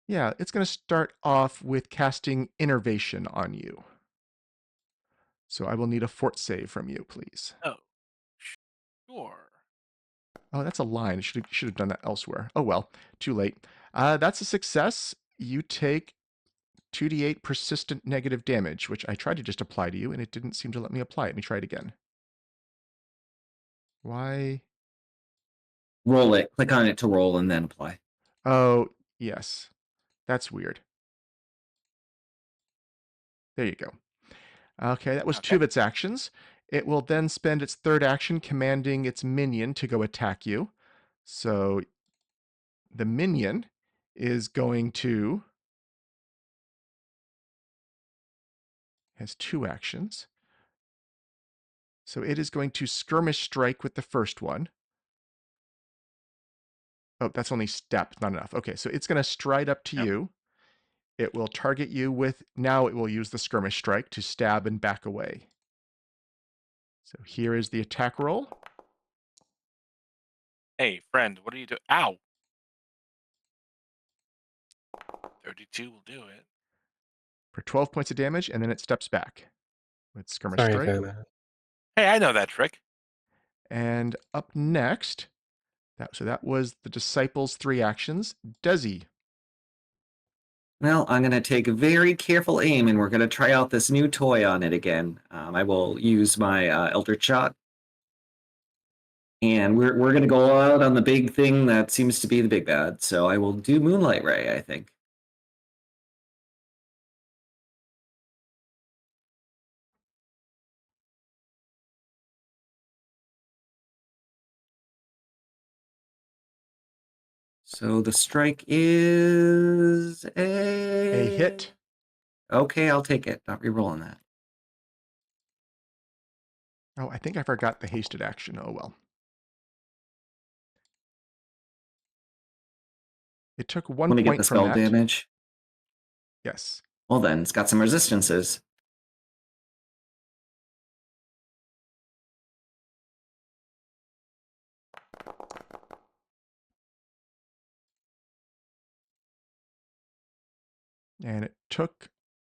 Yeah, it's going to start off with casting Innervation on you. So I will need a fort save from you, please. Oh, sure. Oh, that's a line. Should have done that elsewhere. Oh well, too late. That's a success. You take 2d8 persistent negative damage, which I tried to just apply to you, and it didn't seem to let me apply it. Let me try it again. Why? Roll it. Click on it to roll and then apply. Oh, yes. That's weird. There you go. Okay, that was 2 of its actions. It will then spend its 3rd action commanding its minion to go attack you. So the minion is going to... has 2 actions. So it is going to skirmish strike with the first one. Oh, that's only step, not enough. Okay, so it's going to stride up to you. It will target you with... Now it will use the skirmish strike to stab and back away. So here is the attack roll. Hey, friend, what are you doing? Ow! 32 will do it. For 12 points of damage, and then it steps back with skirmish Sorry, strike. Vanna. Hey, I know that trick. And up next, that was the Disciples' 3 actions. Dezi. Well, I'm going to take a very careful aim, and we're going to try out this new toy on it again. I will use my Eldritch Shot. And we're going to go out on the big thing that seems to be the big bad. So I will do Moonlight Ray, I think. So the strike is A hit. Okay, I'll take it. Not re-rolling that. Oh, I think I forgot the hasted action. Oh well. It took 1 Let me get point the from spell that. damage. Yes. Well, then it's got some resistances. And it took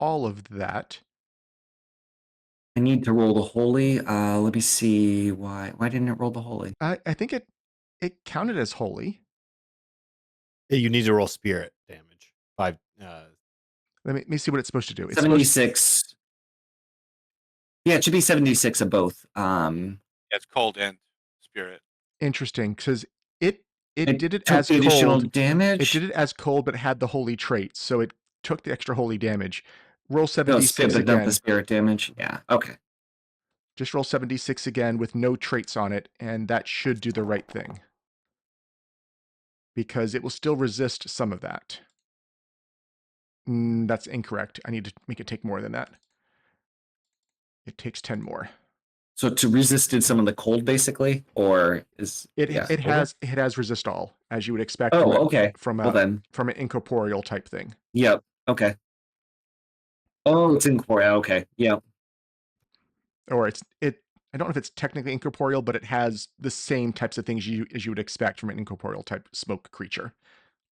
all of that. I need to roll the holy. Let me see why. Why didn't it roll the holy? I think it counted as holy. You need to roll spirit damage. 5. Let me see what it's supposed to do. It's supposed 76. Yeah, it should be 76 of both. It's cold and spirit. interesting because it It did it took as the additional cold. damage. It did it as cold, but had the holy trait, so it took the extra holy damage. Roll No, it's 7d6 but not again. the spirit damage. Yeah. Okay. Just roll 7d6 again with no traits on it, and that should do the right thing. Because it will still resist some of that. That's incorrect. I need to make it take more than that. It takes 10 more. So to resisted some of the cold, basically, or is It yeah. it has resist all, as you would expect Oh, okay. from Well then, an incorporeal type thing. yep. Okay. Oh, it's incorporeal. Okay. Yep. Or I don't know if it's technically incorporeal, but it has the same types of things as you would expect from an incorporeal type smoke creature.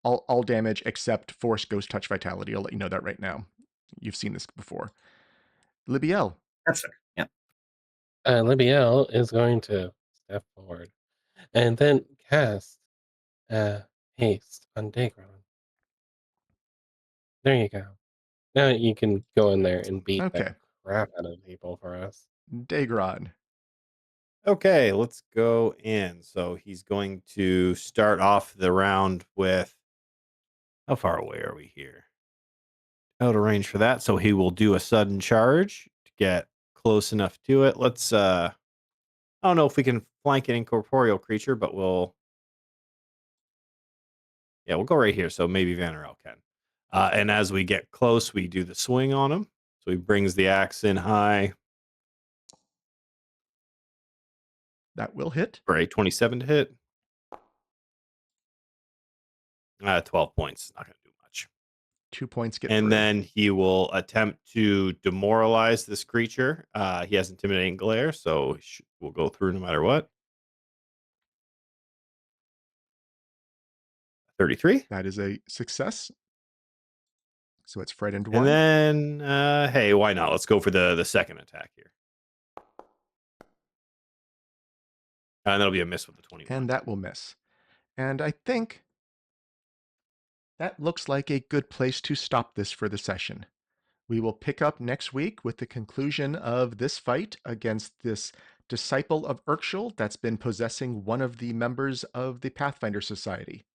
All damage except force, ghost, touch, vitality. I'll let you know that right now. You've seen this before. Libbiel. That's fair. Yeah. Libbiel is going to step forward and then cast haste on Daegron. There you go. Now you can go in there and beat Okay. the crap out of people for us. Daegron. Okay, let's go in. So he's going to start off the round with, how far away are we here? Out of range for that. So he will do a sudden charge to get close enough to it. Let's I don't know if we can flank an incorporeal creature, but we'll go right here. So maybe Vanarel can. And as we get close, we do the swing on him. So he brings the axe in high That will hit. for a 27 to hit. 12 points. Not going to do much. 2 points get And through. then he will attempt to demoralize this creature. He has intimidating glare, so we'll go through no matter what. 33. That is a success. So it's frightened And one. then, hey, why not? Let's go for the second attack here. And that'll be a miss with the 21. And that will miss. And I think that looks like a good place to stop this for the session. We will pick up next week with the conclusion of this fight against this disciple of Urkshul that's been possessing one of the members of the Pathfinder Society.